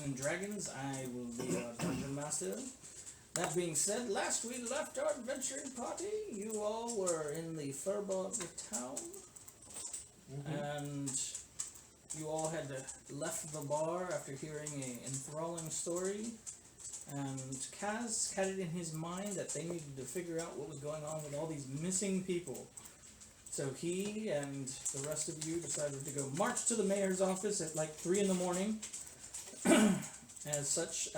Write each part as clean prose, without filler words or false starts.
and Dragons. I will be your dungeon master. That being said, last we left our adventuring party, you all were in the furbo of the town, and you all had left the bar after hearing an enthralling story, and Kaz had it in his mind that they needed to figure out what was going on with all these missing people. So he and the rest of you decided to go march to the mayor's office at like 3 in the morning. As such,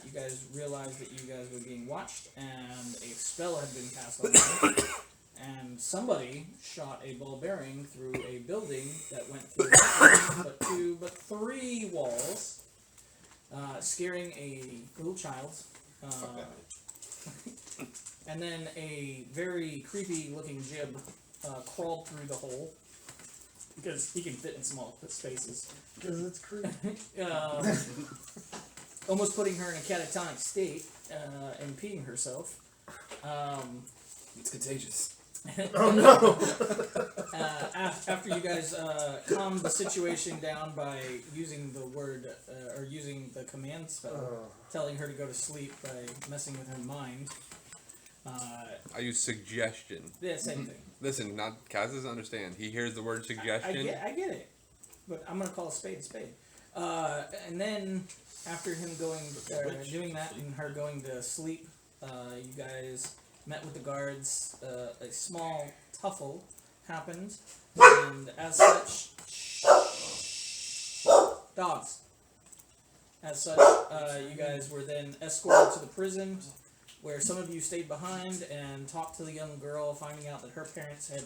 you guys realized that you guys were being watched, and a spell had been cast on you. And somebody shot a ball bearing through a building that went through not 1, but 3 walls, scaring a little child. And then a very creepy-looking Jib crawled through the hole. Because he can fit in small spaces. Because it's creepy. Almost putting her in a catatonic state and peeing herself. It's contagious. Oh no! After you guys calmed the situation down by using the word, or using the command spell, telling her to go to sleep by messing with her mind. I use suggestion. Yeah, same thing. Listen, Kaz doesn't understand. He hears the word suggestion. I get it. But I'm going to call a spade a spade. And then, after him doing that and her going to sleep, you guys met with the guards. A small tuffle happened. And as such... Dogs. As such, you guys were then escorted to the prison, where some of you stayed behind and talked to the young girl, finding out that her parents had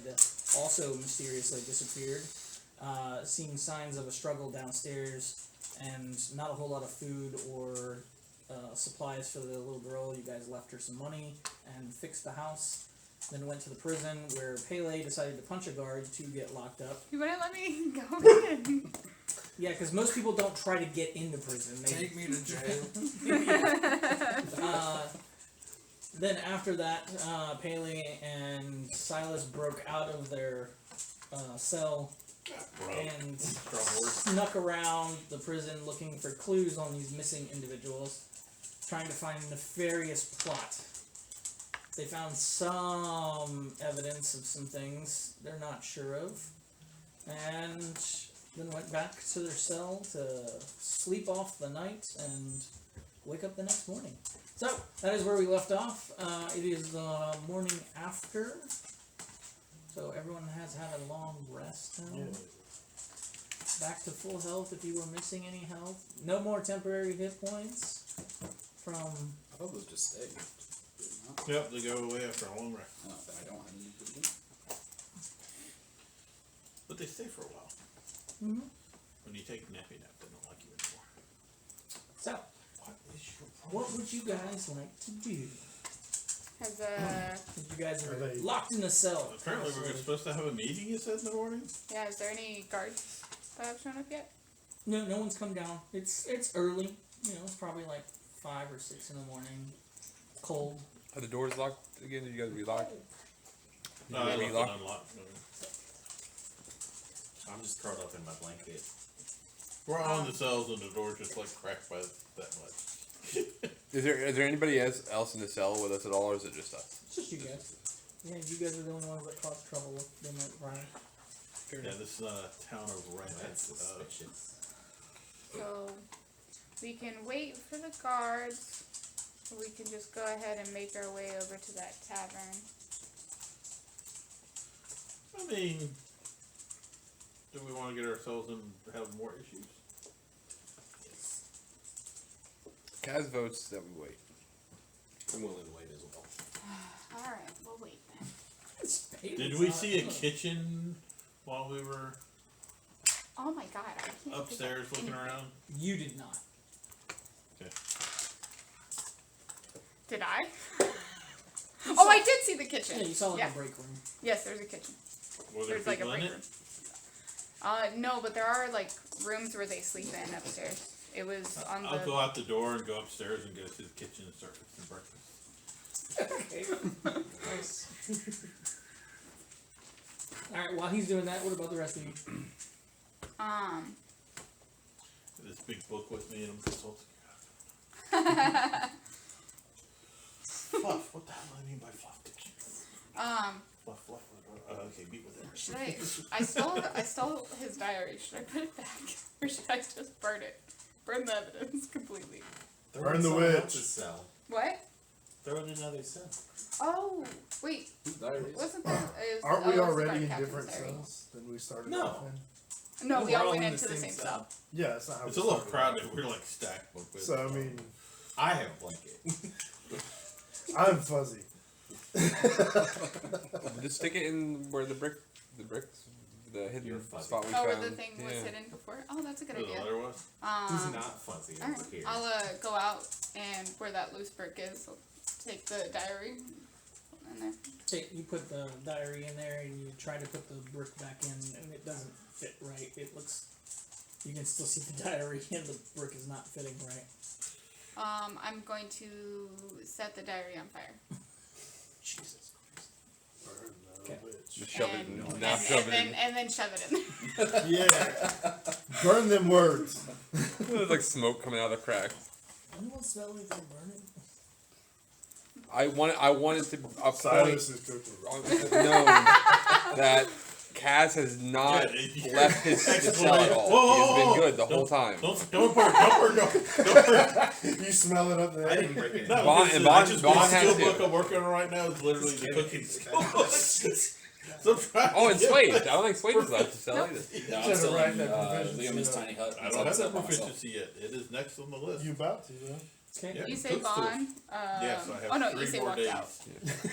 also mysteriously disappeared, seeing signs of a struggle downstairs, and not a whole lot of food or supplies for the little girl. You guys left her some money and fixed the house. Then went to the prison, where Pele decided to punch a guard to get locked up. You wouldn't let me go in. Yeah, because most people don't try to get into prison. They Take me to jail. Then after that, Pele and Silas broke out of their cell and snuck around the prison looking for clues on these missing individuals, trying to find a nefarious plot. They found some evidence of some things they're not sure of, and then went back to their cell to sleep off the night and wake up the next morning. So, that is where we left off. It is the morning after, so everyone has had a long rest now. Yeah. Back to full health if you were missing any health. No more temporary hit points from... I thought those just stayed. Yep, they go away after a long rest. Oh, then I don't have any to do. But they stay for a while. Mm-hmm. When you take a nappy nap, they don't like you anymore. So, what would you guys like to do? You guys are locked in a cell. Apparently we're supposed to have a meeting, you said, in the morning? Yeah, is there any guards that have shown up yet? No one's come down. It's early. You know, it's probably like 5 or 6 in the morning. Cold. Are the doors locked again? Did you guys relock? No, I left it unlocked. I'm just curled up in my blanket. We're all in the cells and the door's just like cracked by that much. Is there anybody else in the cell with us at all, or is it just us? It's just you guys. Yeah, you guys are the only ones that caused trouble with them at Ryan. Yeah, this is not a town of rats. That's suspicious. So, we can wait for the guards, or we can just go ahead and make our way over to that tavern. I mean, do we want to get ourselves and have more issues? Kaz votes that we wait. I'm willing to wait as well. Alright, we'll wait then. Did we see a kitchen while we were Oh my god, I can't upstairs looking around? You did not. Okay. Did I? Oh, I did see the kitchen. Yeah, you saw it in the break room. Yes, there's a kitchen. Were there There's like a people in break it? room. No, but there are like rooms where they sleep in upstairs. It was on I'll the... go out the door and go upstairs and go to the kitchen and start fixing breakfast. Okay. Nice. Alright, while he's doing that, what about the rest of you? this big book with me and I'm consulting. Fluff. What the hell do I mean by fluff? Fluff. Okay, beat with it. Should I stole his diary. Should I put it back? Or should I just burn it? Burn the evidence completely. Burn the witch. Cell. What? Throw it in another cell. Oh, wait. Whose diary is it? Wasn't there? Aren't we it's already Guard in Captain's different diary. cells than we started No. off in? No, No, we we're all all went in into the same cell. Yeah, that's not how It's we a little started. crowded. We're like stacked. With So, I mean, I have a blanket. I'm fuzzy. Just stick it in where the bricks, the You're hidden fuzzy. spot we Oh, where found. the thing was hidden before? Oh, that's a good Where the idea. letter was? He's not fuzzy Alright, over here. I'll go out and where that loose brick is, I'll take the diary. Put it in there. You put the diary in there and you try to put the brick back in and it doesn't fit right. It looks, you can still see the diary and the brick is not fitting right. I'm going to set the diary on fire. Jesus Christ. Burn the Okay. witch. Just shove it And, in. and, Now shove it in. and then shove it in there. Yeah. Burn them words. There's like smoke coming out of the cracks. Anyone smell anything burning? I wanted to appoint Silas is cooking. known that Kaz has not Yeah, left his cell at all. Whoa, He's whoa, been good the whole don't- time. Don't burn. You smell it up there? I didn't break it. No, Vaughn- because and the Vaughn- just Vaughn one has steel to. book I'm working on right now is literally the cooking skill book. So I'm trying Oh, to and get Swade. I my- don't think Swade was left to sell either. No, Should've I'm still written in that proficiency Liam's up. tiny hut. I don't have that proficiency yet. It is next on the list. You about to, though. Okay. Yeah. You say Cook's Vaughn. Yes, I have oh no, 3 you say more walked days out.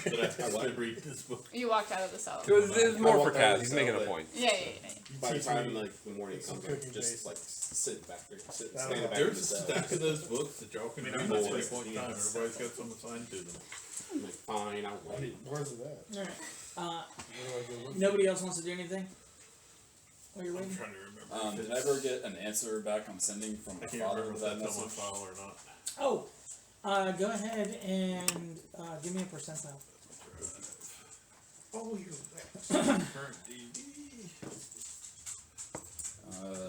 that I have to read this book. You walked out of the cell. It was more for walked out Kaz. of He's the making cell, a but- point. Yeah. By the Teach time me like the morning some comes, I'm cooking just base. like sitting back there, standing That'll back in There's a the cell. stack of those books that y'all can I mean, read I'm at not any wasting point in it. time. Everybody's got some assigned to them. I'm like, fine, I'll wait. Where's it at? Alright. Where do I go look? Nobody else wants to do anything? While you're I'm waiting? trying to remember. Did I ever get an answer back on sending from I my can't father remember with if that that's on my message? file or not. Oh, go ahead and give me a percentile. Oh, you're right. Current DD.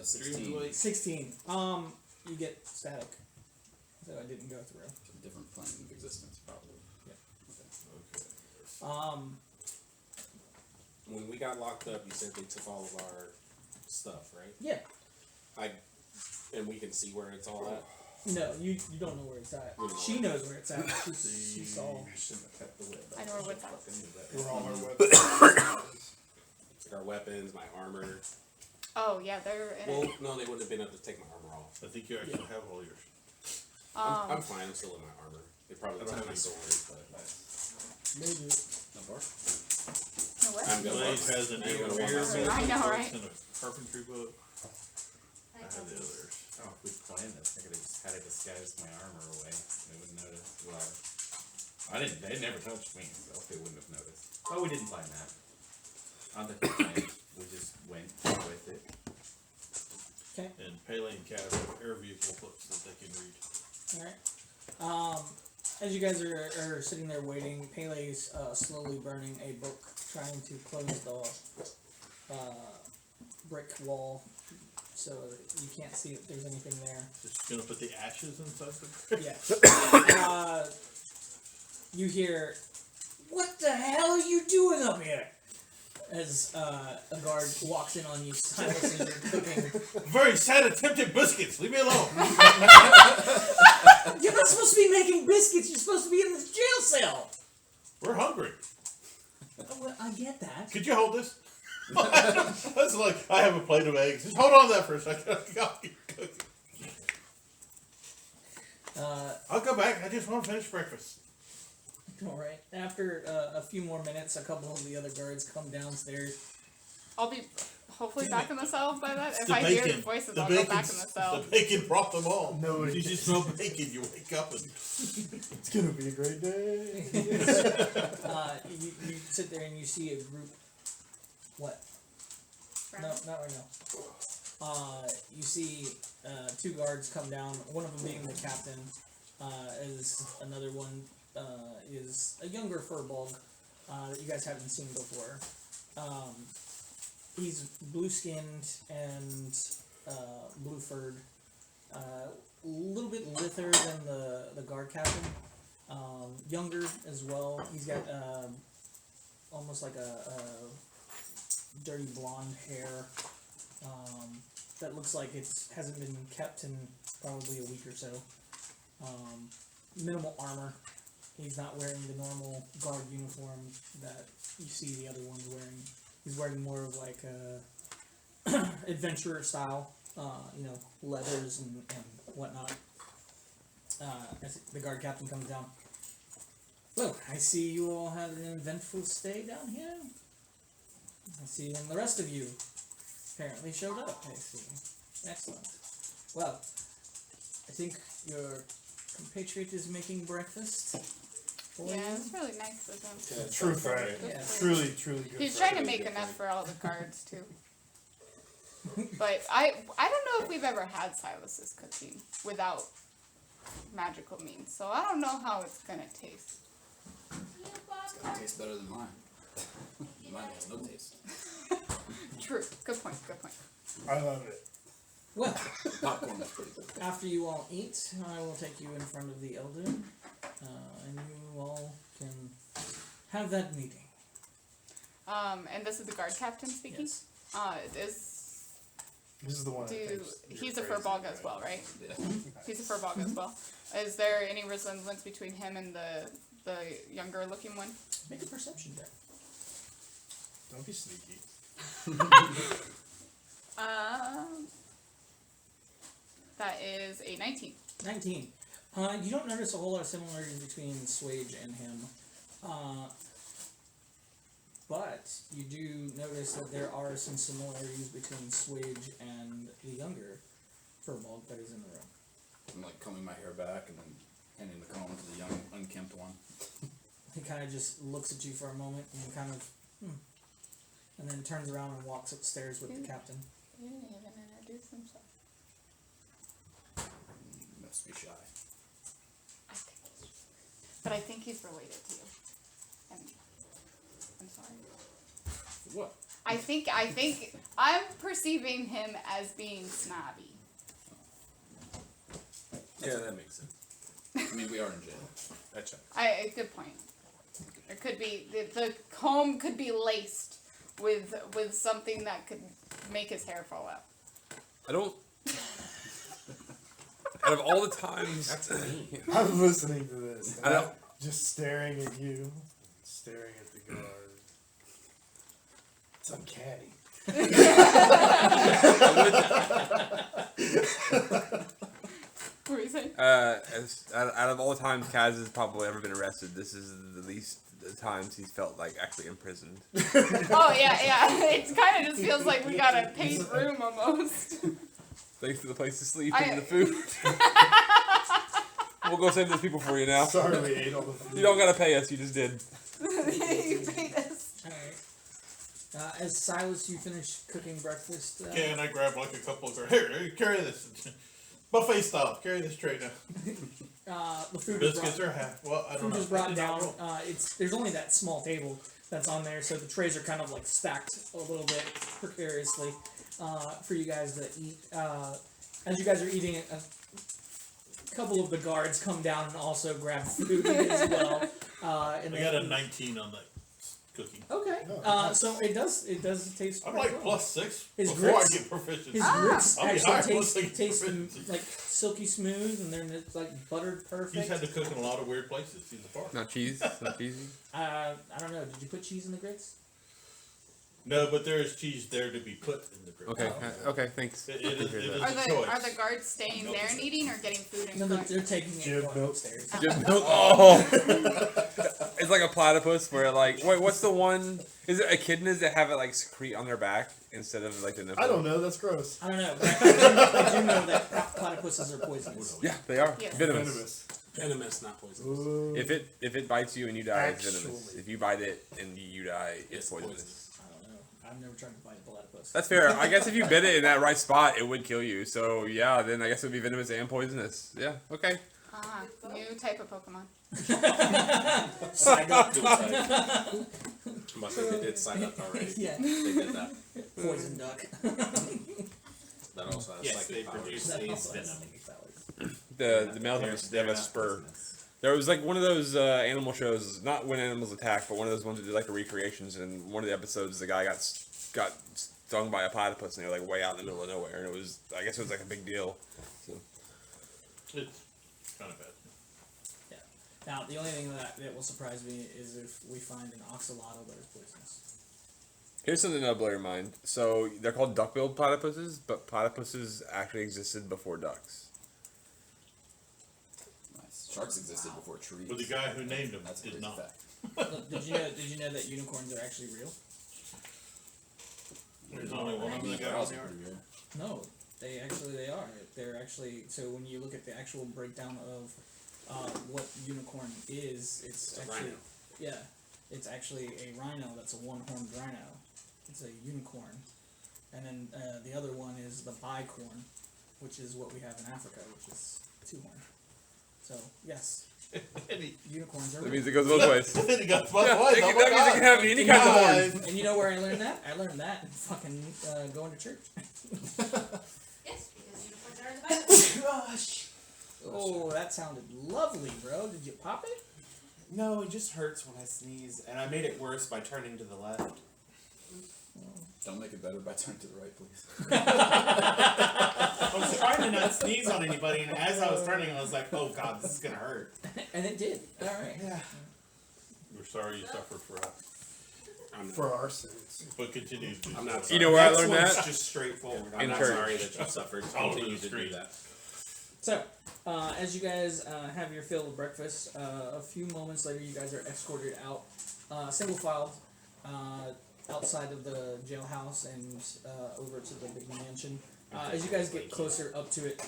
16. 16. You get static. So I didn't go through. A different plane of existence, probably. Okay. When we got locked up, you said they took all of our stuff, right? Yeah. And we can see where it's all at. No, you don't know where it's at. She knows where it's at. She saw. Shouldn't have kept the whip. I know where it's at. We're all our weapons. Like our weapons, my armor. Oh yeah, they're in Well, it. no, they wouldn't have been able to take my armor off. I think you actually have all yours. I'm fine. I'm still in my armor. They probably I don't took my have sword, but Maybe. No what? I'm gonna Blade walk. has an I'm gonna engineer walk book, I know, right? and a carpentry book. I have the others. Oh, if we planned this, I could have just had it disguise my armor away. They wouldn't notice. Well, they never touched me, so they wouldn't have noticed. Oh, we didn't plan that. I don't think we planned. We just went with it. Okay. And Pele and Cat have air vehicle books that they can read. Alright. As you guys are sitting there waiting, Pele's slowly burning a book, trying to close the brick wall so you can't see if there's anything there. Just gonna put the ashes inside the brick. Yeah. You hear, "What the hell are you doing up here?" As a guard walks in on you, Silas, as you're cooking. Very sad attempted biscuits. Leave me alone. You're not supposed to be making biscuits. You're supposed to be in the jail cell. We're hungry. Oh, well, I get that. Could you hold this? That's like I have a plate of eggs. Just hold on to that for a second. I'll go back. I just want to finish breakfast. All right. After a few more minutes, a couple of the other guards come downstairs. I'll be hopefully Damn back in the cell by then. If The I hear bacon. the voices, The I'll go back in bacon's- the cell. The bacon brought them all. No, You just smell bacon. You wake up and It's gonna be a great day. You sit there and you see a group. What? No, not right now. You see 2 guards come down. One of them being the captain. Is another one is a younger furball that you guys haven't seen before. He's blue skinned and blue furred. A little bit lither than the guard captain. Younger as well. He's got almost like a dirty blonde hair that looks like it hasn't been kept in probably a week or so. Minimal armor. He's not wearing the normal guard uniform that you see the other ones wearing. He's wearing more of like a adventurer style, leathers and whatnot. As the guard captain comes down. Well, I see you all had an eventful stay down here. I see, and the rest of you apparently showed up, I see. Excellent. Well, I think your compatriot is making breakfast for you. Yeah, it's really nice of him. Yeah, true friend. Yeah. Truly, truly good. He's friend. trying to make enough for all the guards too. But I don't know if we've ever had Silas's cooking without magical means, so I don't know how it's gonna taste. It's gonna taste better than mine. Mine has no taste. True. Good point. Good point. I love it. Well, Popcorn is pretty good. after you all eat, I will take you in front of the elder, and you all can have that meeting. And this is the guard captain speaking. Yes. This is the one. He's a furbog as well, right? Yeah. He's a furbog as well. Is there any resemblance between him and the younger looking one? Make a perception check. Don't be sneaky. That is a 19. 19. You don't notice a whole lot of similarities between Swage and him. But you do notice that there are some similarities between Swage and the younger furbog that is in the room. I'm like combing my hair back and then handing the comb to the young, unkempt one. He kind of just looks at you for a moment and kind of, and then turns around and walks upstairs with the captain. He didn't even introduce himself. You must be shy. But I think he's related to you. I'm sorry. What? I think I'm perceiving him as being snobby. Yeah, that makes sense. I mean, we are in jail. That's Good point. It could be the comb could be laced with something that could make his hair fall out. I don't. Out of all the times, That's mean. I'm listening to this. I don't. Just staring at you, staring at the guard. It's uncanny. What were you saying? Out of all the times Kaz has probably ever been arrested, this is the least the times he's felt like actually imprisoned. Oh yeah. It kind of just feels like we got a paid room almost. Thanks to the place to sleep and the food. We'll go save those people for you now. Sorry we ate all the food. You don't gotta pay us, you just did. You paid us. Alright. As Silas, you finish cooking breakfast. Okay, and I grab like a couple of here, carry this. Buffet style, carry this tray now. The food is Biscuits brought, are half. Well, I don't food know. is brought I did not down. roll. There's only that small table that's on there, so the trays are kind of like stacked a little bit precariously for you guys to eat. As you guys are eating it, a couple of the guards come down and also grab food as well. And I got a 19 on that cooking. Okay. So it does taste. I'm quite like well. +6 His before grits- I get proficiency. His grits I'll be actually high taste plus taste like silky smooth, and then it's like buttered perfect. He's had to cook in a lot of weird places. He's a farmer. Not cheese, not cheesy. I don't know. Did you put cheese in the grits? No, but there is cheese there to be put in the grill. Okay, Oh, okay, thanks. It is Appreciate a that. choice. Are the guards staying there and eating or getting food and No, going? they're taking it Jib going milk. upstairs. Just milk. Oh, it's like a platypus where like wait, what's the one? Is it echidnas that have it like secrete on their back instead of like the nipple? I don't know, that's gross. I don't know. But I do know that platypuses are poisonous. Yeah, they are Yes. venomous. Venomous, not poisonous. Ooh. If it bites you and you die, it's venomous. Actually. If you bite it and you die, it's It's poisonous. poisonous. I don't know. I've never tried to bite a platypus. That's fair. I guess if you bit it in that right spot, it would kill you. So yeah, then I guess it would be venomous and poisonous. Yeah. Okay. New type of Pokemon. Side up. Must have they did sign up already. Yeah. They did that. Poison duck. That also has Yes, psychic they powers. produce That ace also has venom. psychic powers. The male they have a spur. There was like one of those animal shows, not when animals attack, but one of those ones that did like the recreations. And one of the episodes, the guy got stung by a platypus, and they were like way out in the middle of nowhere, and I guess it was like a big deal. So. It's kind of bad. Now, the only thing that will surprise me is if we find an oxalotl that is poisonous. Here's something that'll blow your mind. So they're called duck-billed platypuses, but platypuses actually existed before ducks. Nice. Sharks existed before trees. But the guy who named him That's a did crazy not. fact. Look, did you know that unicorns are actually real? There's only one of them that got Cows on are the pretty real. No, they are. They're actually, so when you look at the actual breakdown of what unicorn is, it's a actually rhino. yeah, it's actually a rhino. That's a one-horned rhino. It's a unicorn, and then the other one is the bicorn, which is what we have in Africa, which is two-horned. So yes, unicorns are That real. means it goes both ways. Then he got Yeah, both ways. that Oh means my it God. can have any kind of horn. And you know where I learned that? I learned that in fucking going to church. Yes, because unicorns are in the Bible. Gosh. Oh, that sounded lovely, bro. Did you pop it? No, it just hurts when I sneeze, and I made it worse by turning to the left. Don't make it better by turning to the right, please. I was trying to not sneeze on anybody, and as I was turning, I was like, "Oh God, this is gonna hurt." And it did. All right. Yeah. We're sorry you suffered for us. For our sins. But continue to do I'm not so. You know where I Next learned one's that? just straightforward. I'm In not church. sorry that you suffered. All over Continue the to do street. that. So, as you guys have your fill of breakfast, a few moments later, you guys are escorted out, single filed, outside of the jailhouse and over to the big mansion. As you guys get closer up to it,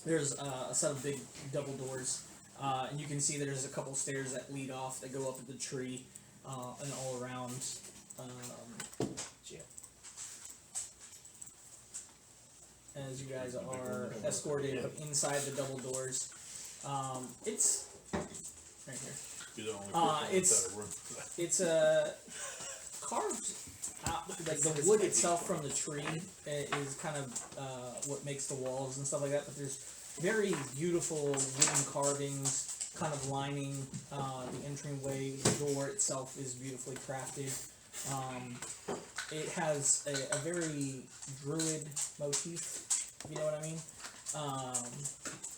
there's a set of big double doors, and you can see that there's a couple stairs that lead off that go up to the tree and all around. As you guys are escorted inside the double doors, it's right here. You're the only it's- person without a room. It's carved out, like the wood itself from the tree is kind of what makes the walls and stuff like that. But there's very beautiful wooden carvings, kind of lining the entryway. The door itself is beautifully crafted. It has a very druid motif, if you know what I mean. A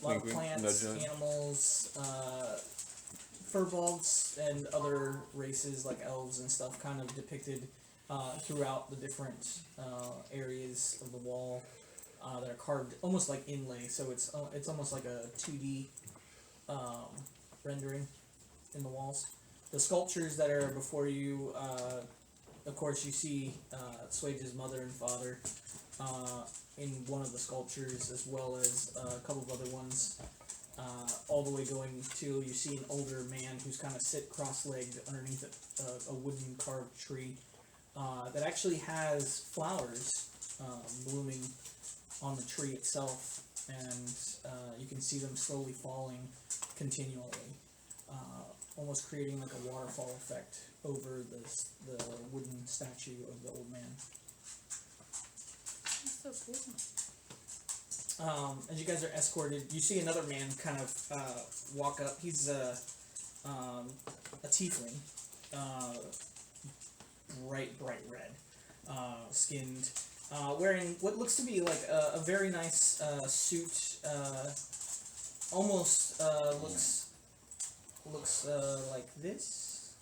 lot of Wink, wink, plants, nudge, nudge. animals, furbolgs, and other races like elves and stuff kind of depicted throughout the different areas of the wall that are carved almost like inlay. So it's almost like a 2D rendering in the walls. The sculptures that are before you, of course, you see Swage's mother and father in one of the sculptures, as well as a couple of other ones. All the way going to, you see an older man who's kind of sit cross-legged underneath a wooden carved tree that actually has flowers blooming on the tree itself, and you can see them slowly falling continually, almost creating like a waterfall effect over the wooden statue of the old man. That's so cool. As you guys are escorted, you see another man kind of walk up. He's a tiefling, bright red, skinned, wearing what looks to be like a very nice suit. Almost looks like this.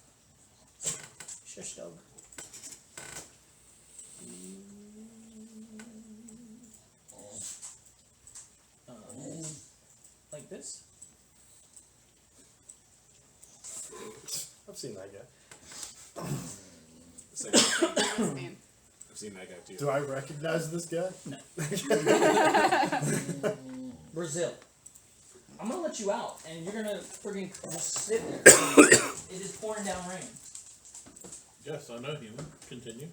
Shush, dog. Like this. I've seen that guy. Stand. I've seen that guy too. Do I recognize this guy? Brazil. I'm gonna let you out, and you're gonna friggin' just sit there. It is pouring down rain. Yes, I know human. Continue.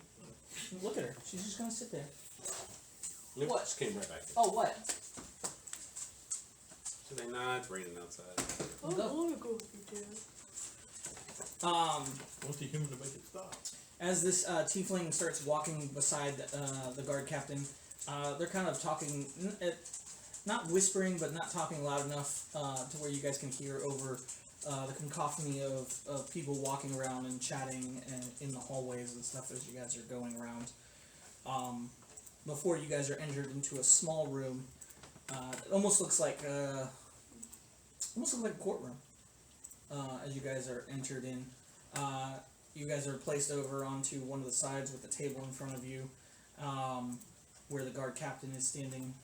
Look at her. She's just gonna sit there. Nope, What? just came right back. Oh, what? So they nah, it's raining outside. I wanna go with you too. What's the human to make it stop? As this tiefling starts walking beside the guard captain, They're kind of talking, not whispering, but not talking loud enough to where you guys can hear over the cacophony of people walking around and chatting and in the hallways and stuff as you guys are going around. Before you guys are entered into a small room, it almost looks like a courtroom. As you guys are entered in, you guys are placed over onto one of the sides with the table in front of you, where the guard captain is standing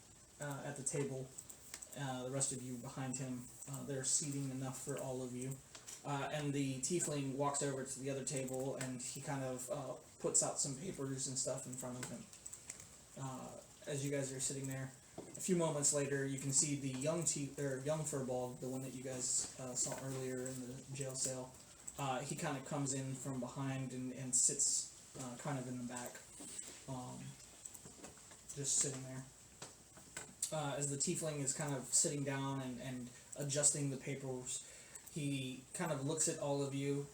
at the table. The rest of you behind him, there's seating enough for all of you. And the tiefling walks over to the other table and he kind of puts out some papers and stuff in front of him. As you guys are sitting there, a few moments later, you can see the young furball, the one that you guys saw earlier in the jail cell. He kind of comes in from behind and sits kind of in the back, just sitting there. As the tiefling is kind of sitting down and adjusting the papers, he kind of looks at all of you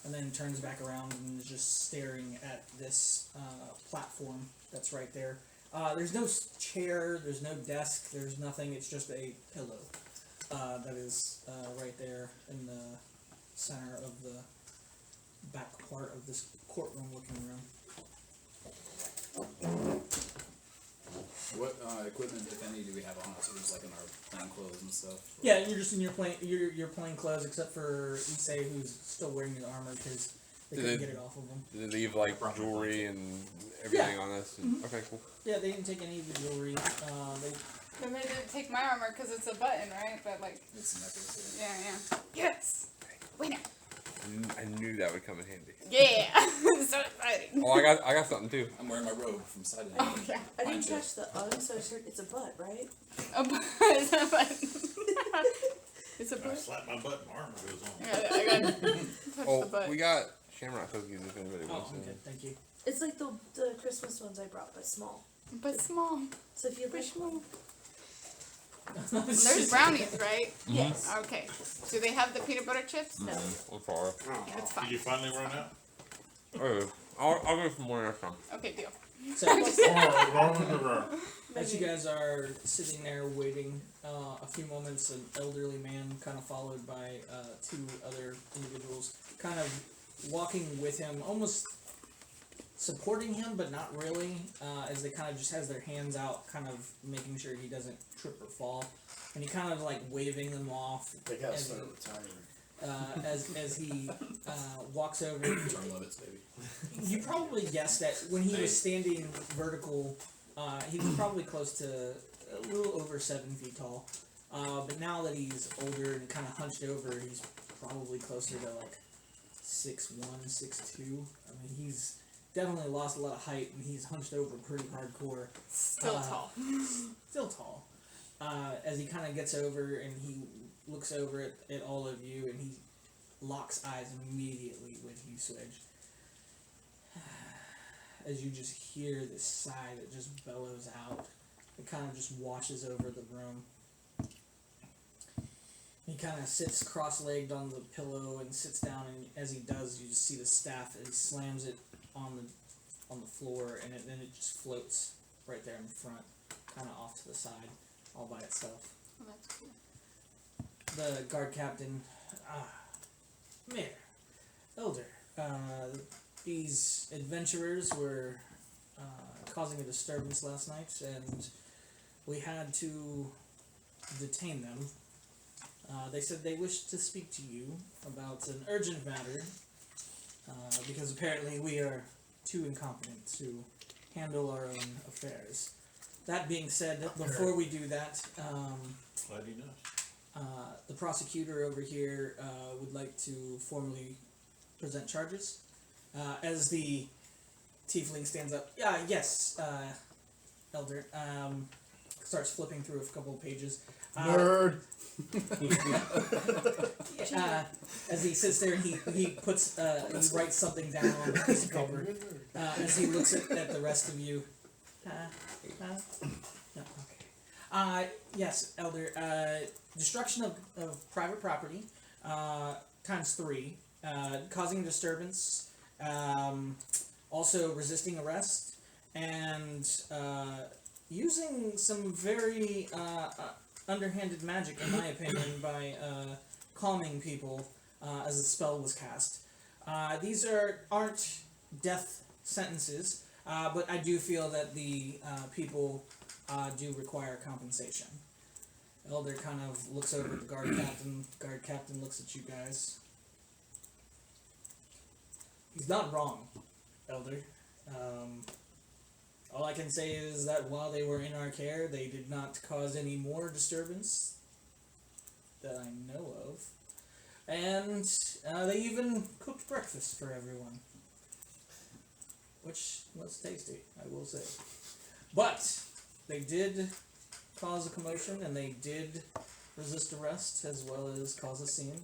and then turns back around and is just staring at this platform that's right there. There's no chair, there's no desk, there's nothing, it's just a pillow that is right there in the center of the back part of this courtroom looking room. What equipment, if any, do we have on us? Just like in our plain clothes and stuff? Yeah, you're just in your plain clothes, except for Issei, who's still wearing his armor because they couldn't get it off of him. Did they leave like jewelry and everything on us? Mm-hmm. Okay, cool. Yeah, they didn't take any of the jewelry. They didn't take my armor because it's a button, right? But like, It's a necklace. yeah. Yes. Winner. I knew that would come in handy. Yeah. So exciting. Oh, I got something too. I'm wearing my robe from side to Oh, yeah. I didn't catch the so I heard it's a butt, right? A button. It's a button. It's a I button. slap my butt and my armor goes on. I got touch Oh, the butt. we got shamrock cookies if anybody Oh, wants okay, them. thank you. It's like the Christmas ones I brought, but small. But small. So if you like Small. There's brownies, right? yes. Okay. Do they have the peanut butter chips? No. I'm sorry. It's Did fine. you finally run out? Oh, I'll go for more next time. Okay, deal. So, as you guys are sitting there waiting, a few moments, an elderly man, kind of followed by two other individuals, kind of walking with him, almost supporting him, but not really, as they kind of just has their hands out, kind of making sure he doesn't trip or fall, and he kind of like waving them off. They gotta as start he, retiring. as he walks over. Turn limits, baby. You probably guessed that when he was standing vertical, he was probably close to a little over 7 feet tall. But now that he's older and kind of hunched over, he's probably closer to like 6'1", 6'2". I mean, he's definitely lost a lot of height, and he's hunched over pretty hardcore. Still tall. Still tall. As he kind of gets over and he looks over at all of you, and he locks eyes immediately with you, Swedge. As you just hear this sigh that just bellows out, it kind of just washes over the room. He kind of sits cross-legged on the pillow and sits down, and as he does, you just see the staff, and he slams it on the floor, and then it just floats right there in front, kind of off to the side, all by itself. Oh, that's cool. The guard captain, Mayor, Elder, these adventurers were causing a disturbance last night, and we had to detain them. They said they wished to speak to you about an urgent matter, because apparently we are too incompetent to handle our own affairs. That being said, before we do that, Glad you know. the prosecutor over here would like to formally present charges. As the tiefling stands up, yes, Elder, starts flipping through a couple of pages. Nerd. As he sits there, he puts he writes something down on a piece of paper. As he looks at the rest of you. No, okay. Yes, Elder. Destruction of private property, times 3. Causing disturbance. also resisting arrest, and using some very underhanded magic, in my opinion, by calming people as the spell was cast. These aren't death sentences, but I do feel that the people do require compensation. Elder kind of looks over at the guard captain. Guard captain looks at you guys. He's not wrong, Elder. All I can say is that while they were in our care, they did not cause any more disturbance that I know of. And they even cooked breakfast for everyone. Which was tasty, I will say. But they did cause a commotion, and they did resist arrest as well as cause a scene.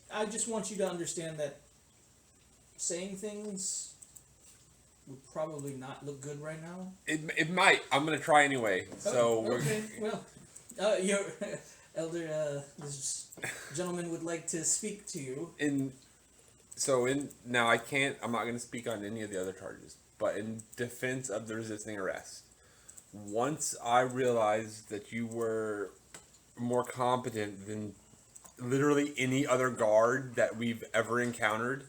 I just want you to understand that saying things would probably not look good right now. It might. I'm gonna try anyway. So okay. Well, your elder, this gentleman would like to speak to you. Now I can't. I'm not gonna speak on any of the other charges. But in defense of the resisting arrest, once I realized that you were more competent than literally any other guard that we've ever encountered,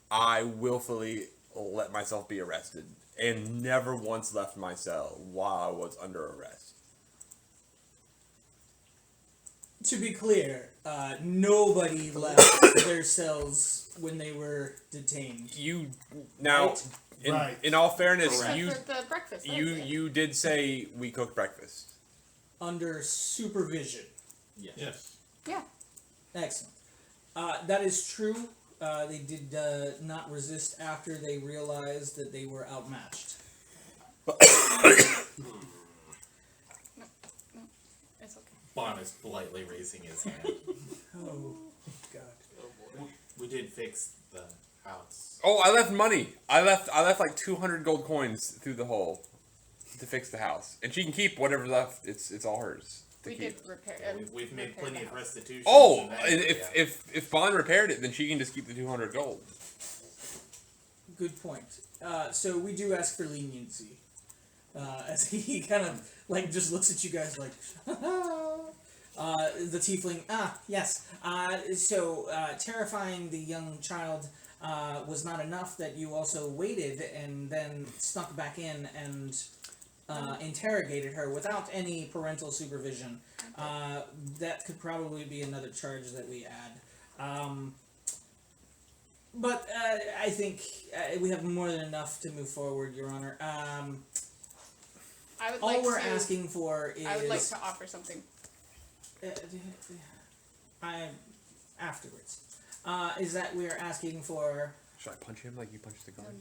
I willfully let myself be arrested and never once left my cell while I was under arrest. To be clear, nobody left their cells when they were detained. You now, Right. in all fairness, Except you for the breakfast. that was it. you did say we cooked breakfast. Under supervision. Yes. Yeah. Excellent. That is true. They did not resist after they realized that they were outmatched. It's okay. Bon is politely raising his hand. Oh, God. We did fix the house. Oh, I left money. I left like 200 gold coins through the hole to fix the house, and she can keep whatever's left. It's all hers. We did repair. We've made repair plenty the of house. restitution. Oh, and if Bond repaired it, then she can just keep the 200 gold. Good point. So we do ask for leniency. As he kind of like just looks at you guys like, the tiefling. Yes. So terrifying the young child was not enough. That you also waited and then snuck back in and interrogated her without any parental supervision. That could probably be another charge that we add. But I think we have more than enough to move forward, Your Honor. I would All like we're to, asking for is... I would like to offer something. Afterwards. Is that we are asking for... Should I punch him like you punched the guard?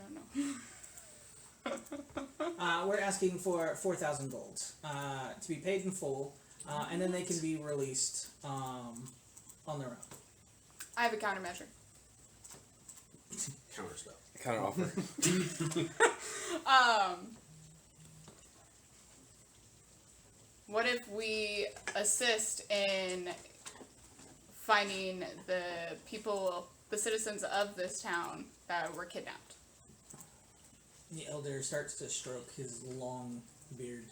No. We're asking for 4,000 gold to be paid in full, and then they can be released on their own. I have a countermeasure. Counterspell. Counter offer. What if we assist in finding the people, the citizens of this town that were kidnapped? The elder starts to stroke his long beard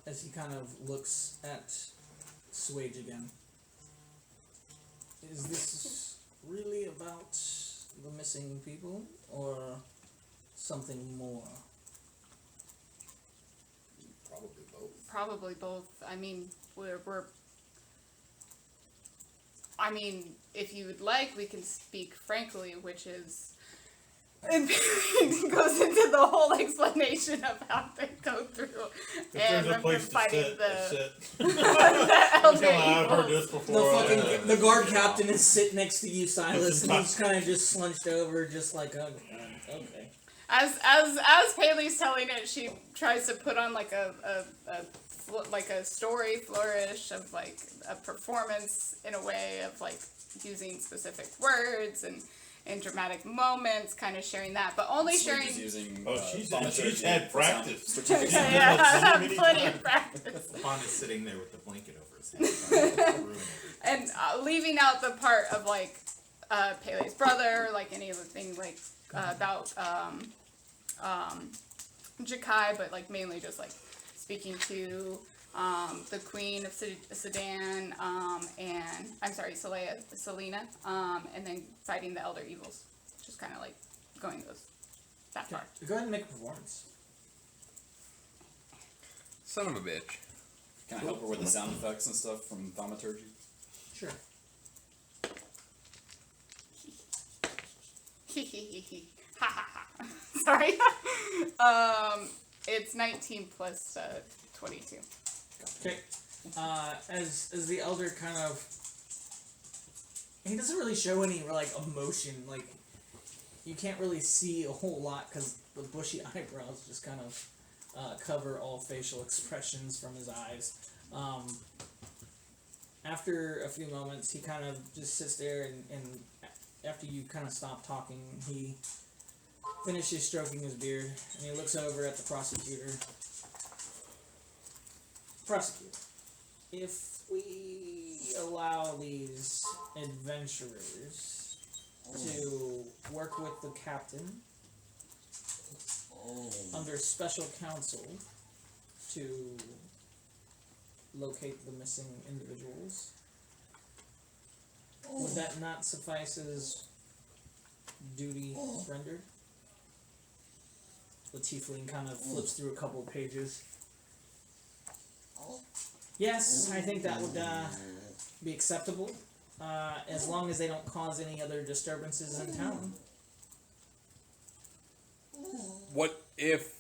as he kind of looks at Swage again. Is this really about the missing people or something more? Probably both. Probably both. I mean, if you would like, we can speak frankly, which is... And it goes into the whole explanation of how they go through and There's a place to fighting sit. the I've elder heard evils. this before. The guard captain is sitting next to you, Silas, and he's kind of just slunched over, just like, oh, God, okay. As Paley's telling it, she tries to put on like a story flourish of like a performance in a way of like using specific words and dramatic moments, kind of sharing that, but only sharing. Using, she's had practice. Yeah, I have plenty of practice. Bon is sitting there with the blanket over And leaving out the part of like Pele's brother, like any of the things like about Jakai, but like mainly just like speaking to the Queen of Sudan, and I'm sorry, Selena, and then fighting the Elder Evils. Just kind of like going that far. Go ahead and make a performance. Son of a bitch. Can I help her with the sound effects and stuff from thaumaturgy? Sure. Ha ha ha. Sorry. It's 19 plus 22. Okay. As the elder kind of, he doesn't really show any like emotion. Like you can't really see a whole lot because the bushy eyebrows just kind of cover all facial expressions from his eyes. After a few moments, he kind of just sits there and after you kind of stop talking, he finishes stroking his beard and he looks over at the prosecutor. Prosecutor, if we allow these adventurers to work with the captain under special counsel to locate the missing individuals, would that not suffice as duty rendered? The tiefling kind of flips through a couple of pages. Yes, I think that would be acceptable, as long as they don't cause any other disturbances in town. What if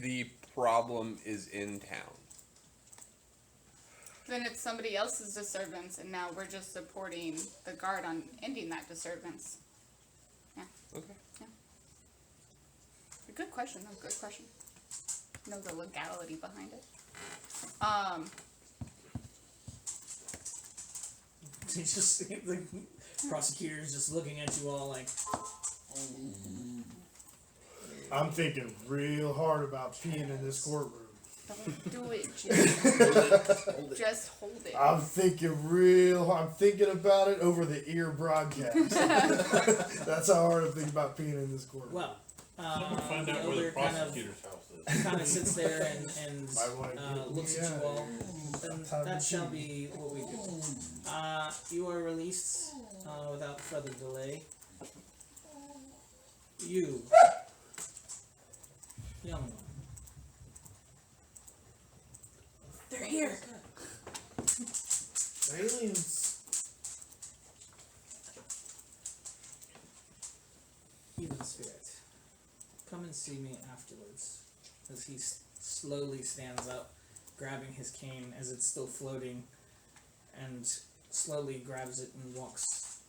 the problem is in town? Then it's somebody else's disturbance, and now we're just supporting the guard on ending that disturbance. Yeah. Okay. Yeah. Good question, though. Good question. Know the legality behind it. It's just the prosecutor's just looking at you all like. I'm thinking real hard about peeing in this courtroom. Don't do it, Jim. Just hold it. I'm thinking about it over the ear broadcast. That's how hard I think about peeing in this courtroom. Well, Find the out where the elder prosecutor's house is. kind of sits there and My wife, looks at you all. Then that shall be what we do. You are released without further delay. You, young one. They're here. Aliens. Evil spirit, come and see me afterwards. As he slowly stands up, grabbing his cane as it's still floating, and slowly grabs it and walks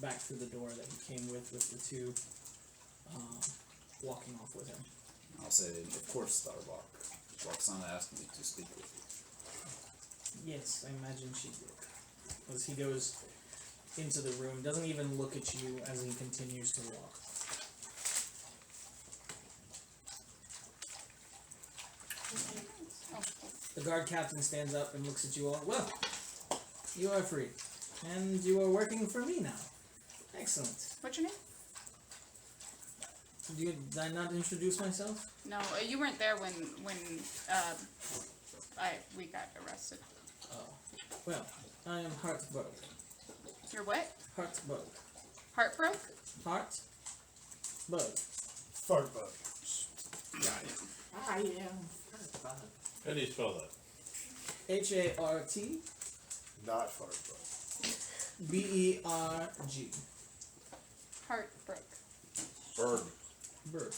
back through the door that he came with the two walking off with him. I'll say, of course, Starbuck. Roxana asked me to speak with you. Yes, I imagine she did. As he goes into the room, doesn't even look at you as he continues to walk. The guard captain stands up and looks at you all. Well, you are free. And you are working for me now. Excellent. What's your name? Did I not introduce myself? No, you weren't there when we got arrested. Oh. Well, I am Heartbroke. You're what? Heartbroke. Heartbroke? Heartbroke. Fart bug. Got it. I am. How do you spell that? H-A-R-T Not fart bug. B-E-R-G. Heartbroke. Bird. Bird.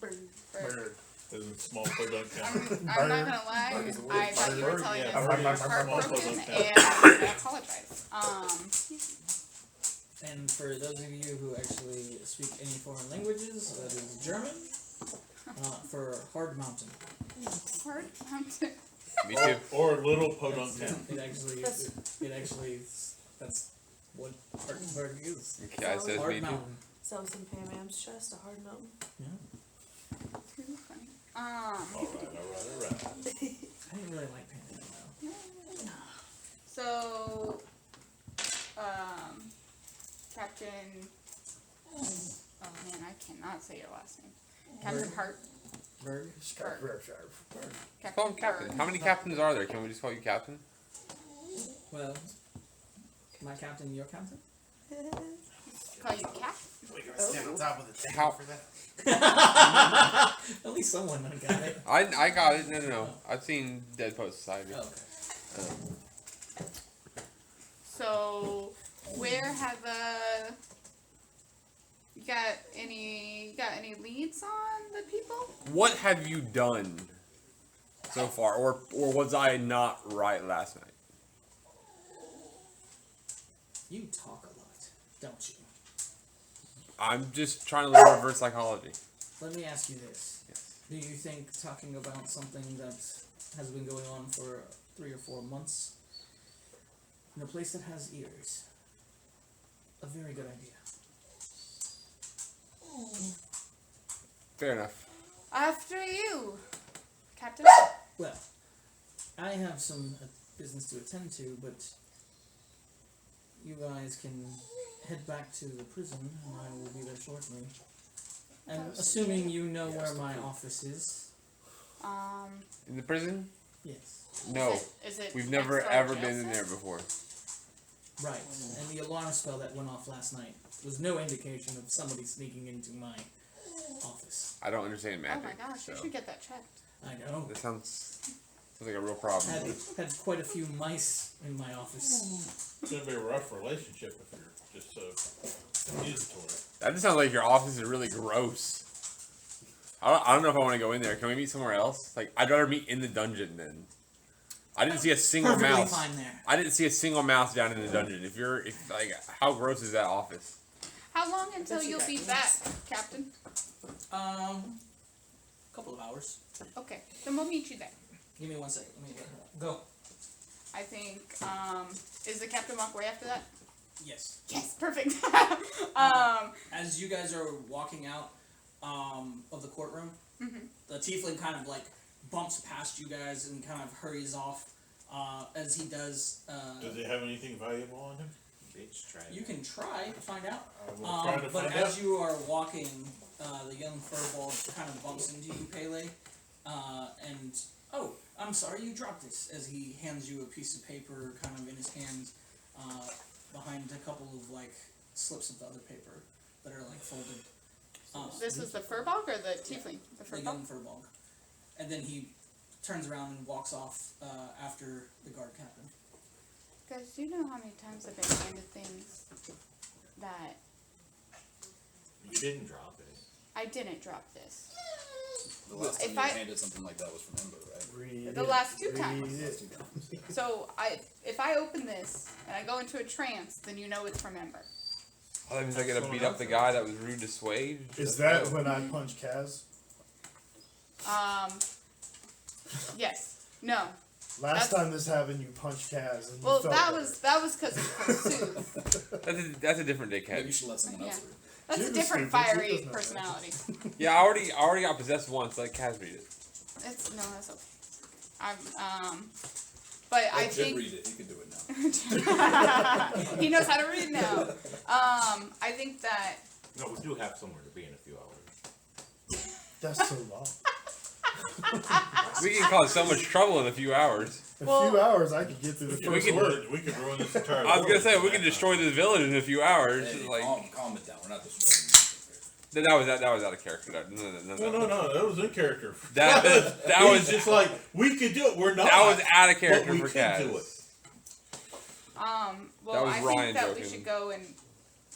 Bird. Is it small podunk I'm count? not gonna lie, I thought you were telling us Yeah, that you were small heartbroken, podunk and count. I apologize. And for those of you who actually speak any foreign languages, that is German. For Hard Mountain. Hard mountain. Me too. Or little podunk count. It actually, that's what Hardenberg is. The guy says Hard me too. Mountain. So it's in Pam Am's chest, a hard mountain. Too funny. Alright. I didn't really like Panda though. So, Captain. Oh man, I cannot say your last name. Captain Hart. Berg. Call him Captain. How many captains are there? Can we just call you Captain? Well, my captain, your captain? Call you Cap. We gotta stand on top of the table How- for that. At least someone got it. I got it. No. I've seen Dead Poet Society. Oh, okay. So, where have you got any leads on the people? What have you done so far, or was I not right last night? You talk a lot, don't you? I'm just trying to learn reverse psychology. Let me ask you this. Yes. Do you think talking about something that has been going on for 3 or 4 months in a place that has ears, a very good idea? Fair enough. After you, Captain. Well, I have some business to attend to, but you guys can head back to the prison, and I will be there shortly. And assuming you know where my office is. In the prison? Yes. No. Is it We've never next door ever to been in Joseph? there before. Right. And the alarm spell that went off last night was no indication of somebody sneaking into my office. I don't understand Oh magic. my gosh, you so should get that checked. I know. This sounds like a real problem. Had quite a few mice in my office. It's gonna be a rough relationship if you're just so accusatory. That just sounds like your office is really gross. I don't know if I want to go in there. Can we meet somewhere else? Like, I'd rather meet in the dungeon then. I didn't see a single Perfectly mouse. fine there. I didn't see a single mouse down in the dungeon. How gross is that office? How long until you'll be back, Captain? Couple of hours. Okay, then we'll meet you there. Give me 1 second. Let me get her. Go. I think, is the Captain walk away after that? Yes. Yes, perfect. As you guys are walking out of the courtroom, the tiefling kind of like bumps past you guys and kind of hurries off. As he does. Does he have anything valuable on him? Bitch, try You can try to find out. I will try to But find as out. you are walking, the young furball kind of bumps into you, Pele, and oh, I'm sorry, you dropped this. As he hands you a piece of paper, kind of in his hand, behind a couple of like slips of the other paper that are like folded. This was the furbog or the tiefling? The The furbog? young furball, and then he turns around and walks off after the guard captain. Guys, do you know how many times I've been handed things that You didn't drop it. I didn't drop this? The last time If you I- handed something like that was from Ember, right? Read The it. last 2 Read times. it. So if I open this and I go into a trance, then you know it's from Ember. Oh, that means I gotta beat up the guy that was rude to Swade? Is that when I punch Kaz? Yes. No. Last That's- time this happened, you punched Kaz. And you Well, felt that better. was because of pursuit. That's a different Maybe you dickhead. should let someone else Yeah. through. That's She a was different stupid. She fiery doesn't know. personality. Yeah, I already got possessed once. Let Kaz beat it. That's okay. But I Let Jim think read it. You can do it now. he knows how to read now. I think that No, we do have somewhere to be in a few hours. That's so long. We can cause so much trouble in a few hours. A Well- few hours, I could get through the We first could, word. we could ruin this entire I was gonna world say in we can that destroy time. this village in a few hours. Hey, Like calm it down. We're not destroying that was out of character. No, that was in character. That He's was just like, we could do it, we're not. that was out of but character we for can do Kaz. it. well That was I Ryan think that we joking. should go and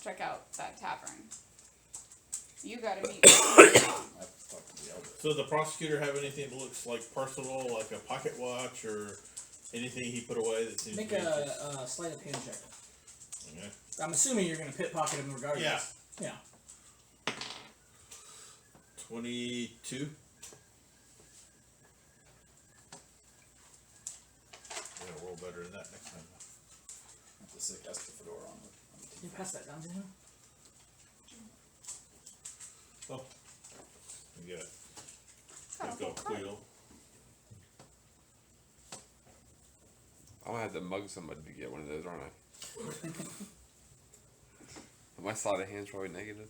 check out that tavern. You gotta meet. I have to talk to the elder. So the prosecutor have anything that looks like personal, like a pocket watch or anything he put away that seems Make to be just- a sleight of hand check. Okay. I'm assuming you're gonna pickpocket him regardless. Yeah. 22. Yeah, roll better than that next time. Have to sick has the fedora on it. Can you pass that down to him? Oh, you get it. Got a Let's go, whole cart. Quill. I'm gonna have to mug somebody to get one of those, aren't I? My sleight of hand's probably negative.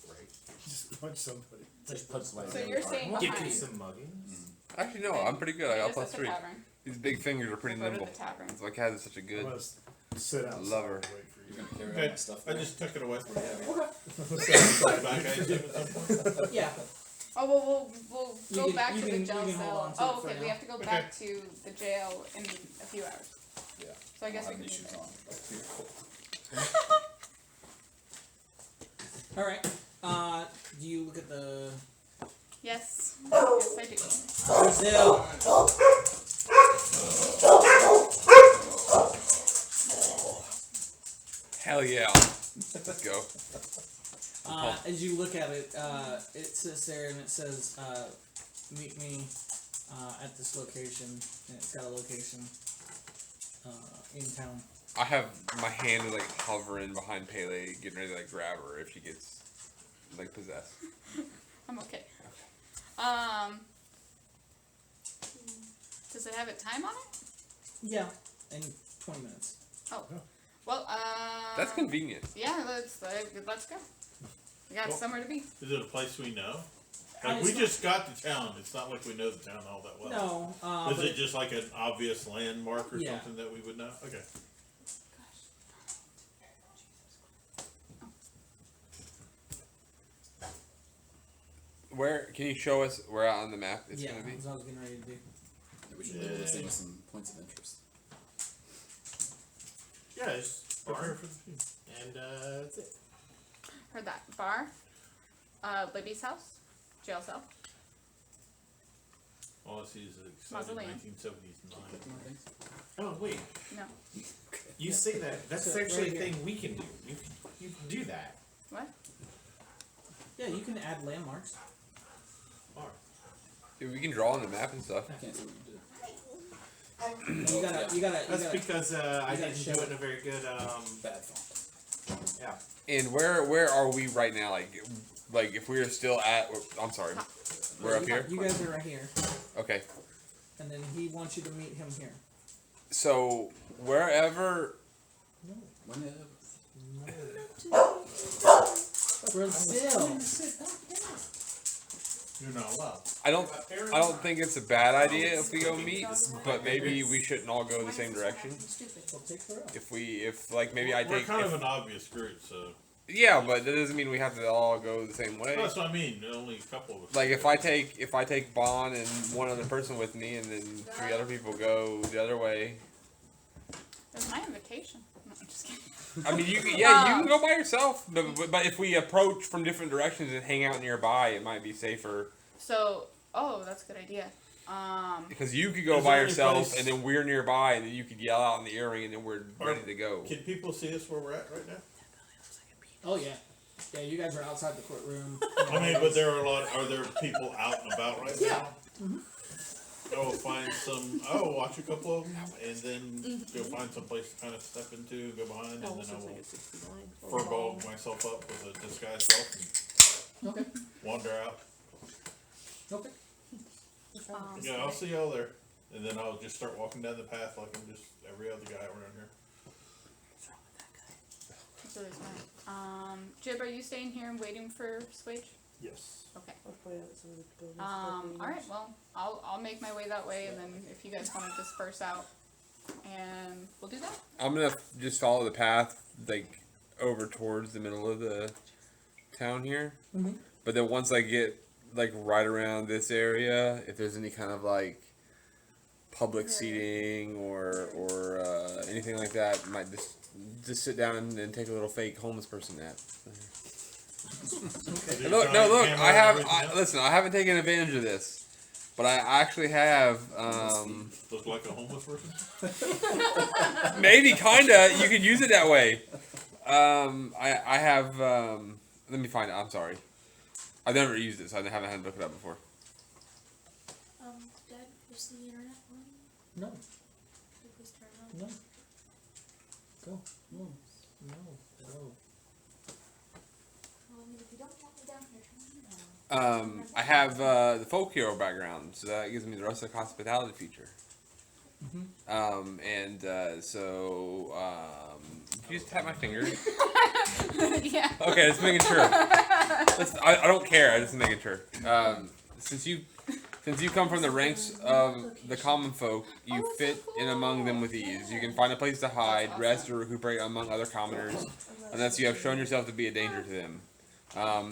Right. Just punch somebody. Just punch somebody. So you're saying Get you behind. some mugging. Actually, no, I'm pretty good. I got It is plus at the 3. tavern. These big fingers are pretty Go to nimble. the tavern. My cat is such a I'm good. gonna sit outside Lover. and wait for You're you. gonna carry all Okay, my stuff. I just took it away. Okay. Back, I assume, at some point. Yeah. Oh well, we'll You go can- back you to can- the jail you can hold cell. on to it Oh, for okay. We now. have to go back to the jail in a few hours. Yeah. So I guess I'll we have can. these do shoes that. on. All right. Do you look at the Yes. Yes, I do. Brazil? Hell yeah! Let's go. As you look at it, it sits there and it says, "Meet me at this location." And it's got a location in town. I have my hand is like hovering behind Pele, getting ready to like grab her if she gets like possessed. I'm okay. Does it have a time on it? Yeah, in 20 minutes. Oh. Well, That's convenient. Yeah, let's go. We got Well, somewhere to be. Is it a place we know? Like, we It's just got to town. It's not like we know the town all that well. No. Is but it just like an obvious landmark or Yeah. something that we would know? Okay. Where can you show us where on the map it's yeah, gonna be? that's what I was getting ready to do. Yeah, we should label this thing with some points of interest. Yeah, it's Prepare bar. for the team. And that's it. Heard that. Bar. Libby's house. Jail cell. All I see is the exciting Mausoleum. 1979. Oh wait, No. you say that. That's So, actually right a here. thing we can do. You can do that. What? Yeah, you can add landmarks. Bar. Yeah, we can draw on the map and stuff. I can't see what you did. You gotta. That's because I gotta didn't show do it it. in a very good. Bad font. Yeah. And where are we right now? Like if we are still at, I'm sorry, we're up here. You guys are right here, Okay, and then he wants you to meet him here. so wherever. Whenever. Brazil. You're not allowed. I don't think it's a bad idea if we go meet, but maybe we shouldn't all go the same direction. Well, take her out. If like maybe I We're take. kind if- of an obvious group, so. Yeah, but that doesn't mean we have to all go the same way. That's what I mean. Only a couple of us. Like if I take Bon and one other person with me, and then 3 other people go the other way. There's my invitation. No, I'm just kidding. I mean, you can go by yourself, but if we approach from different directions and hang out nearby, it might be safer. So, that's a good idea. Because you could go Is by there any yourself, place- and then we're nearby, and then you could yell out in the earring, and then we're ready to go. Can people see us where we're at right now? Oh yeah. Yeah, you guys are outside the courtroom. I mean, but there are are there people out and about right now? Mhm. Go find some. Watch a couple of them, and then go find some place to kind of step into, go behind, and then I will furball myself up with a disguised self and Okay. wander out. Okay. Yeah, I'll see y'all there, and then I'll just start walking down the path like I'm just every other guy around here. That's really smart. Jib, are you staying here and waiting for Swage? Yes. Okay. I'll point out some of the buildings. Alright, well, I'll make my way that way, and then if you guys want to disperse out, and we'll do that. I'm gonna just follow the path, like over towards the middle of the town here. Mhm. But then once I get like right around this area, if there's any kind of like public seating or anything like that, I might just sit down and take a little fake homeless person nap. Okay. Look, listen, I haven't taken advantage of this, but I actually have, Look like a homeless person. maybe kinda, you could use it that way. I have, let me find it, I'm sorry. I've never used it, so I haven't had to look it up before. Dad, is the internet on? No. Could you please turn it on? No. Go. No. No. Go. Well, I mean, if you don't want me down here, turn it on. I have the folk hero background, so that gives me the rustic hospitality feature. Did you just tap my finger? Yeah. Okay, just making sure. I don't care. I just making sure. Since you come from the ranks of the common folk, you fit in among them with ease. You can find a place to hide, rest, or recuperate among other commoners, unless you have shown yourself to be a danger to them.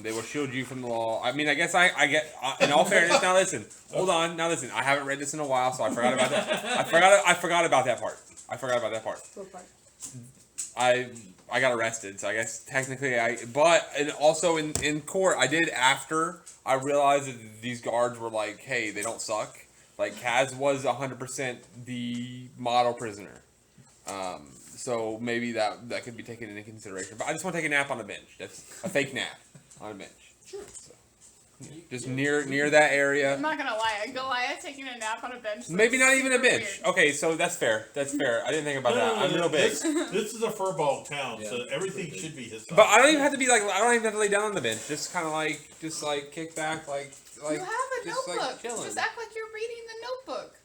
They will shield you from the law. I mean, I guess I get. In all fairness, now listen. Hold on. Now listen. I haven't read this in a while, so I forgot about that. I forgot about that part. What part? I got arrested, so I guess technically and also in court I did after I realized that these guards were like, hey, they don't suck. Like Kaz was 100% the model prisoner. So maybe that could be taken into consideration. But I just want to take a nap on a bench. That's a fake nap on a bench. Sure. So, just near that area. I'm not gonna lie, a Goliath taking a nap on a bench. Maybe not even a bench. Weird. Okay, so that's fair. I didn't think about that. I'm real big. This is a furball town, so everything should be his. But I don't even have to be like. I don't even have to lay down on the bench. Just kind of like kick back, like. You have a just, notebook. like, chilling. Just act like you're reading the notebook.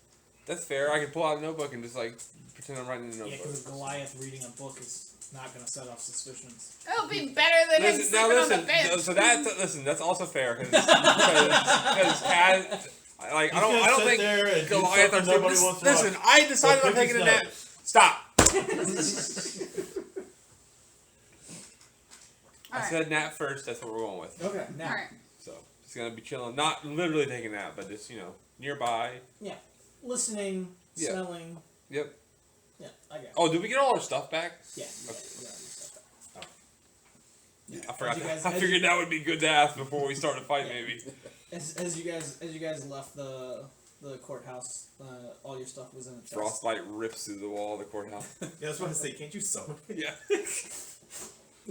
That's fair. I can pull out a notebook and just like pretend I'm writing in a notebook. Yeah, because a Goliath reading a book is not going to set off suspicions. It'll be better than him sleeping on the bench. So that's also fair because Kaz. Like I don't think Goliath are stupid. Listen, I decided I'm taking a nap. Stop. I said nap first. That's what we're going with. Okay, nap. Alright. So it's gonna be chilling, not literally taking a nap, but just nearby. Yeah, listening, Yeah. smelling. Yep. Yeah, I got it. Oh, did we get all our stuff back? Yeah. I forgot. As you guys- I figured that would be good to ask before we start a fight, maybe. As you guys left the courthouse, all your stuff was in the chest. Frostbite rips through the wall of the courthouse. Yeah, I was about to say, can't you sew it? Yeah.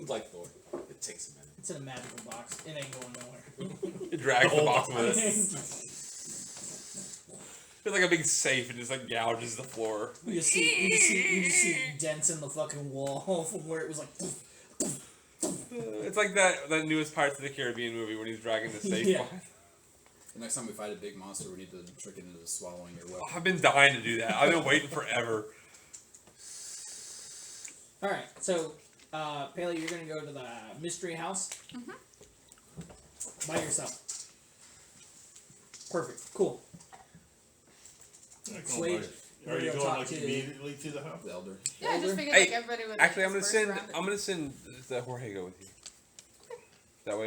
Like Thor. It takes a minute. It's in a magical box. It ain't going nowhere. It drags the box with it. It's like a big safe and just like gouges the floor. You just see dents in the fucking wall from where it was like. It's like that newest Pirates of the Caribbean movie when he's dragging the safe. Yeah. The next time we fight a big monster, we need to trick it into swallowing your weapon. I've been dying to do that. I've been waiting forever. All right, so Paley, you're gonna go to the mystery house by yourself. Perfect. Cool. Wade, Are you go going talk like to immediately to the house? The elder. Yeah, I just figured Hey, like everybody would. Actually, I'm disperse gonna around send the Jorge go with you. That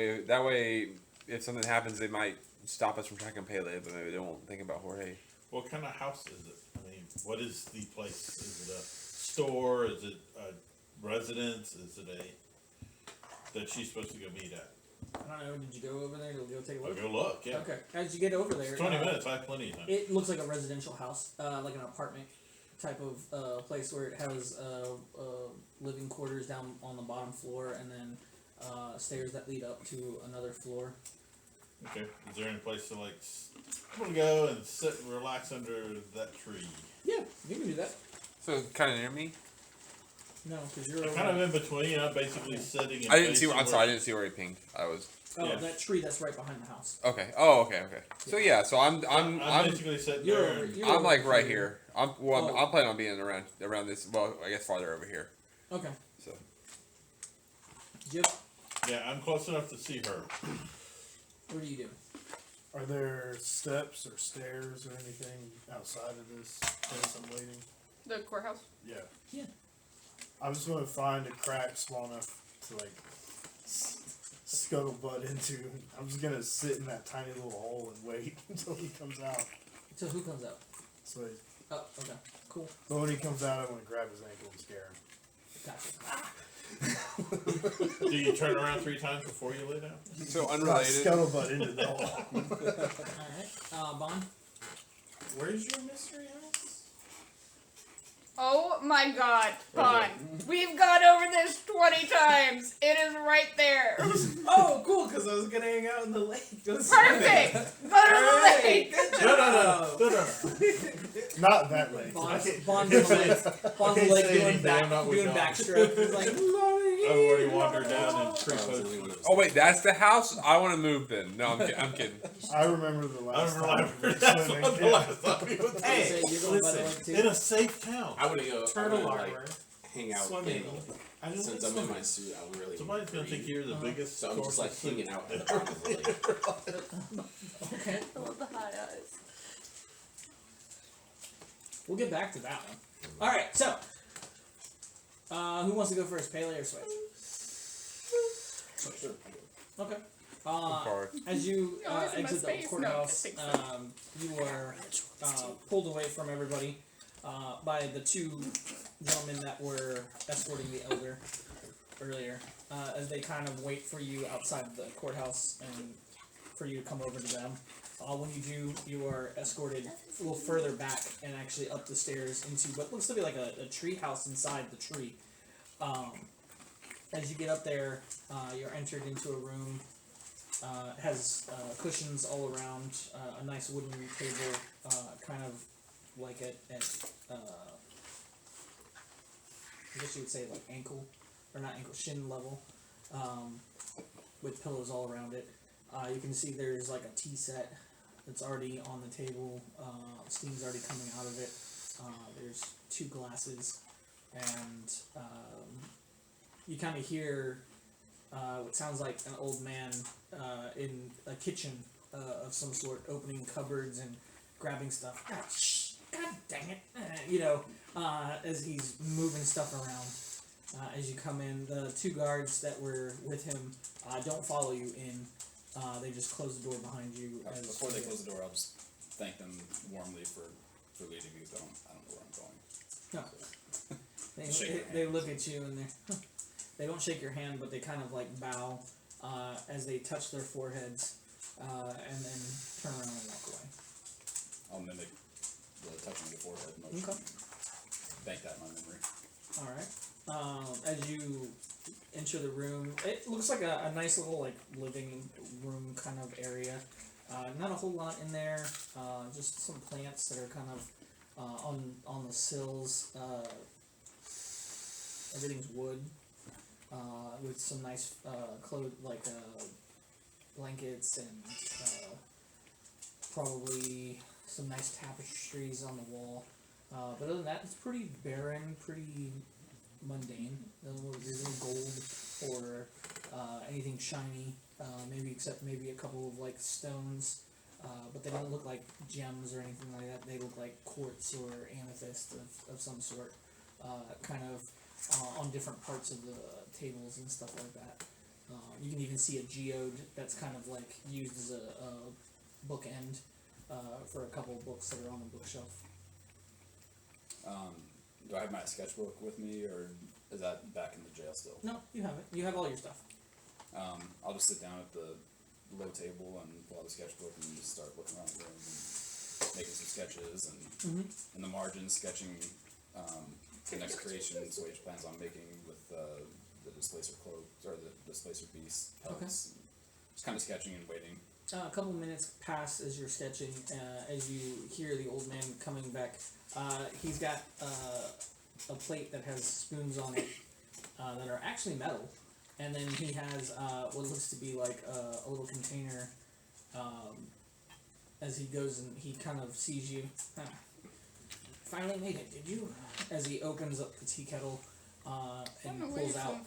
way, if something happens, they might stop us from tracking Pele, but maybe they won't think about Jorge. What kind of house is it? I mean, what is the place? Is it a store? Is it a residence? Is it that she's supposed to go meet at? I don't know. Did you go over there to go take a I'll look? go look. Yeah. Okay. As you get over there, It's 20 minutes. I have plenty of time. it looks like a residential house, like an apartment type of place where it has living quarters down on the bottom floor, and then stairs that lead up to another floor. Okay. Is there any place to like? I'm gonna go and sit and relax under that tree. Yeah, you can do that. So kind of near me. No, because you're I'm kind of in between. I'm basically sitting. I didn't see. I'm sorry, I didn't see where he pinged. I was. Oh, yeah. that tree that's right behind the house. Okay. Oh, okay. So yeah. So I'm basically sitting You're there. over- and- you're I'm like over right here. here. I'm planning on being around this. Well, I guess farther over here. Okay. So. Yep. Yeah, I'm close enough to see her. What do you do? Are there steps or stairs or anything outside of this place I'm waiting? the courthouse. Yeah. Yeah. I'm just going to find a crack small enough to like scuttlebutt into. I'm just going to sit in that tiny little hole and wait until he comes out. So who comes out? So Oh, okay. Cool. but when he comes out, I'm going to grab his ankle and scare him. Gotcha. Do you turn around 3 times before you lay down? So Not unrelated. scuttlebutt into the hole. Alright. Bond? Where's your mystery house? Oh my god, Bond. We've gone over this 20 times. It is right there. Oh, cool, because I was going to hang out in the lake. Perfect. Go to the lake. No. Not that late. Bond's on the lake. Bond's on the lake doing I'm not with doing John. backstroke. He's like, already wandered down and pre-posed. Oh wait, that's the house. I want to move then. No, I'm kidding. I remember the last I time. remember that's what the last time we went to. Hey, You're going by the listen. lake too? In a safe town. I would go. Turtle like, armor. hang out Swimming. in. Since I'm in my suit, I would really. Somebody's gonna think you're the biggest. So I'm just like source of hanging out at the bottom of the lake. Okay. I love the high eyes. We'll get back to that one. Alright, so. Who wants to go first, Paley or Switch? Sure. Okay. sorry. As you You're always in my exit the space. No, courthouse, I think so. you are pulled away from everybody by the two gentlemen that were escorting the elder earlier, as they kind of wait for you outside the courthouse and for you to come over to them. When you do, you are escorted a little further back and actually up the stairs into what looks to be like a tree house inside the tree. As you get up there, you're entered into a room. It has cushions all around, a nice wooden table, kind of like at I guess you would say like ankle, or not ankle, shin level, with pillows all around it. You can see there's like a tea set that's already on the table. Steam's already coming out of it. There's 2 glasses, and you kind of hear what sounds like an old man in a kitchen of some sort, opening cupboards and grabbing stuff. God dang it! As he's moving stuff around. As you come in, the 2 guards that were with him don't follow you in. They just close the door behind you. Before they close the door, I'll just thank them warmly for leading me, because I don't know where I'm going. No. They look at you and they don't shake your hand, but they kind of like bow as they touch their foreheads and then turn around and walk away. I'll mimic the touching of the forehead motion. Okay. Bank that in my memory. Alright. As you enter the room, it looks like a nice little like living room kind of area. Not a whole lot in there, just some plants that are kind of on the sills. Everything's wood, with some nice blankets and probably some nice tapestries on the wall. But other than that, it's pretty barren, pretty mundane. There's no gold or anything shiny, except maybe a couple of like stones, but they don't look like gems or anything like that. They look like quartz or amethyst of some sort, kind of on different parts of the tables and stuff like that. You can even see a geode that's kind of like used as a bookend for a couple of books that are on the bookshelf. Do I have my sketchbook with me, or is that back in the jail still? No, you have it. You have all your stuff. I'll just sit down at the low table and pull out the sketchbook and just start looking around the room and making some sketches and in the margins sketching the next creations Wage plans on making with the displacer cloak or the displacer beast pelts. Okay. Just kind of sketching and waiting. A couple minutes pass as you're sketching, as you hear the old man coming back. He's got a plate that has spoons on it that are actually metal, and then he has what looks to be like a little container. As he goes and he kind of sees you. Finally made it, did you? As he opens up the tea kettle and pulls out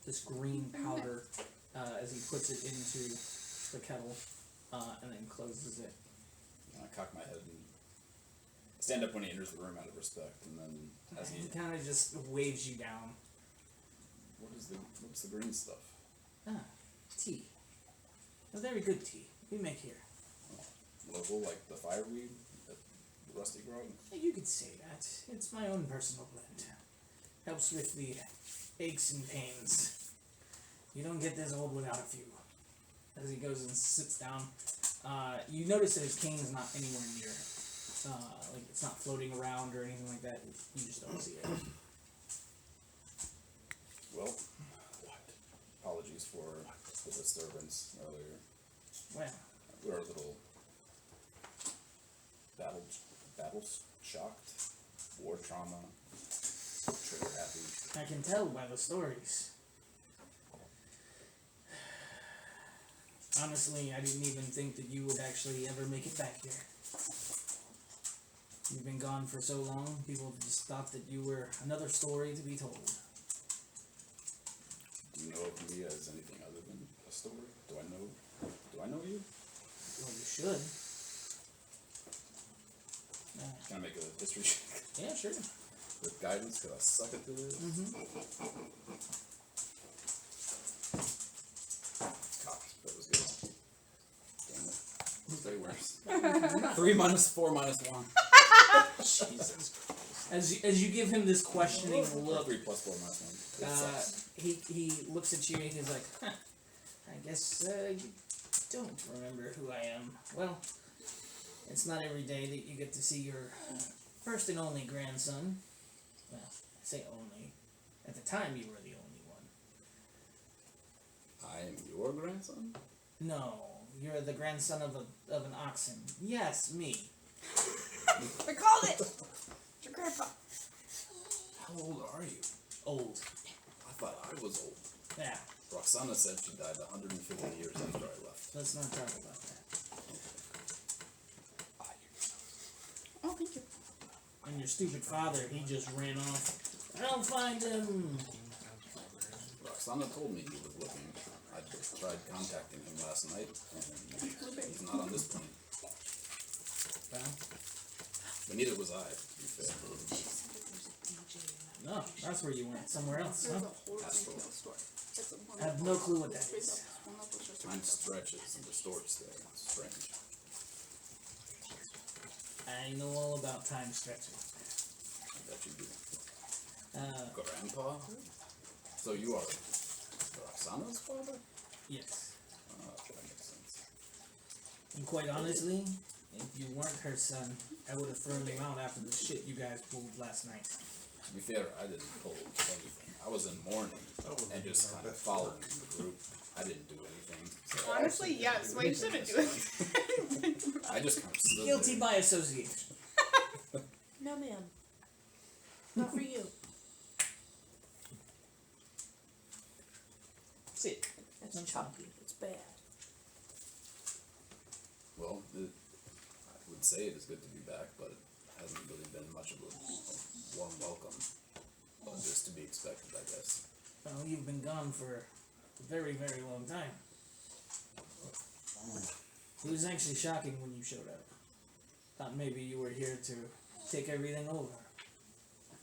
this green powder as he puts it into the kettle and then closes it. I cock my head and stand up when he enters the room out of respect, and then as he kind of just waves you down. What's the green stuff? Tea. A very good tea we make here. Local, like the fireweed, the rusty grog? You could say that. It's my own personal blend. Helps with the aches and pains. You don't get this old without a few. As he goes and sits down, you notice that his cane is not anywhere near. Like it's not floating around or anything like that. You just don't see it. Well, apologies for the disturbance earlier. Well, we were a little battle shocked, war trauma, trigger happy. I can tell by the stories. Honestly, I didn't even think that you would actually ever make it back here. You've been gone for so long, people just thought that you were another story to be told. Do you know of me as anything other than a story? Do I know you? Well, you should. Can I make a history check? Yeah, sure. With guidance, because I suck at this. Cocked, that was good. Damn it. It's way worse. 3 minus 4 minus 1. Jesus Christ. As you give him this questioning look, 3 plus 4 minus 1. It sucks. he looks at you and he's like, huh, I guess you don't remember who I am. Well, it's not every day that you get to see your first and only grandson. Well, I say only. At the time, you were the only one. I am your grandson? No, you're the grandson of an oxen. Yes, me. We called it! It's your grandpa. How old are you? Old. I thought I was old. Yeah, Roxana said she died 150 years after I left. let's not talk about that. Oh, thank you. And your stupid father, he just ran off. I'll find him. Roxana told me he was looking. I tried contacting him last night, and he's not on this plane. Well, But neither was I, to be fair. no, that's where you went. Somewhere else, huh? Astral. I have no clue what that is. Time stretches and distorts there. It's strange. I know all about time stretching. I bet you do. Uh, Grandpa? So you are Roxana's father? yes. That makes sense. And quite honestly, if you weren't her son, I would have thrown you out after the shit you guys pulled last night. To be fair, I didn't pull anything. I was in mourning and just kind of following the group. I didn't do anything. So Honestly, yes. Wade shouldn't do it. I just kind of stood Guilty there. by association. No, ma'am. Not for you. Sit. It's choppy. It's bad. Well, I would say it is good to be back, but it hasn't really been much of a warm welcome. But it's to be expected, I guess. Well, you've been gone for a very, very long time. It was actually shocking when you showed up. Thought maybe you were here to take everything over.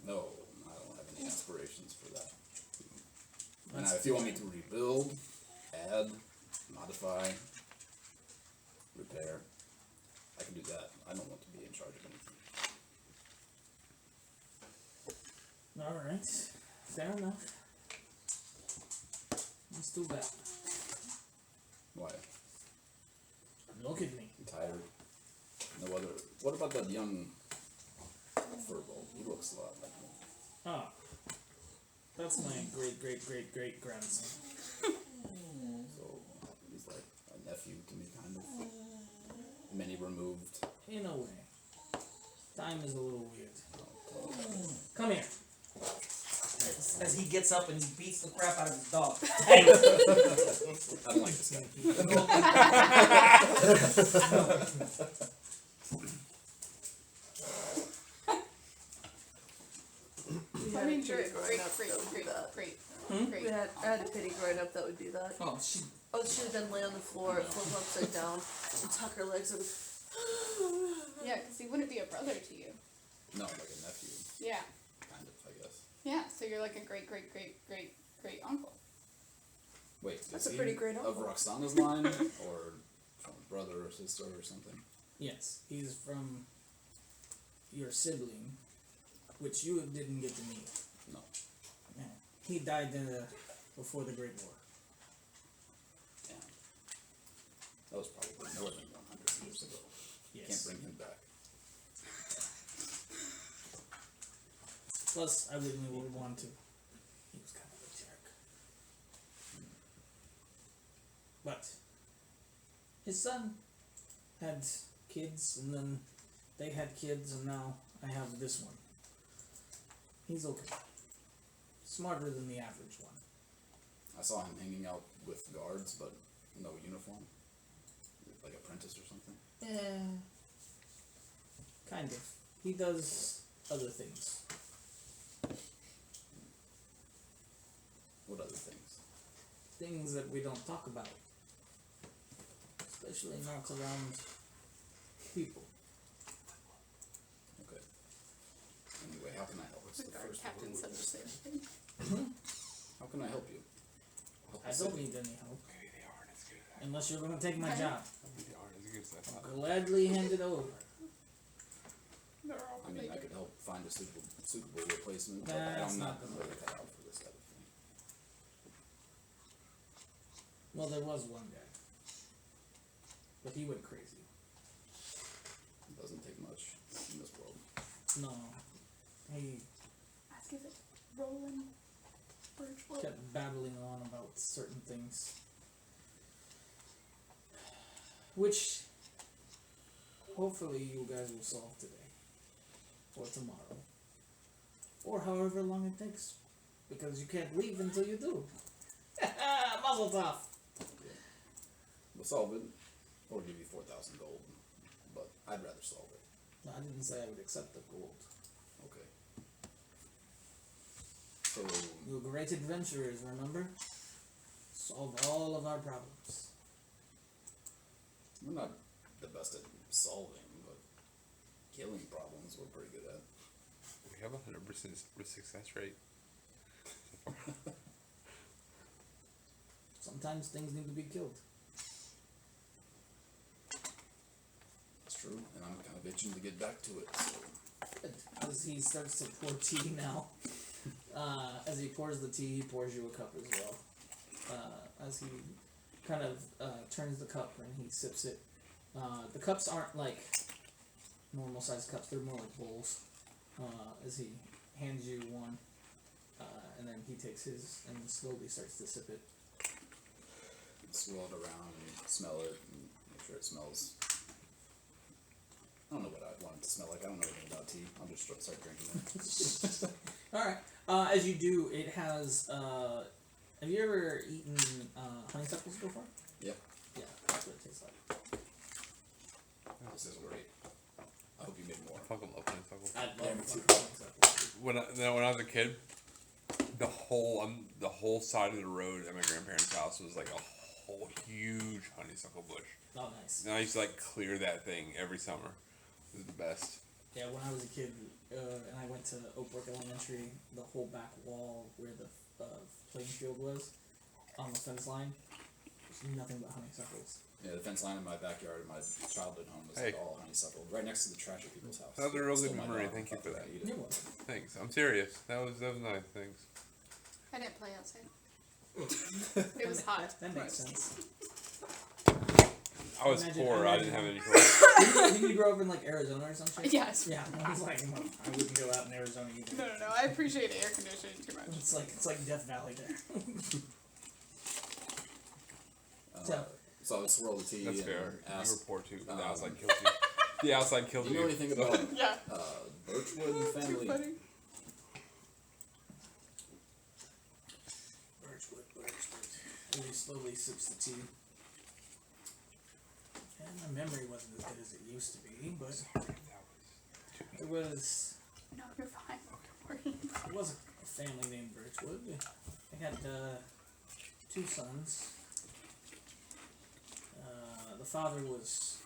No, I don't have any aspirations for that. And That's if you want me to rebuild, add, modify, repair, I can do that. I don't want to be in charge of anything. Alright. Fair enough. Let's do that. Why? Look at me. I'm tired. No other. What about that young furball? He looks a lot like me. Ah. That's my great grandson. So he's like a nephew to me, kind of. Many removed. In a way. Time is a little weird. Come here. As he gets up and he beats the crap out of his dog. Hey! I don't like this guy. I mean, great. We had, I had a pity growing up that would do that. Oh, she. Oh, she would then lay on the floor, flip upside down, and tuck her legs and Yeah, because he wouldn't be a brother to you. No, like a nephew, Yeah. kind of, I guess. Yeah, so you're like a great uncle. Wait, That's is a he pretty great of uncle. Roxana's line, or from a brother or sister or something? Yes, he's from your sibling, which you didn't get to meet. No. Yeah. He died before the Great War. Yeah. That was probably more than 100 years ago. Yes. Can't bring him back. Plus, I wouldn't really want to. He was kind of a jerk. But his son had kids, and then they had kids, and now I have this one. He's okay. smarter than the average one. I saw him hanging out with guards, but no uniform. Like apprentice or something. Kind of. He does other things. What other things? Things that we don't talk about. Especially not around people. Okay. Anyway, how can I help? What's The the guard first captain word? said the same thing. How can I help you? Help I the don't city. need any help. Maybe they aren't as good. Unless you're going to take my Okay. job. Maybe they aren't as good as I thought. I'll gladly hand it over. They're all I mean, I related. could help find a suitable replacement, but That's I'm not not gonna really cut out for this type of thing. Well, there was one guy. But he went crazy. It doesn't take much in this world. No. He Ask if it's Roland Birchwood. kept babbling on about certain things. Which hopefully you guys will solve today. Or tomorrow. Or however long it takes. Because you can't leave until you do. Muzzle tough. We'll solve it, or give you 4,000 gold, but I'd rather solve it. No, I didn't say I would accept the gold. Okay. So, You're great adventurers, remember? Solve all of our problems. we're not the best at solving, but killing problems we're pretty good at. We have 100% success rate. Sometimes things need to be killed. It's true, and I'm kind of itching to get back to it, so. As he starts to pour tea now. As he pours the tea, he pours you a cup as well. As he kind of turns the cup and he sips it. The cups aren't like normal sized cups, they're more like bowls. As he hands you one, and then he takes his and slowly starts to sip it. Swirl it around and smell it and make sure it smells. I don't know what I'd want it to smell like. I don't know anything about tea. I'll just start drinking it. Alright. As you do, it has. Have you ever eaten honeysuckles before? Yeah. Yeah, that's what it tastes like. This is great. I hope you made more. I fucking love honeysuckle. I Yeah, love me too. honeysuckles. When I was a kid, the whole side of the road at my grandparents' house was like a whole huge honeysuckle bush. Oh, nice. And I used to like clear that thing every summer. It was the best. Yeah, when I was a kid, and I went to Oak Brook Elementary, the whole back wall where the playing field was, on the fence line, there's nothing but honeysuckles. Yeah, the fence line in my backyard in my childhood home was Hey. like all honeysuckle, right next to the trash at people's house. That was a real Still good my memory. dog Thank you thought for they that. could eat it. You're welcome. Thanks. I'm serious. That was nice. Thanks. I didn't play outside. It was hot. That makes sense. I was Imagine- poor. I didn't imagine- have any choice. Didn't you grow up in like Arizona or something? Yes. Yeah, I was like, well, I wouldn't go out in Arizona either. No. I appreciate air conditioning too much. It's like Death Valley there. So I would swirl the tea That's and fair. You were ask, poor too. But the outside killed you. The outside killed do you know anything So- about Yeah. Birchwood Too family? funny. Birchwood. And he slowly sips the tea. And my memory wasn't as good as it used to be, but it was. No, you're fine. Don't worry. It was a family named Birchwood. They had 2 sons. The father was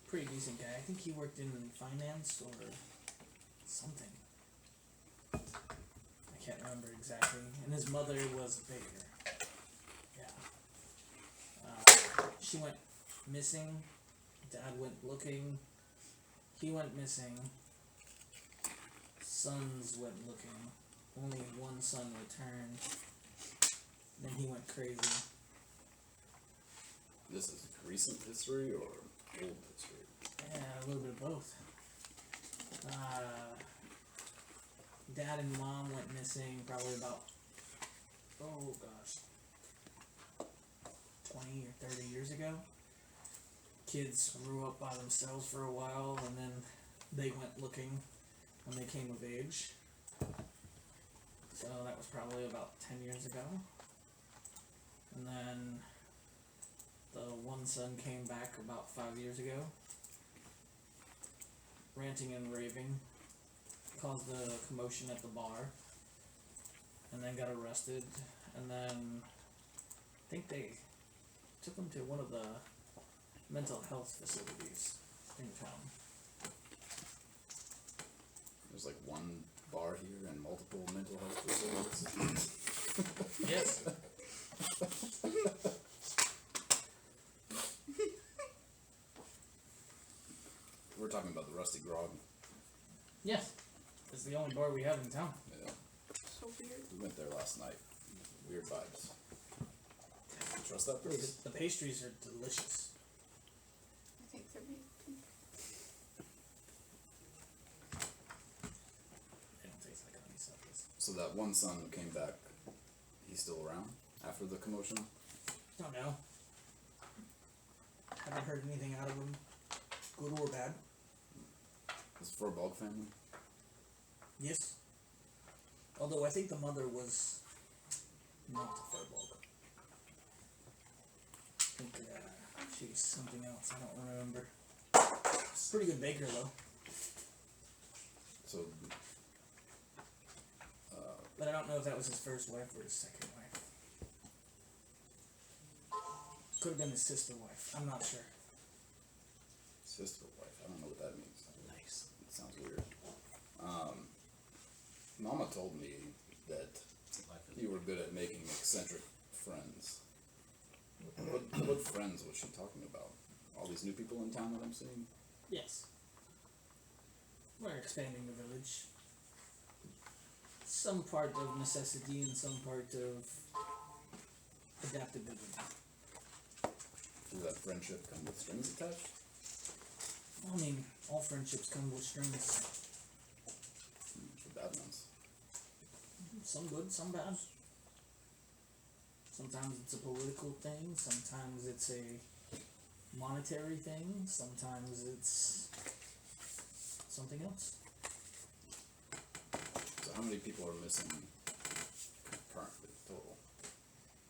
a pretty decent guy. I think he worked in finance or something. I can't remember exactly. And his mother was a baker. Yeah. She went missing. Dad went looking. He went missing. Sons went looking. Only one son returned. Then he went crazy. This is recent history or old history? Yeah, a little bit of both. Dad and mom went missing probably about, 20 or 30 years ago. Kids grew up by themselves for a while, and then they went looking when they came of age. So that was probably about 10 years ago. And then the one son came back about 5 years ago, ranting and raving, caused a commotion at the bar, and then got arrested, and then I think they took him to one of the mental health facilities in town. There's like one bar here and multiple mental health facilities. Yes. We're talking about the Rusty Grog. Yes. It's the only bar we have in town. Yeah. So weird. We went there last night. Weird vibes. Trust that place? The pastries are delicious. I think they're being. They don't taste like honeysuckles. So that one son who came back, he's still around after the commotion? Don't know. Haven't heard anything out of him, good or bad. Is it for a Bog family? Yes. Although I think the mother was not a furball. I think she was something else. I don't remember. Pretty good baker though. So, But I don't know if that was his first wife or his second wife. Could have been his sister wife. I'm not sure. sister wife. I don't know what that means. Nice. It sounds weird. Mama told me that you were good at making eccentric friends. What friends was she talking about? All these new people in town that I'm seeing? Yes. We're expanding the village. Some part of necessity and some part of adaptability. Does that friendship come with strings attached? I mean, all friendships come with strings. The bad ones. Some good, some bad. Sometimes it's a political thing, sometimes it's a monetary thing, sometimes it's something else. So how many people are missing currently total?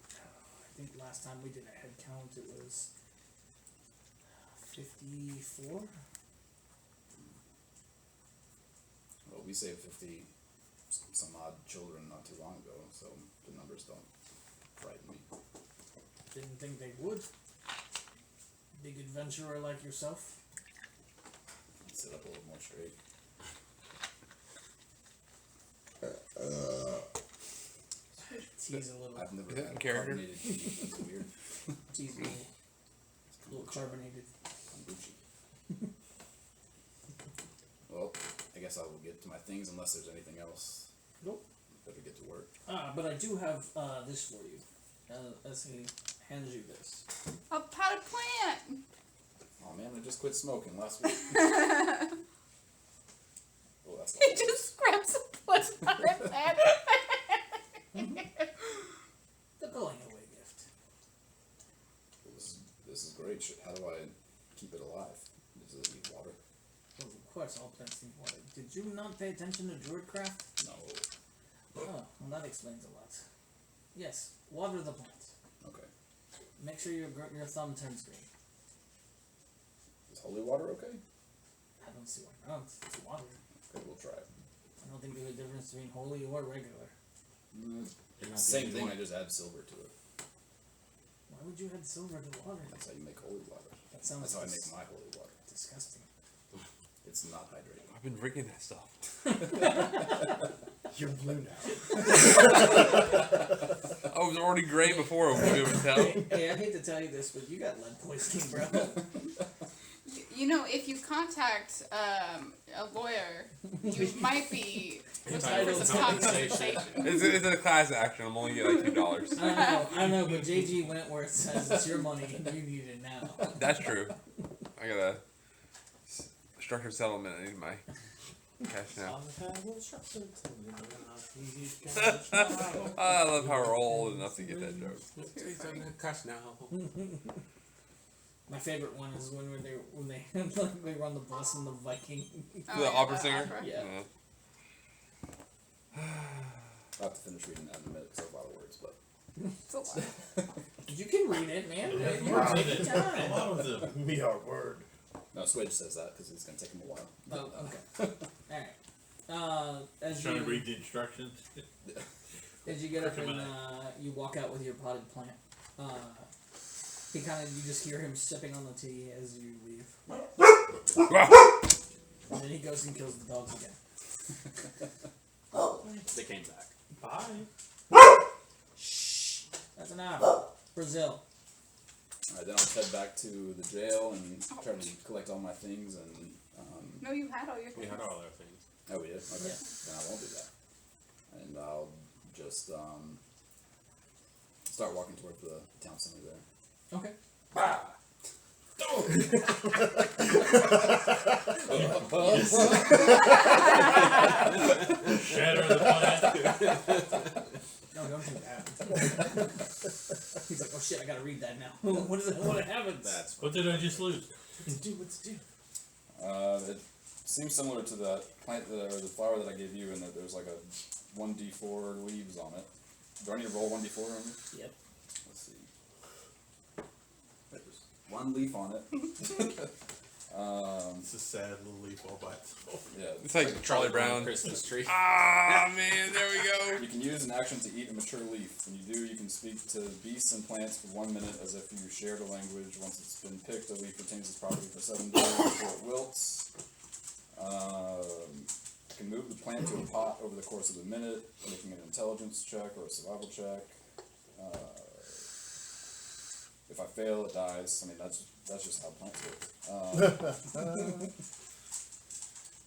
I think last time we did a head count it was 54. Well, we saved 50 some odd children not too long ago, so the numbers don't frighten me. Didn't think they would. Big adventurer like yourself. Sit up a little more straight. Tease a little. I've never Is it had in character? carbonated tea. It's weird. Tease a little carbonated. Kombucha. Well, I guess I will get to my things unless there's anything else. Nope. Better get to work. But I do have this for you. As he hands you this. A potted plant! Oh man, I just quit smoking last week. Oh, that's He just grabs a potted plant. The going away gift. This is great. How do I keep it alive? Does it need water? Well, of course, all plants need water. Did you not pay attention to druidcraft? No. Oh, well, that explains a lot. Yes, water the plant. Okay. Make sure your thumb turns green. Is holy water okay? I don't see why not. It's water. Okay, we'll try it. I don't think there's a difference between holy or regular. Same thing. I just add silver to it. Why would you add silver to water? That's how you make holy water. That sounds That's how I make my holy water. disgusting. It's not hydrated. I've been drinking that stuff. You're blue now. I was already gray before. Would you ever tell? Hey, I hate to tell you this, but you got lead poisoning, bro. You know, if you contact a lawyer, you might be looking for some compensation. It's a class action. I'm only getting like $2. I know, but JG Wentworth says it's your money and you need it now. That's true. I got a structured settlement. I need my cash now. I love how we're old enough to get that joke. Cash now. My favorite one is when they they were on the bus and the Viking. Oh, The yeah, opera the singer? opera. Yeah. I'll have to finish reading that in a minute because I have a lot of words, but. It's a lot. You can read it, man. You're Words in taking it. time. A lot of them. Me our word. No, Swage says that because it's going to take him a while. Oh, okay. Alright. As Trying you, to read the instructions. as you get up Freaking and minute. you walk out with your potted plant, you just hear him sipping on the tea as you leave. And then he goes and kills the dogs again. They came back. Bye. Shh. That's enough. Brazil. Alright, then I'll head back to the jail and try to collect all my things and. No, you had all your We things. had all our things. Oh, we did? Okay. Yeah. Then I won't do that. And I'll just start walking towards the town center there. Okay. Shatter the planet. No, don't do that. He's like, oh shit, I gotta read that now. What happens? That's What did I just lose? What's do? It seems similar to that plant or the flower that I gave you, in that there's like a 1d4 leaves on it. Do I need to roll 1d4 on it? Yep. Let's see. There's one leaf on it. It's a sad little leaf all by itself. Yeah. It's like Charlie Brown. Christmas tree. Ah, man, there we go. You can use an action to eat a mature leaf. When you do, you can speak to beasts and plants for 1 minute as if you shared a language. Once it's been picked, a leaf retains its property for 7 days before it wilts. You can move the plant to a pot over the course of a minute, making an intelligence check or a survival check. If I fail, it dies. I mean, that's just how plants work.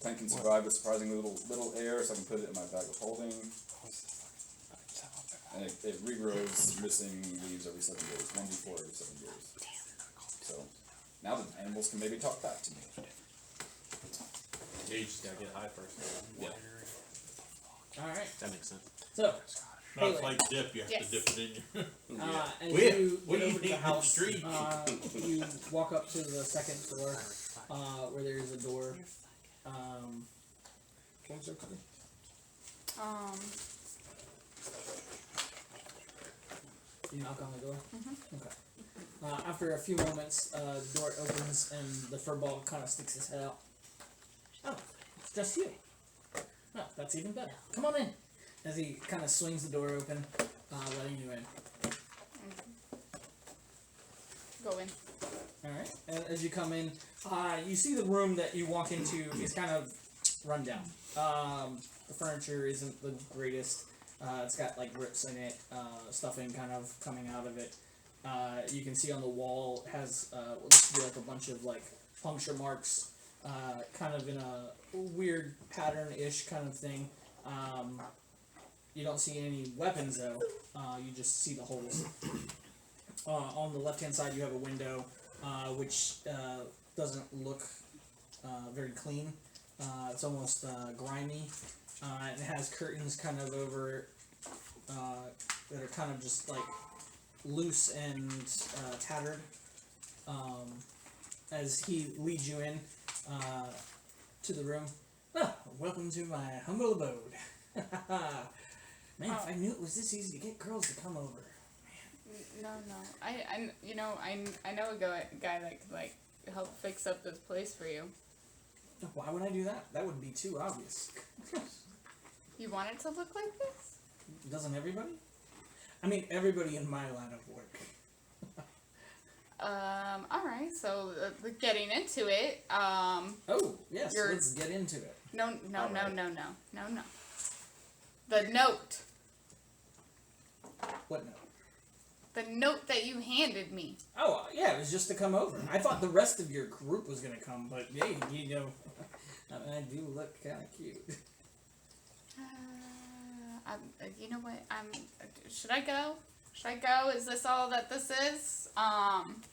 Plant can survive with surprisingly little air, so I can put it in my bag of holding. And it regrows missing leaves every 7 days, 1d4 every 7 years. So now the animals can maybe talk back to me. Yeah, you just gotta get high first. Yeah. Alright. That makes sense. So, Not like dip, you have Yes. to dip it in your. as We- you we get over to need the the house, street. you walk up to the second floor, where there is a door. You knock on the door? Okay. After a few moments, the door opens and the furball kind of sticks his head out. Oh, it's just you. Oh, that's even better. Come on in. As he kind of swings the door open, letting you in. Go in. Alright, and as you come in, you see the room that you walk into is kind of run down. The furniture isn't the greatest. It's got like rips in it, stuffing kind of coming out of it. You can see on the wall has what looks to be like a bunch of like puncture marks, kind of in a weird pattern-ish kind of thing. You don't see any weapons though. You just see the holes. On the left-hand side, you have a window, which doesn't look very clean. It's almost grimy. And it has curtains kind of over that are kind of just like loose and tattered. As he leads you in to the room. Oh, welcome to my humble abode. Man, if I knew it was this easy to get girls to come over. No. I know a guy that could like help fix up this place for you. Why would I do that? That would be too obvious. You want it to look like this? Doesn't everybody? I mean, everybody in my line of work. Alright, so getting into it, Oh, yes, You're- let's get into it. no. The note. What note? The note that you handed me. Oh, yeah, it was just to come over. I thought the rest of your group was going to come, but hey, you know, I do look kind of cute. You know what? Should I go? Should I go? Is this all that this is?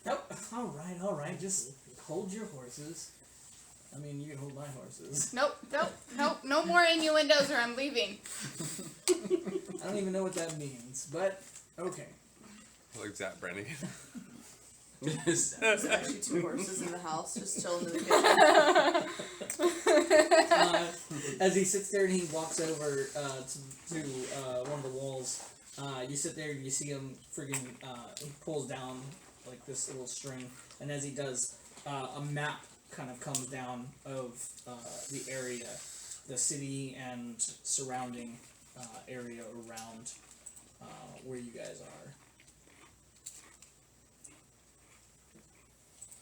Nope. All right, just hold your horses. I mean, you can hold my horses. Nope. No more innuendos or I'm leaving. I don't even know what that means, but okay. Like Zach Brannigan. There's actually 2 horses in the house, just chilling in the kitchen. As he sits there and he walks over to one of the walls, you sit there and you see him friggin' he pulls down like this little string, and as he does, a map kind of comes down of the area, the city and surrounding area around where you guys are.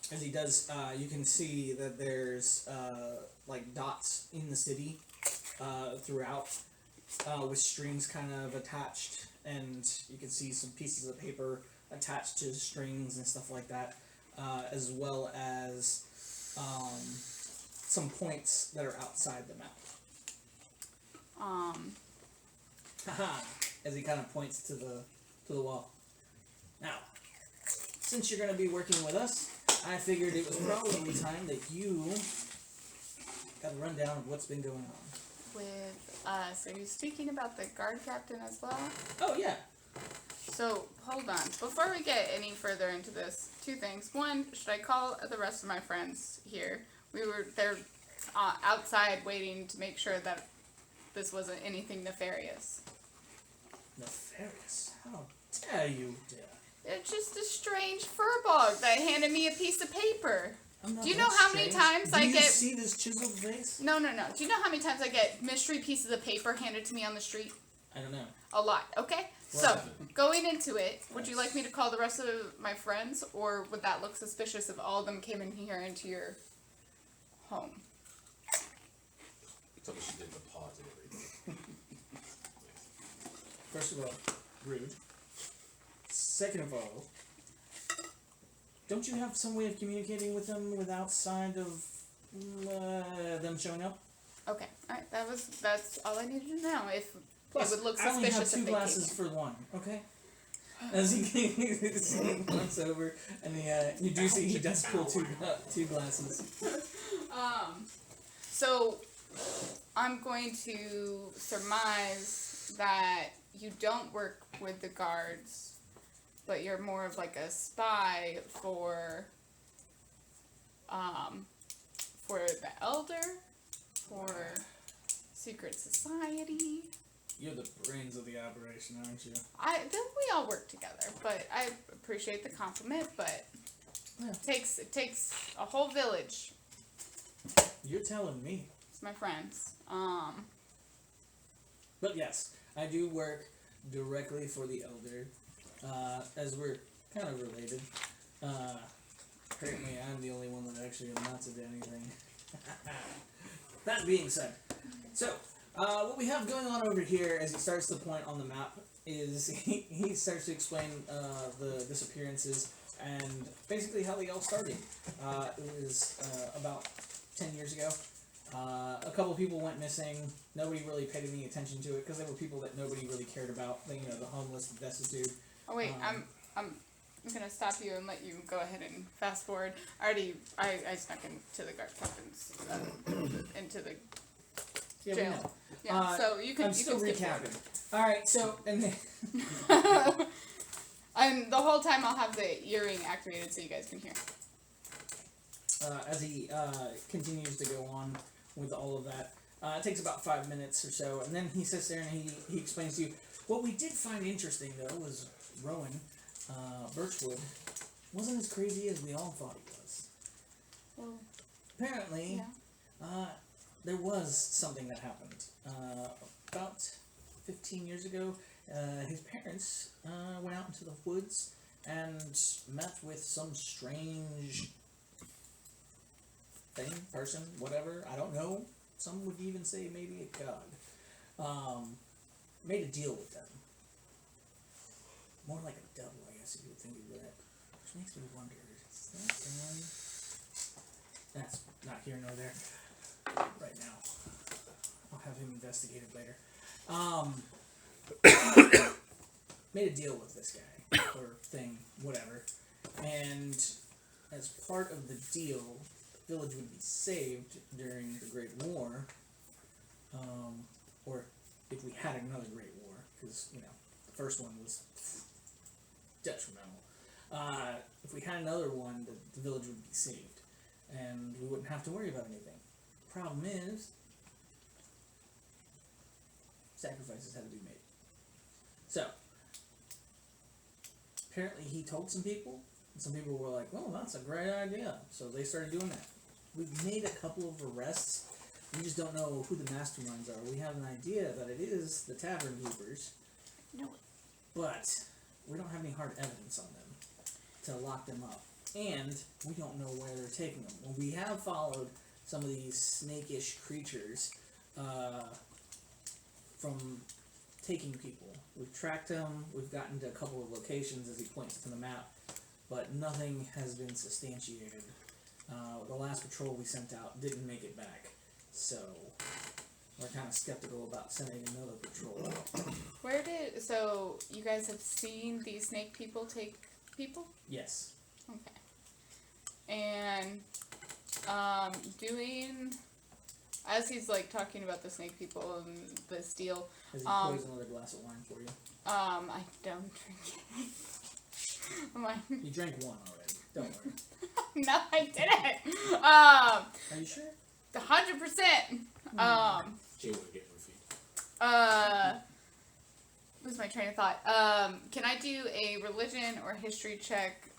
As he does, you can see that there's like dots in the city throughout, with strings kind of attached, and you can see some pieces of paper attached to strings and stuff like that, as well as some points that are outside the map. Haha! As he kind of points to the wall. Now, since you're going to be working with us, I figured it was probably time that you got a rundown of what's been going on. With us, are you speaking about the guard captain as well? Oh, yeah. So, hold on. Before we get any further into this, two things. One, should I call the rest of my friends here? They're outside waiting to make sure that this wasn't anything nefarious. Nefarious? How dare you dare? It's just a strange furbog that handed me a piece of paper. Do you know how many times Do I you get... see this chiseled face? No. Do you know how many times I get mystery pieces of paper handed to me on the street? I don't know. A lot, okay? So, going into it, would you like me to call the rest of my friends, or would that look suspicious if all of them came in here into your home? So she did the pause and everything. First of all, rude. Second of all, don't you have some way of communicating with them without outside of them showing up? Okay, alright, that's all I needed to know. If Plus, it would look I only have suspicious two if they glasses came. for one, okay? As he looks over, and you do see he does pull two glasses. So, I'm going to surmise that you don't work with the guards, but you're more of like a spy for the Elder, for secret society. You're the brains of the operation, aren't you? We all work together, but I appreciate the compliment, but Yeah. it takes a whole village. You're telling me. It's my friends. But yes, I do work directly for the Elder, as we're kind of related. Apparently I'm the only one that actually amounts to anything. That being said, so, what we have going on over here, as he starts to point on the map, is he starts to explain the disappearances and basically how they all started. It was about 10 years ago. A couple of people went missing. Nobody really paid any attention to it because they were people that nobody really cared about. The homeless, the destitute. Oh wait, I'm gonna stop you and let you go ahead and fast forward. I snuck into the guard captain's into the Yeah, jail. we know. Yeah, so you can. I'm still skip forward. recapping. All right, so and then And the whole time I'll have the earring activated so you guys can hear. as he continues to go on with all of that, it takes about 5 minutes or so, and then he sits there and he explains to you. What we did find interesting though was Rowan Birchwood wasn't as crazy as we all thought he was. Well, Apparently, yeah. there was something that happened about 15 years ago. His parents went out into the woods and met with some strange thing, person, whatever. I don't know. Some would even say maybe a god. Made a deal with them. More like a devil, I guess, if you would think of that. Which makes me wonder, is that guy? That's not here nor there right now. I'll have him investigated later. Made a deal with this guy, or thing, whatever. And as part of the deal, the village would be saved during the Great War. Or if we had another Great War, because, the first one was detrimental. If we had another one, the village would be saved. And we wouldn't have to worry about anything. Problem is, sacrifices had to be made. So, apparently he told some people, and some people were like, "Oh, that's a great idea." So they started doing that. We've made a couple of arrests. We just don't know who the masterminds are. We have an idea that it is the tavern keepers. No. But we don't have any hard evidence on them to lock them up. And we don't know where they're taking them. Well, we have followed some of these snake-ish creatures from taking people. We've tracked them. We've gotten to a couple of locations as he points to the map. But nothing has been substantiated. The last patrol we sent out didn't make it back. So we're kind of skeptical about sending another patrol out. So you guys have seen these snake people take people? Yes. Okay. And as he's like talking about the snake people and this deal, Has he poised another glass of wine for you? I don't drink it. I'm like, You drank one already. Don't worry. no, I didn't. Are you sure? 100%. Jay would get roofied. Lose my train of thought. Can I do a religion or history check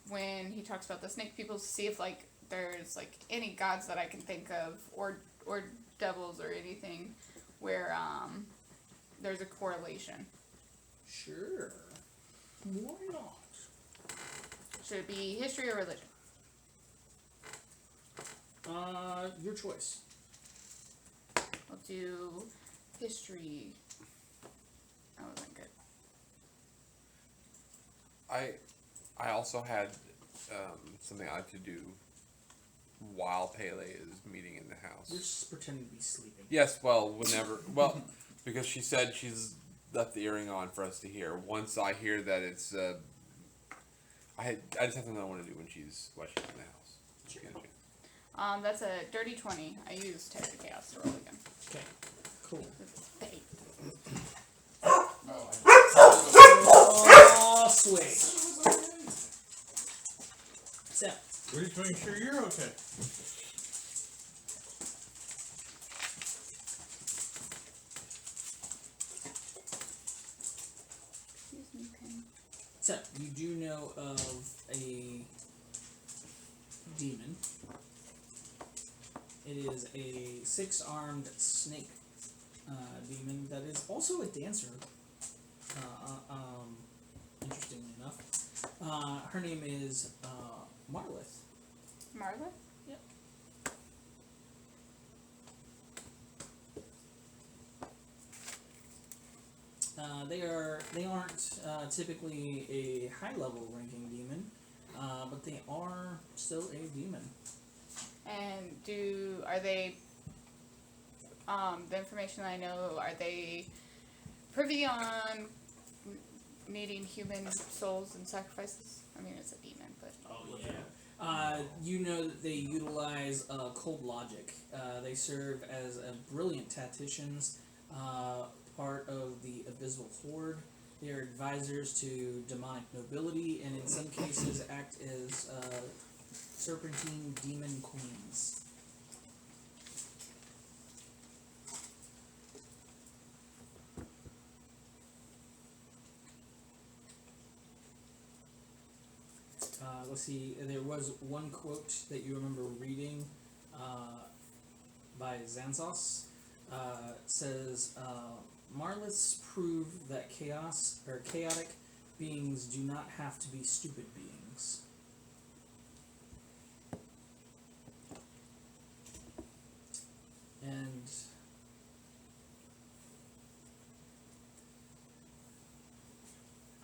when he talks about the snake people to see if like there's like any gods that I can think of or devils or anything where there's a correlation? Sure. Why not? Should it be history or religion? Your choice. I'll do history. That wasn't good. I also had something I like to do while Pele is meeting in the house. You're just pretending to be sleeping. Yes, because she said she's left the earring on for us to hear. Once I hear that it's, I just have to know what I want to do when she's in the house. Sure. That's a dirty 20. I used Terror to Chaos to roll again. Okay. Cool. It's fate. Oh, sweet. So, We're just making sure you're okay. Excuse me, Pen. so you do know of a demon. It is a 6-armed snake demon that is also a dancer. Interestingly enough, her name is Marlith. Marla? Yep. They aren't typically a high level ranking demon, but they are still a demon. And are they, the information I know, are they privy on needing human souls and sacrifices? I mean, it's a demon, but. Oh, yeah. You know that they utilize cold logic. They serve as a brilliant tacticians, part of the Abysmal Horde. They are advisors to demonic nobility, and in some cases act as serpentine demon queens. Let's see, there was one quote that you remember reading by Xanthos. Says, Marliths prove that chaotic beings do not have to be stupid beings. And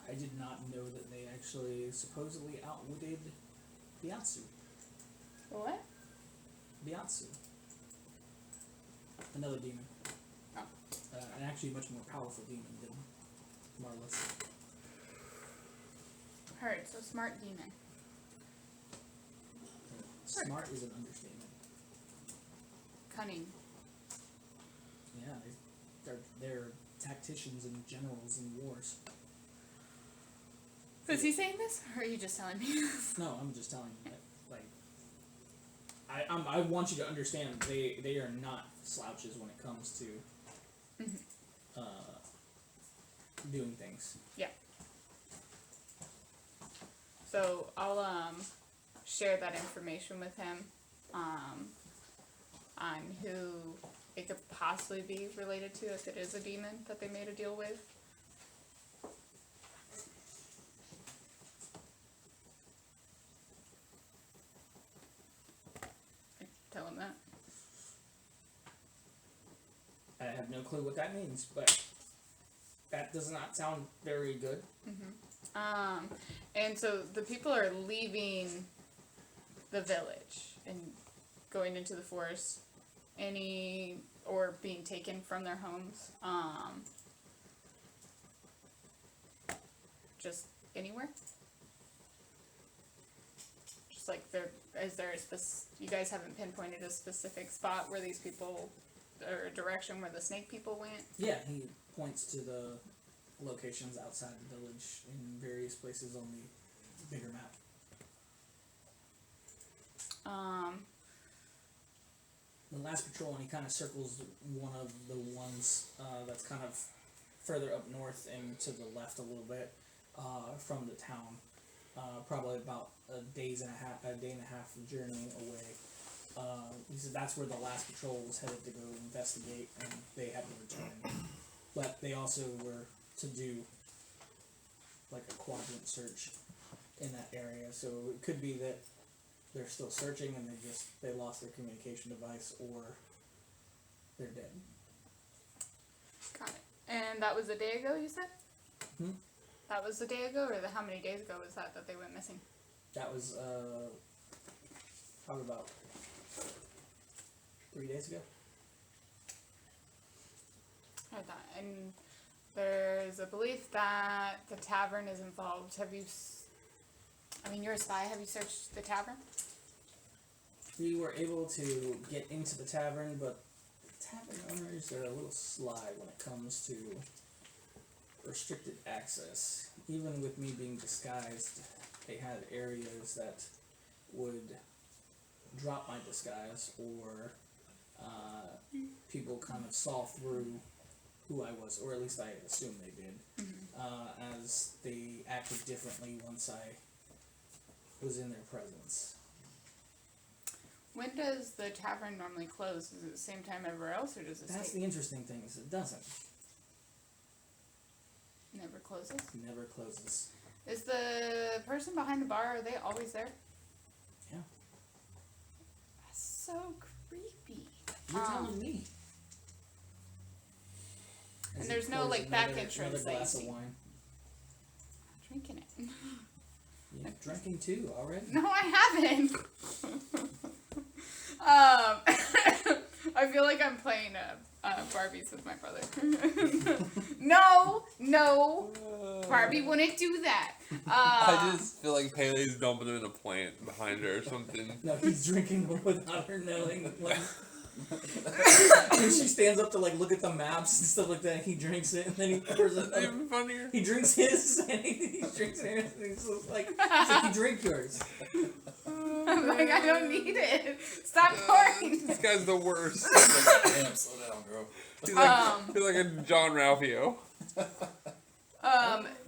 I did not know that they actually supposedly outwitted Biatsu. What? Biatsu. Another demon. Oh. An actually much more powerful demon than Marlith. Heard, so smart demon. Smart is an understatement. Cunning. Yeah, they're tacticians and generals in wars. Is he saying this, or are you just telling me this? No, I'm just telling you that, like, I want you to understand they are not slouches when it comes to doing things. So I'll share that information with him on who it could possibly be related to if it is a demon that they made a deal with. Tell him that. I have no clue what that means, but that does not sound very good. And so the people are leaving the village and going into the forest, or being taken from their homes, just anywhere. Just like is there you guys haven't pinpointed a specific spot where these people, or a direction where the snake people went? Yeah, he points to the locations outside the village in various places on the bigger map. The last patrol, and he kind of circles one of the ones that's kind of further up north and to the left a little bit from the town. Probably about a day and a half journey away. He said that's where the last patrol was headed to go investigate, and they had to return. But they also were to do like a quadrant search in that area, so it could be that they're still searching and they lost their communication device, or they're dead. Got it. And that was a day ago, you said? That was a day ago, or how many days ago was that they went missing? That was probably about 3 days ago. Heard that. And there's a belief that the tavern is involved. You're a spy. Have you searched the tavern? We were able to get into the tavern, but tavern owners are a little sly when it comes to restricted access. Even with me being disguised, they had areas that would drop my disguise, or people kind of saw through who I was, or at least I assume they did, as they acted differently once I was in their presence. When does the tavern normally close? Is it the same time everywhere else, or does it That's the interesting thing, is it doesn't. Never closes? Never closes. Is the person behind the bar, are they always there? Yeah. That's so creepy. You're telling me. And there's no back entrance another that you glass of see. wine. I'm drinking it. You're drinking too already? No, I haven't. I feel like I'm playing Barbies with my brother. No, Barbie wouldn't do that. I just feel like Pele's dumping in a plant behind her or something. No, he's drinking without her knowing. And she stands up to look at the maps and stuff like that. And he drinks it, and then he pours it. Even funnier. He drinks his, and he drinks hers, and he's just like, you drink yours. I'm like, I don't need it. Stop pouring. This guy's the worst. Damn, slow down, girl. He's like a John Ralphio.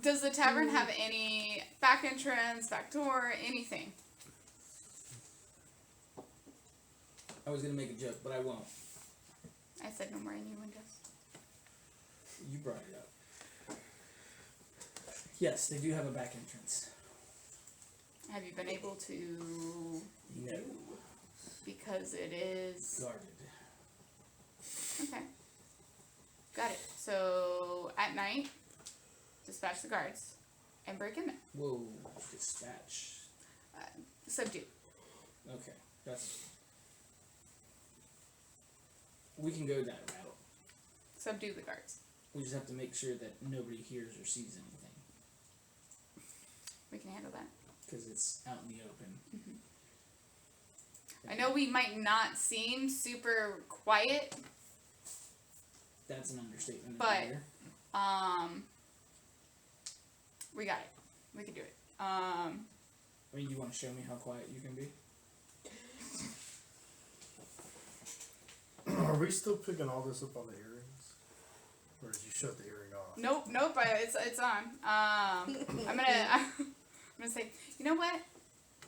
Does the tavern have any back entrance, back door, anything? I was gonna make a joke, but I won't. I said no more innuendos. You brought it up. Yes, they do have a back entrance. Have you been able to? No. Because it is Guarded. Okay. Got it. So at night, dispatch the guards and break in there. Whoa, dispatch. Subdue. Okay, that's. We can go that route. Subdue the guards. We just have to make sure that nobody hears or sees anything, We can handle that. because it's out in the open. I know we might not seem super quiet, That's an understatement. But- Here. we got it. We can do it. I mean, you want to show me how quiet you can be? Are we still picking all this up on the earrings? did you shut the hearing off? Nope. It's on. I'm gonna say, you know what?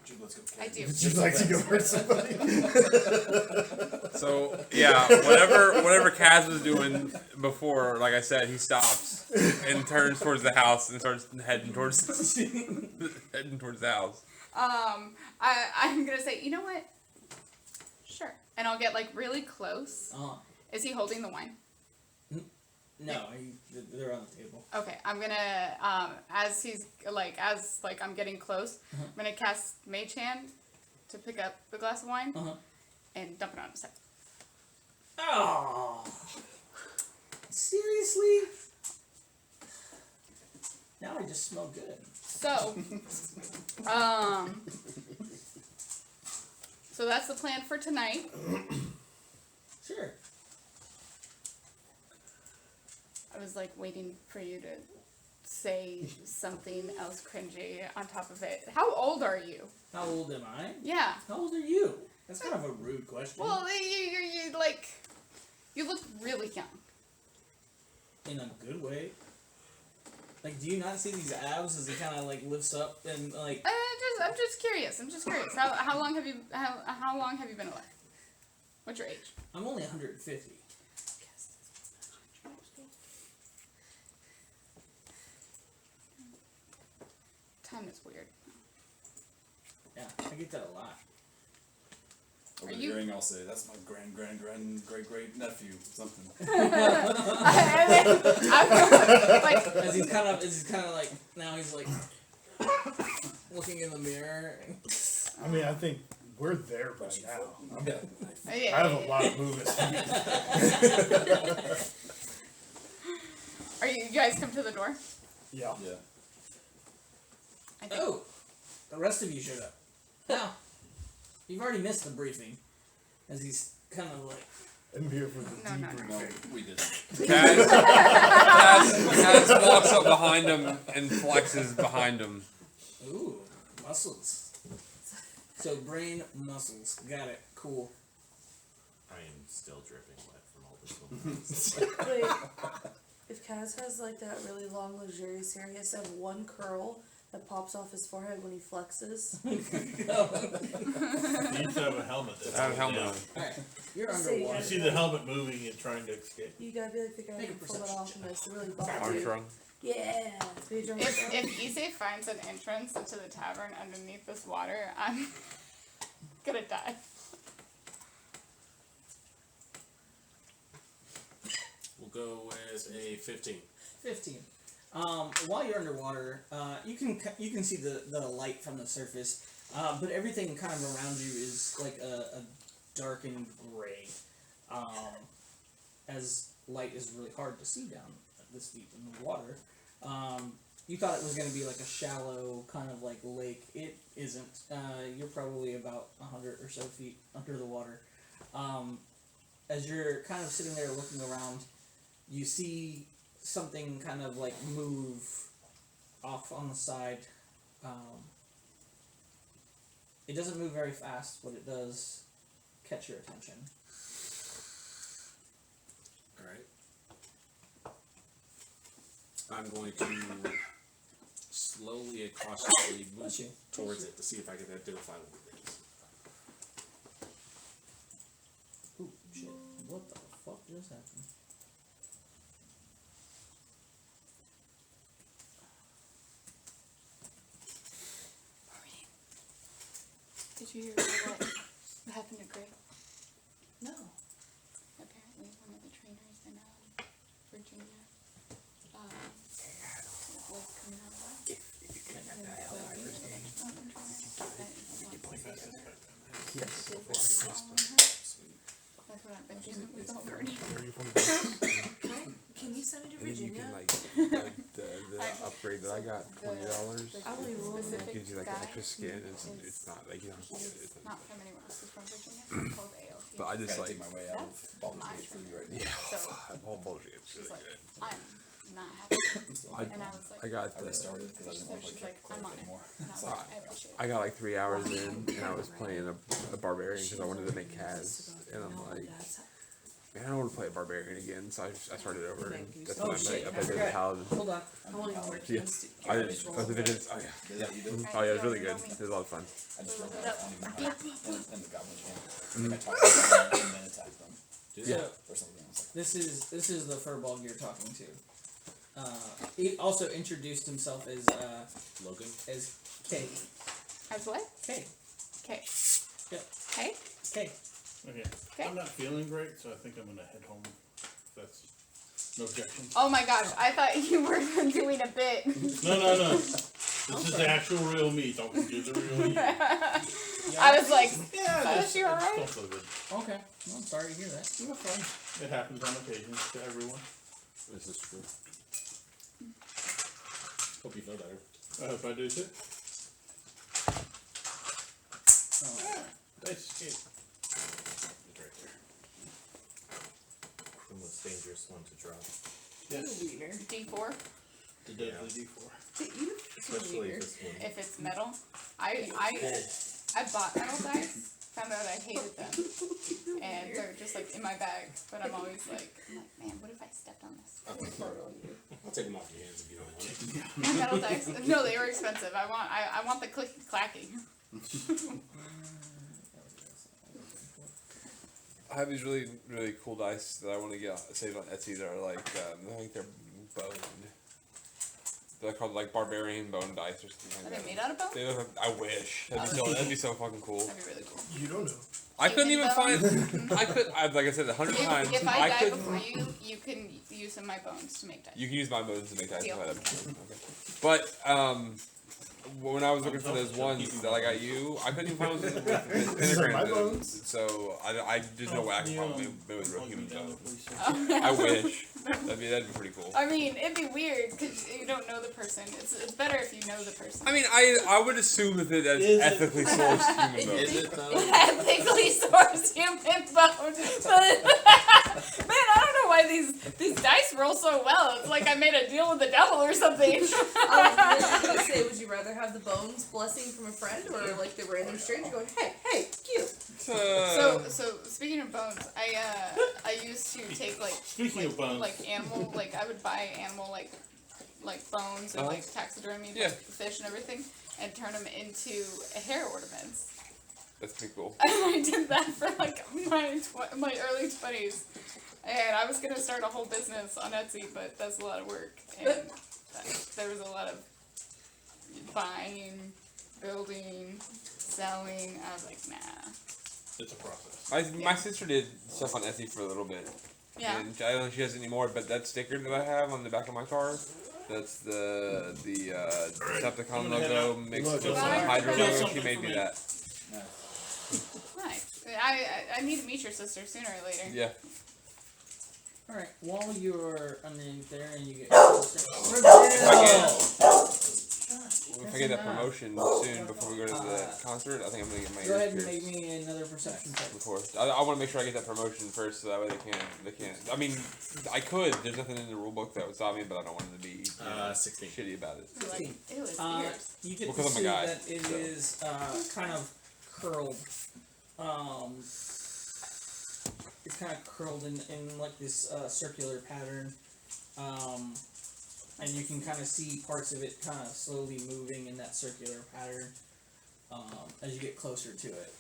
Jude, let's go. I do. Would you like to go hurt somebody? So yeah, whatever Kaz was doing before, like I said, he stops and turns towards the house and starts heading towards the house. I'm gonna say, you know what? Sure. And I'll get like really close. Is he holding the wine? No, they're on the table. Okay, I'm gonna as I'm getting close, I'm gonna cast Mage Hand to pick up the glass of wine and dump it on his head. Oh, seriously? Now I just smell good. So, so that's the plan for tonight. Sure. I was like waiting for you to say something else cringy on top of it. How old are you? How old am I? Yeah. How old are you? That's kind of a rude question. Well, you look really young. In a good way. Like, do you not see these abs as he kind of like lifts up and like? I'm just curious. How long have you been alive? What's your age? I'm only 150. Time is weird. Yeah, I get that a lot. Over the hearing, I'll say, that's my great nephew, something. As he's kind of like, now he's like looking in the mirror. I mean, I think we're there by now. I Yeah. have a lot of movement. Are you guys come to the door? Yeah. I think. Oh, the rest of you showed up. Now, you've already missed the briefing, as he's kind of like. I'm here for the No, debriefing. No, we didn't. Kaz walks up behind him and flexes behind him. Ooh, muscles. So brain muscles. Got it. Cool. I am still dripping wet from all this one. Wait, if Kaz has like that really long, luxurious hair, he has to have one curl that pops off his forehead when he flexes. You need to have a helmet. I have a helmet on. Alright, you're See, underwater. You see the helmet moving and trying to escape. You gotta be like the guy Make a who pulled it perception off and it's really buff dude. Armstrong. Yeah. Speed drum myself. If Issei finds an entrance into the tavern underneath this water, I'm gonna die. We'll go with a 15. 15. While you're underwater, you can see the light from the surface, but everything kind of around you is like a darkened gray, as light is really hard to see down this deep in the water. You thought it was going to be like a shallow kind of like lake. It isn't. You're probably about 100 or so feet under the water. As you're kind of sitting there looking around, you see something kind of like move off on the side. It doesn't move very fast, but it does catch your attention. Alright. I'm going to slowly and cautiously move towards it to see if I can identify what it is. Ooh, shit. What the fuck just happened? Did you hear what happened to Greg? No. Apparently, one of the trainers in Virginia was coming out of that. That's what I've been doing with all Bernie. Can you send me to And then you Virginia? can like the upgrade that I got, $20. I will be willing to. Specific Gives you like guy extra skin. is- It's not like you don't get it. He's not from anywhere else. He's from Virginia. It's called AOP. But I just Gotta like take my way out of Baldur's Gate for you right now. So whole bullshit. It's she's really like, good. I'm not happy. I, And I was like, I got I restarted because I didn't so want to she's play like, Cloak I'm on it. anymore. And I was like, I appreciate it. I got like 3 hours in, and I was playing a barbarian because I wanted to make Kaz, and I'm like, Man, I don't want to play a barbarian again, so I started over. And that's Oh, when shit, I I played forgot. the paladin. Hold on. I want to work Yeah. against I did. Oh, the Vengeance. Oh, yeah. Is that what you did? Oh, yeah, it was really good. It was a lot of fun. I just rolled that in the goblin camp. I talked to them and then attacked them. Yeah. Or something else. This is the furball you're talking to. He also introduced himself as Logan. as K. As what? K. Okay. Yep. Hey? K. Okay. Okay. I'm not feeling great, so I think I'm gonna head home. If that's no objection. Oh my gosh, I thought you were doing a bit. No. This is the actual real me talking to the real you. I was like, Yeah, is she alright? don't feel good. Okay. Well, I'm sorry to hear that. You're fine. It happens on occasion to everyone. This is true. Hope you feel better. I hope I do too. Nice escape. It's right there. The most dangerous one to drop. Yes. D4. The deadly D4. Especially if it's one. If it's metal. I bought metal dice, found out I hated them. And they're just like in my bag. But I'm always like, man, what if I stepped on this? I'll take them off your hands if you don't want. My metal dice. No, they were expensive. I want the clicky clacking. I have these really, really cool dice that I want to get saved on Etsy that are like, I think they're boned. They're called like barbarian bone dice or something Are like they that. made out of bone? They look, I wish. That'd be so fucking cool. That'd be really cool. You don't know. I couldn't even Human find. Like I said 100 times. If I die could. before you, you can use some of my bones to make dice. You can use my bones to make dice. Deal. Okay. But when I was looking for those ones that I got you, I couldn't even find ones with These are my pentagrams in them. bones? So there's no way I can probably made with real human down the bones. police Oh. I wish. That'd be pretty cool. I mean, it'd be weird because you don't know the person. It's better if you know the person. I mean, I would assume that that's Is it? ethically sourced human bones. Is it though? Ethically sourced human bone. Man, I don't know why these dice roll so well. It's like I made a deal with the devil or something. I was gonna say, would you rather have the bones blessing from a friend or like the random stranger going, hey, cute? So speaking of bones, I used to take Speaking of bones. like animal, like I would buy animal like bones and like taxidermy Yeah. fish and everything, and turn them into hair ornaments. That's pretty cool. And I did that for like my early 20s, and I was gonna start a whole business on Etsy, but that's a lot of work, and there was a lot of buying, building, selling. I was like, nah. It's a process. My sister did stuff on Etsy for a little bit. Yeah. And I don't know if she has any more, but that sticker that I have on the back of my car, that's the Decepticon logo mixed with Look, some Bye. Hydra Kill logo. She something made for me me. that. Nice. I need to meet your sister sooner or later. Yeah. Alright, while you're underneath there and you get If I get that promotion soon before we go to the concert, I think I'm gonna get my Go ahead ears and pierced make me another perception check. before. I want to make sure I get that promotion first, so that way they can't. I mean, I could. There's nothing in the rule book that would stop me, but I don't want them to be 16. shitty about it. You're like, ew, it's Uh, ears. you get Well, to 'cause I'm a see guy, that it so. is kind of curled. It's kind of curled in like this circular pattern. And you can kind of see parts of it kind of slowly moving in that circular pattern as you get closer to it.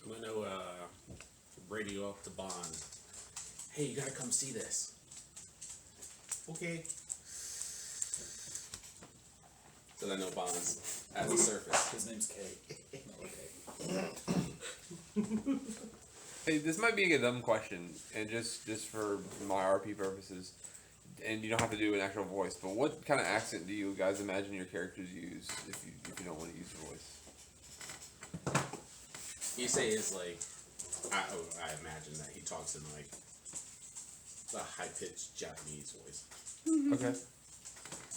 I'm gonna radio up to Bond. Hey, you gotta come see this. Okay. So I know Bond's at the surface. His name's Kay. Hey, this might be a dumb question, and just for my RP purposes, and you don't have to do an actual voice, but what kind of accent do you guys imagine your characters use if you don't want to use a voice? You say it's like, I imagine that he talks in like a high pitched Japanese voice, Okay.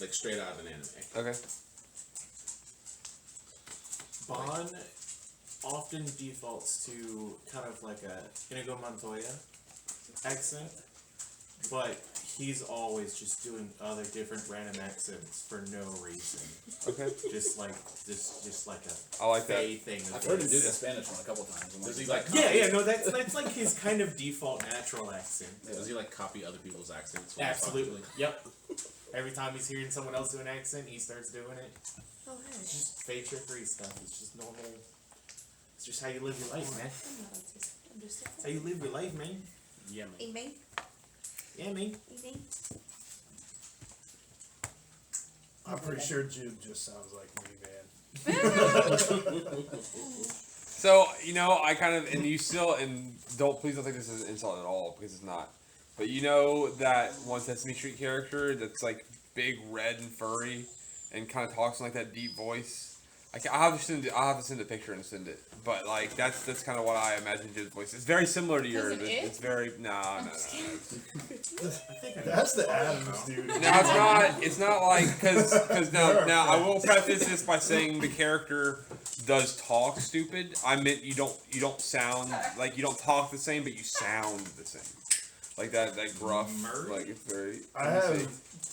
like straight out of an anime. Okay. Bond often defaults to kind of like a Inigo Montoya accent, but he's always just doing other different random accents for no reason. Okay. Just like a I like that. Fey thing. I've heard him do the Spanish one a couple times. I'm Does he like, like no, that's like his kind of default natural accent. Does he like copy other people's accents? Absolutely. Yep. Every time he's hearing someone else do an accent, he starts doing it. Oh, hey. It's just fake trickery stuff. It's just normal. It's just how you live your life, man. I'm not autistic. I'm just It's how you live your life, man. Yeah, man. Evening. Yeah, man. Evening. I'm pretty sure Jude just sounds like me, man. So, you know, I kind of, and you still, and please don't think this is an insult at all, because it's not. But you know that one Sesame Street character that's like big, red, and furry, and kind of talks in like that deep voice? I'll have to send a picture and send it. But like that's kind of what I imagine Jude's voice. It's very similar to yours. It's very no. That's the Adams dude. Now it's not like because now I will preface this by saying the character does talk stupid. I meant you don't sound like you don't talk the same, but you sound the same. Like that gruff, like it's very.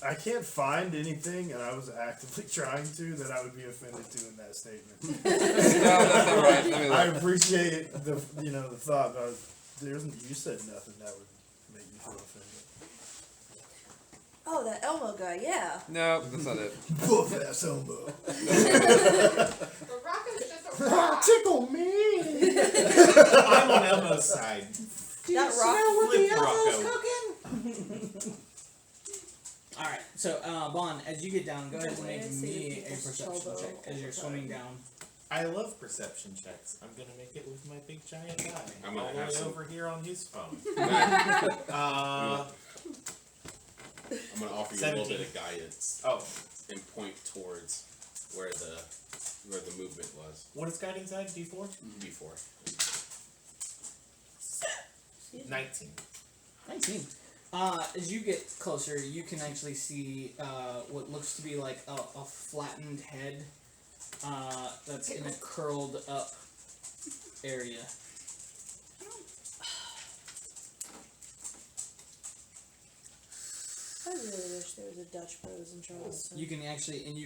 I can't find anything, and I was actively trying to, that I would be offended to in that statement. No, that's not right. I appreciate the thought, but you said nothing that would make me feel offended. Oh, that Elmo guy, yeah. No, that's not it. Buff ass Elmo. Rocco's just a rock. Tickle me. I'm on Elmo's side. That rock. Flip Rocco. Alright, so Bon, as you get down, go ahead and make me a perception check as you're swimming down. I love perception checks. I'm gonna make it with my big giant eye. I'm gonna all the have way some. over here on his phone. I'm gonna offer you a little 17. bit of guidance. Oh, And point towards where the movement was what is guiding side? D4? before. 19. 19. As you get closer, you can actually see what looks to be like a flattened head that's in a curled up area. I really wish there was a Dutch Bros in Charleston. You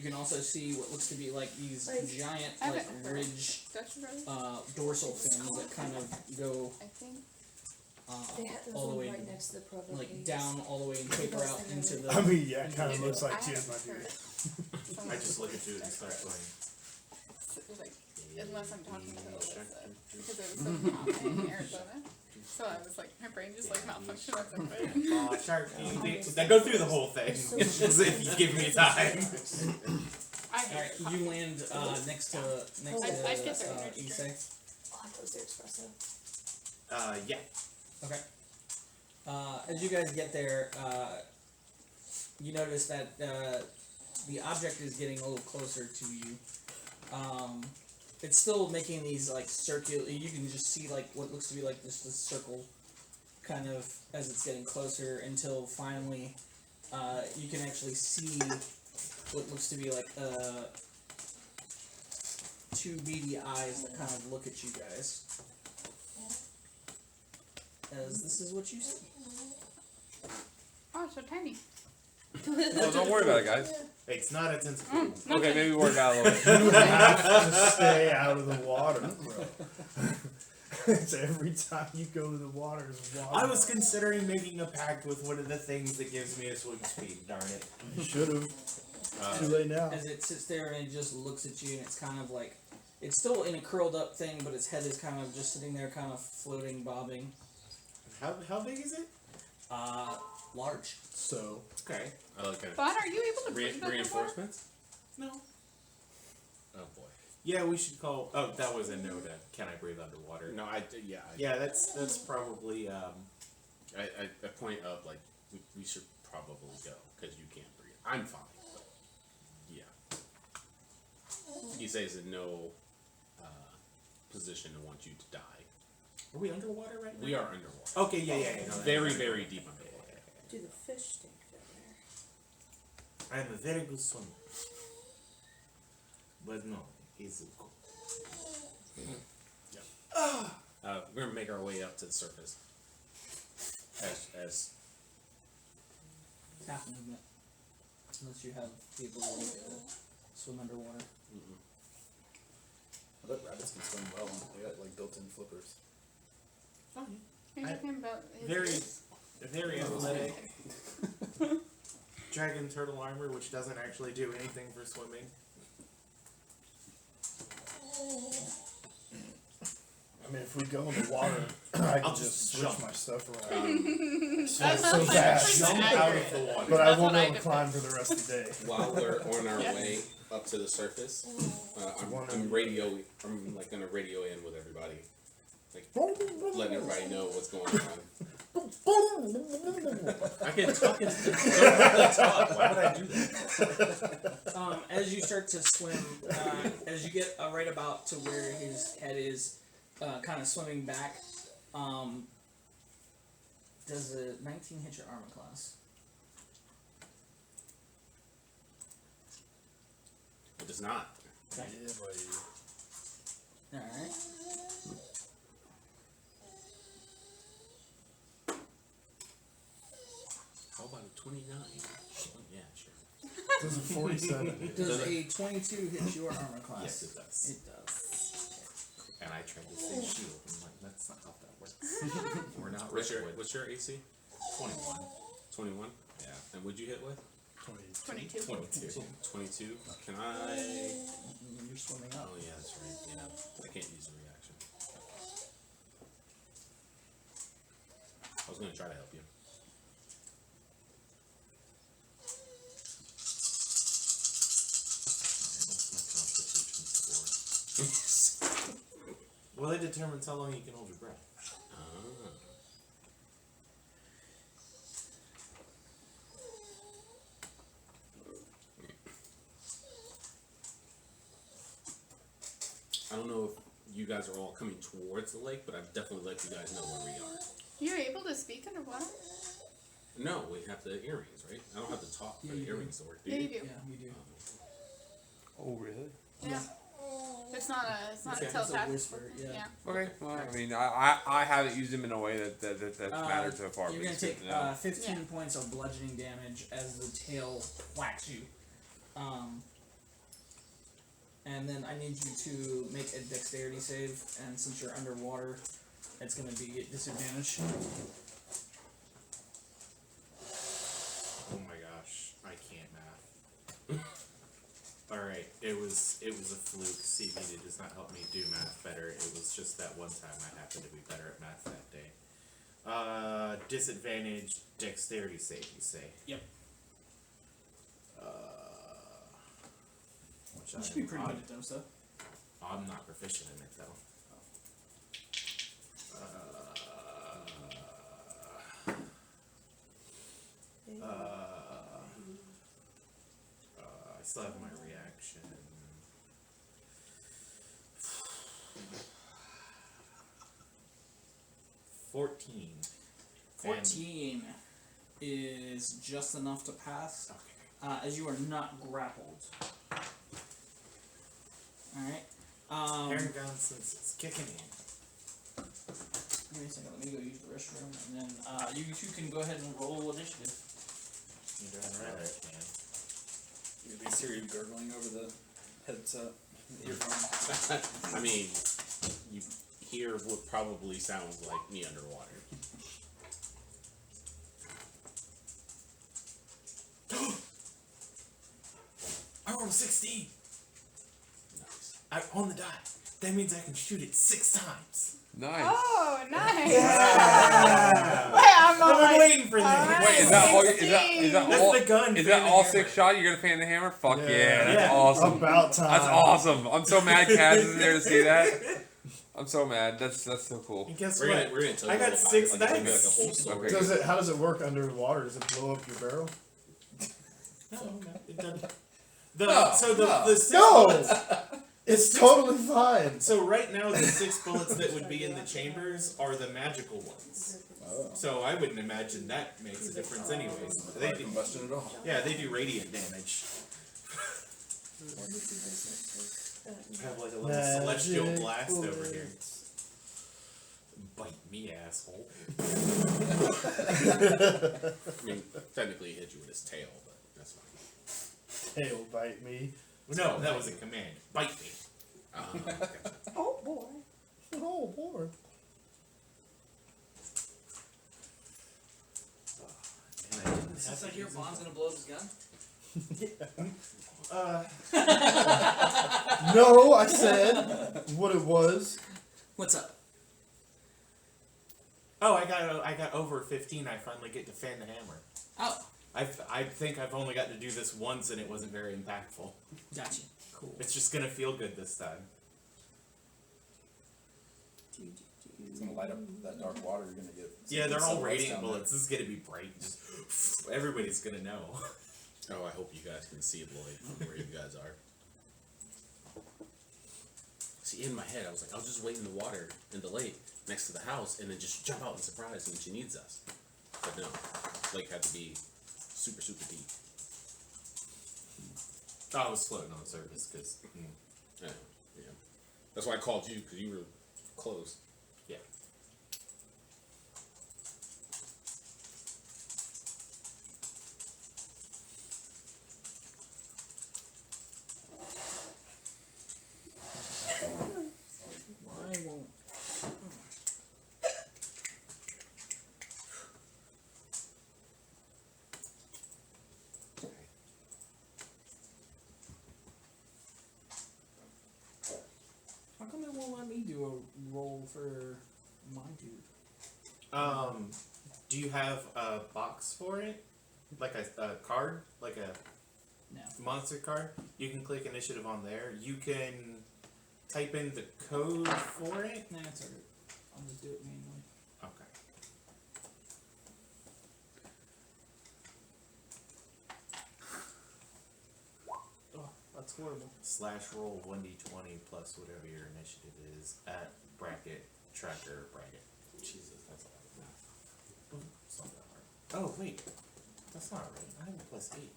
can also see what looks to be like these giant I like haven't heard ridge Dutch Bros? dorsal fins that kind of go I think. They had those all the one way right next to the Provo like Caves. down all the way and taper out into the. I mean, yeah, it kind of I looks like haven't Jude, my dude. heard I just look at you and start playing. like, unless I'm talking to Alyssa, because it was so hot in Arizona. So I was like, my brain just like malfunctioned at some point. Shark, I go through the whole thing. If you give me time. Alright, you land next to I'd get their energy Issei. drink. Oh, I toast their espresso. Yeah. Okay. As you guys get there, you notice that the object is getting a little closer to you. It's still making these like circular. You can just see like what looks to be like just a circle, kind of as it's getting closer until finally you can actually see what looks to be like two beady eyes that kind of look at you guys. As this is what you see. Oh, so tiny. Well, don't worry about it, guys. It's not a tentacle. Okay, maybe worry about it a little bit. You have to stay out of the water, bro. It's every time you go to the water, there's water. I was considering making a pact with one of the things that gives me a swim speed, darn it. You should have. Too late now. As it sits there and it just looks at you, and it's kind of like it's still in a curled up thing, but its head is kind of just sitting there, kind of floating, bobbing. How big is it? Large. So. Okay. I like kind Bon, are you able to of breathe underwater? reinforcements. No. Oh boy. Yeah, we should call. Oh, that was a no to can I breathe underwater? No, Yeah, that's probably. I point up like we should probably go because you can't breathe. I'm fine, but yeah. He says in no position to want you to die. Are we underwater right now? We are underwater. Okay, yeah. No, Very, very deep underwater. Do the fish stink down there? I am a very good swimmer. But no, he's cool. We're gonna make our way up to the surface. As half movement. Unless you have the ability to swim underwater. I bet rabbits can swim well. They got like built-in flippers. Oh, You're I- talking about his very athletic. Dragon turtle armor, which doesn't actually do anything for swimming. I mean, if we go in the water, I can I'll just just switch jump. my stuff around. That's so not fast. 100% Jump out accurate. of the water. But I That's won't what be I able to did. climb for the rest of the day. While we're on our Yes. way up to the surface, I'm on a radio in with everybody, like letting everybody know what's going on. I can talk into the talk. Why would I do that? As you start to swim, as you get right about to where his head is, kind of swimming back, does a 19 hit your armor class? It does not. Okay. Yeah, buddy. Alright. How about a 29? Oh, yeah, sure. Does a 47. Does a 22 hit your armor class? Yes, it does. It does. And I tried to say shield. I'm like, that's not how that works. We're not rich with What's your AC? 21. 21? Yeah. And what'd you hit with? 22. 22. 22. Can I? You're swimming up. Oh yeah, that's right. Yeah, I can't use a reaction. I was gonna try to help you. What's my constitution score? Well, it determines how long you can hold your breath. I don't know if you guys are all coming towards the lake, but I've definitely let you guys know where we are. You're able to speak underwater? No, we have the earrings, right? I don't have to talk for Yeah, the you do. earrings to work. Do Yeah, you? you do. Yeah, you do. Oh, really? Yeah. It's not a Okay, it's a telepathic. whisper, yeah. Okay. Well, I mean, I haven't used them in a way that's mattered so far. You're but gonna it's good take to know. 15 Yeah. points of bludgeoning damage as the tail whacks you. And then I need you to make a dexterity save, and since you're underwater, it's gonna be at disadvantage. Oh my gosh, I can't math. Alright, it was a fluke. CBD does not help me do math better. It was just that one time I happened to be better at math that day. Disadvantage dexterity save, you say? Yep. Which You should be pretty good at them stuff. I'm not proficient in it though. I still have my reaction. $14. 14 is just enough to pass, as you are not grappled. Alright. Paragon since it's kicking in. Give me a second, let me go use the restroom, and then you two can go ahead and roll initiative. You're doing right, man. You at least hear you gurgling over the headset earphone. I mean, you hear what probably sounds like me underwater. I rolled a 16. Nice. On the die. That means I can shoot it 6 times. Nice. Oh, nice. Yeah. Wait, I'm all I've like, been waiting for this. alright. Wait, is that That's all? the gun. Is that fan all hammer. 6 shot? You're gonna fan the hammer? Fuck yeah, Yeah. that's Yeah. awesome. About time. That's awesome. I'm so mad Kaz isn't there to see that. I'm so mad. That's so cool. And guess We're what? gonna tell I you got all about 6 it. Like, it's gonna be dice. like a whole story. Okay. How does it work underwater? Does it blow up your barrel? It doesn't. The 6 No! bullets. It's totally fine. So right now the 6 bullets that would be in the chambers are the magical ones. So I wouldn't imagine that makes a difference anyways. They do, Combustion at all. yeah, they do radiant damage. I have like a little celestial blast over here. Bite me, asshole. I mean, technically he hit you with his tail, but that's fine. Tail bite me. No, that was a command. Bite me. Gotcha. Oh boy. Oh boy. And I didn't Sounds like your Bond's gonna blow up his gun. No, I said what it was. What's up? Oh, I got over 15. I finally get to fan the hammer. Oh, I think I've only got to do this once, and it wasn't very impactful. gotcha. Cool. It's just gonna feel good this time. It's gonna light up that dark water. You're gonna get. Yeah, they're all silhouettes radiant down there. bullets. This is gonna be bright. Just everybody's gonna know. Oh, I hope you guys can see Lloyd from where you guys are. See, in my head, I was like, I'll just wait in the water in the lake next to the house and then just jump out and surprise when she needs us. But no, lake had to be super, super deep. I was floating on surface because. Yeah. That's why I called you, because you were close. Yeah. Why won't? How come it won't let me do a roll for my dude? Do you have a box for it? Like a card? Like a No. monster card? You can click initiative on there. You can type in the code for it. Nah, it's alright. I'll just do it manually. Okay. Oh, that's horrible. / roll 1d20 plus whatever your initiative is at bracket tracker bracket. Jesus, that's a lot of math. Ooh, it's not that hard. Oh wait, that's not right. I have a +8.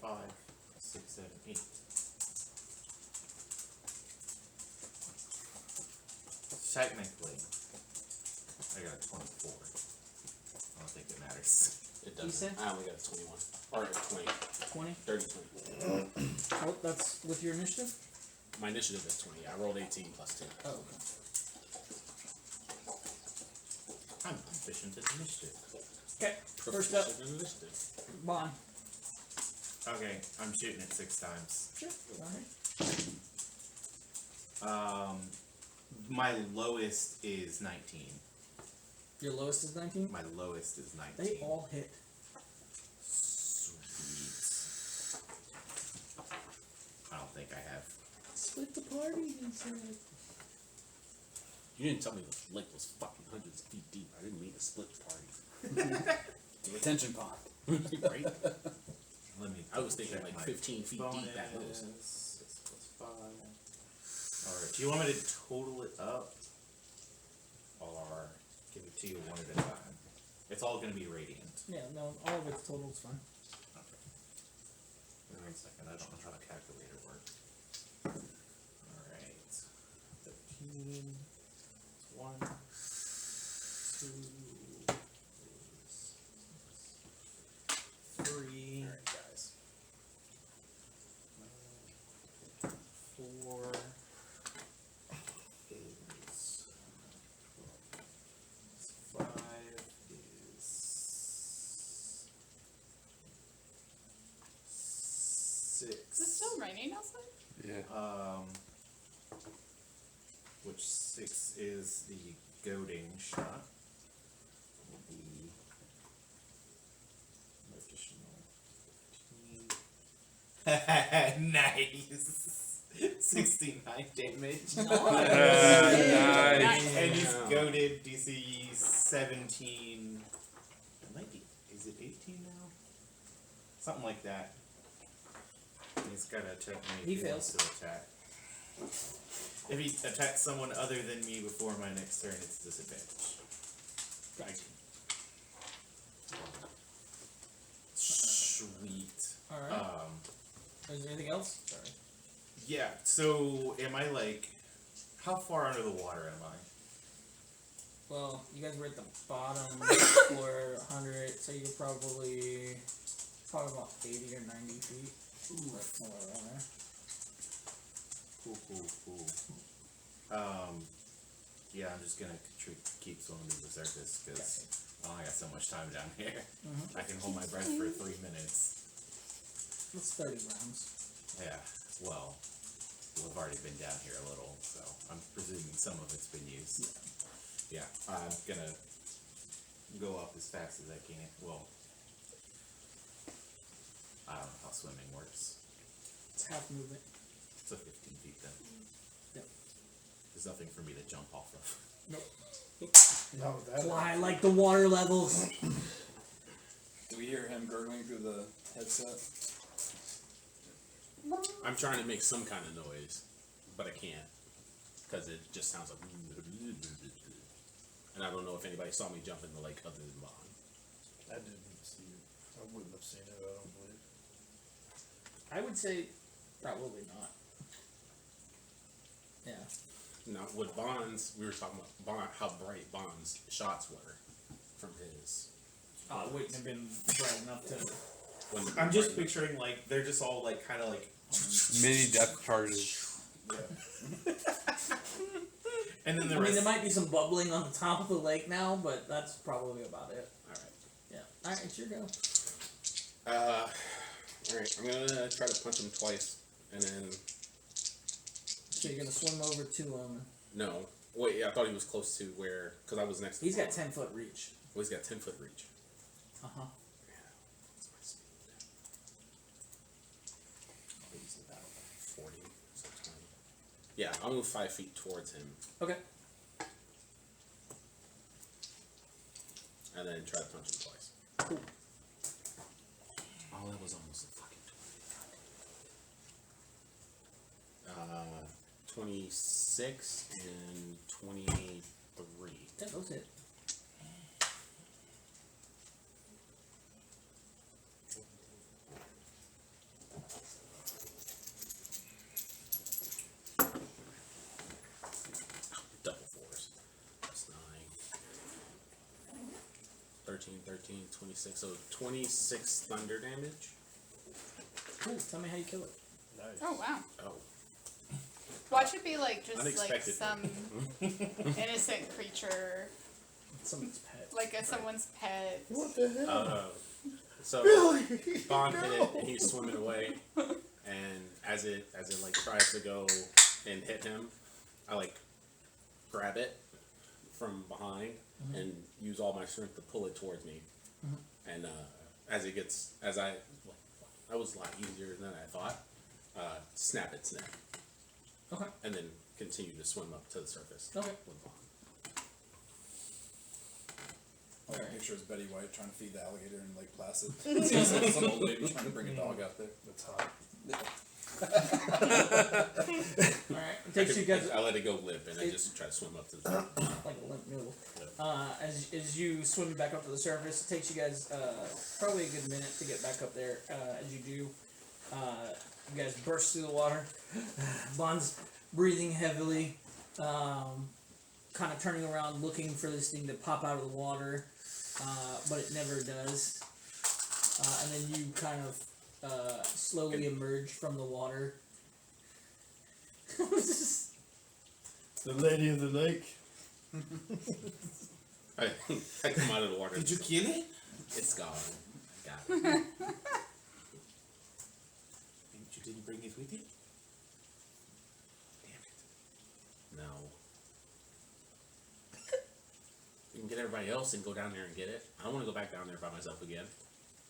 5, 6, 7, 8. Technically, I got a 24. I don't think it matters. It You doesn't. said? I only got a 21. Or a 20. 20? Dirty 20. Oh, that's with your initiative? My initiative is 20. I rolled 18 plus 2. Oh, okay. I'm proficient at initiative. Okay, first up, Proficient in initiative. Bond. Okay, I'm shooting it 6 times. Sure. Alright. My lowest is 19. Your lowest is 19? My lowest is 19. They all hit. Sweet. I don't think I have. Split the party, he said. You didn't tell me the lake was fucking hundreds of feet deep. I didn't mean to split the party. The retention pond. Right? Let me. I was thinking check like my 15 feet deep at most. 6 plus 5. Alright, do you want me to total it up? Or give it to you one at a time? It's all going to be radiant. Yeah, no, all of its total is fine. Give me 1 second, I don't know how the calculator works. Alright. 13. 1, 2, 3. Alright, guys. 4 is 5 is 6. Is it still raining outside? Yeah. Which 6 is the goading shot. Will be an additional 15. Nice. 69 damage. Nice. And he's goaded DC 17. It might be. Is it 18 now? Something like that. He's got to attack me if He he wants fails. to attack. If he attacks someone other than me before my next turn, it's disadvantage. Gotcha. Sweet. Alright. Is there anything else? Sorry. Yeah, so am I like, how far under the water am well, you guys were at the bottom floor, 100, so you're probably about 80 or 90 feet. Ooh, somewhere around there. Cool. Yeah, I'm just gonna keep swimming to the surface because I only got so much time down here. Mm-hmm. I can hold my breath for 3 minutes. That's 30 rounds. Yeah, well, we've already been down here a little, so I'm presuming some of it's been used. Yeah, I'm gonna go up as fast as I can. Well, I don't know how swimming works. It's half movement. So 15 feet then. Yep. There's nothing for me to jump off of. Nope. Not with that. Why I like the water levels. Do we hear him gurgling through the headset? I'm trying to make some kind of noise, but I can't because it just sounds like. And I don't know if anybody saw me jump in the lake other than Bond. I didn't see it. I wouldn't have seen it, I don't believe. I would say probably not. Yeah. Now with Bond's, we were talking about Bond, how bright Bond's shots were from his. Oh, it wouldn't have been bright enough to. When I'm just picturing like they're just all like kind of like. Mini depth charges. And then the I mean, rest. there might be some bubbling on the top of the lake now, but that's probably about it. All right. Yeah. All right, it's your go. All right. I'm gonna try to punch him twice, and then So you're gonna swim over to him. no. Wait, yeah, I thought he was close to where, because I was next to He's got Bond. 10-foot reach. Well, he's got 10-foot reach. Uh huh. What's my speed? He's about 40, so 20. Yeah, I'll move 5 feet towards him, Okay. and then try to punch him twice. Cool. Oh, that was almost a fucking 20. 26 and 23. Yeah, those hit. Double fours. That's 9. 13, 26. So 26 thunder damage. Cool. Tell me how you kill it. Nice. Oh wow. Oh. Watch it be like just like Unexpected. some innocent creature, Someone's pet. like someone's pet. What the hell? So Bond hit it, and he's swimming away, and as it like tries to go and hit him, I like grab it from behind and use all my strength to pull it towards me, and as that was a lot easier than I thought. Snap its neck, Okay. and then continue to swim up to the surface. Okay. With Bond. I can picture as Betty White trying to feed the alligator in Lake Placid. Some old lady trying to bring a dog out there. That's hot. Alright. It takes you guys I let it go limp, and I just try to swim up to the surface. like a limp noodle. As you swim back up to the surface, it takes you guys probably a good minute to get back up there. As you do, you guys burst through the water. Bond's breathing heavily, kind of turning around, looking for this thing to pop out of the water, but it never does. And then you kind of slowly emerge from the water. The lady of the lake. I come out of the water. Did you kill it? It's gone. I got it. And you didn't bring it with you? Damn it. No. You can get everybody else and go down there and get it. I don't want to go back down there by myself again.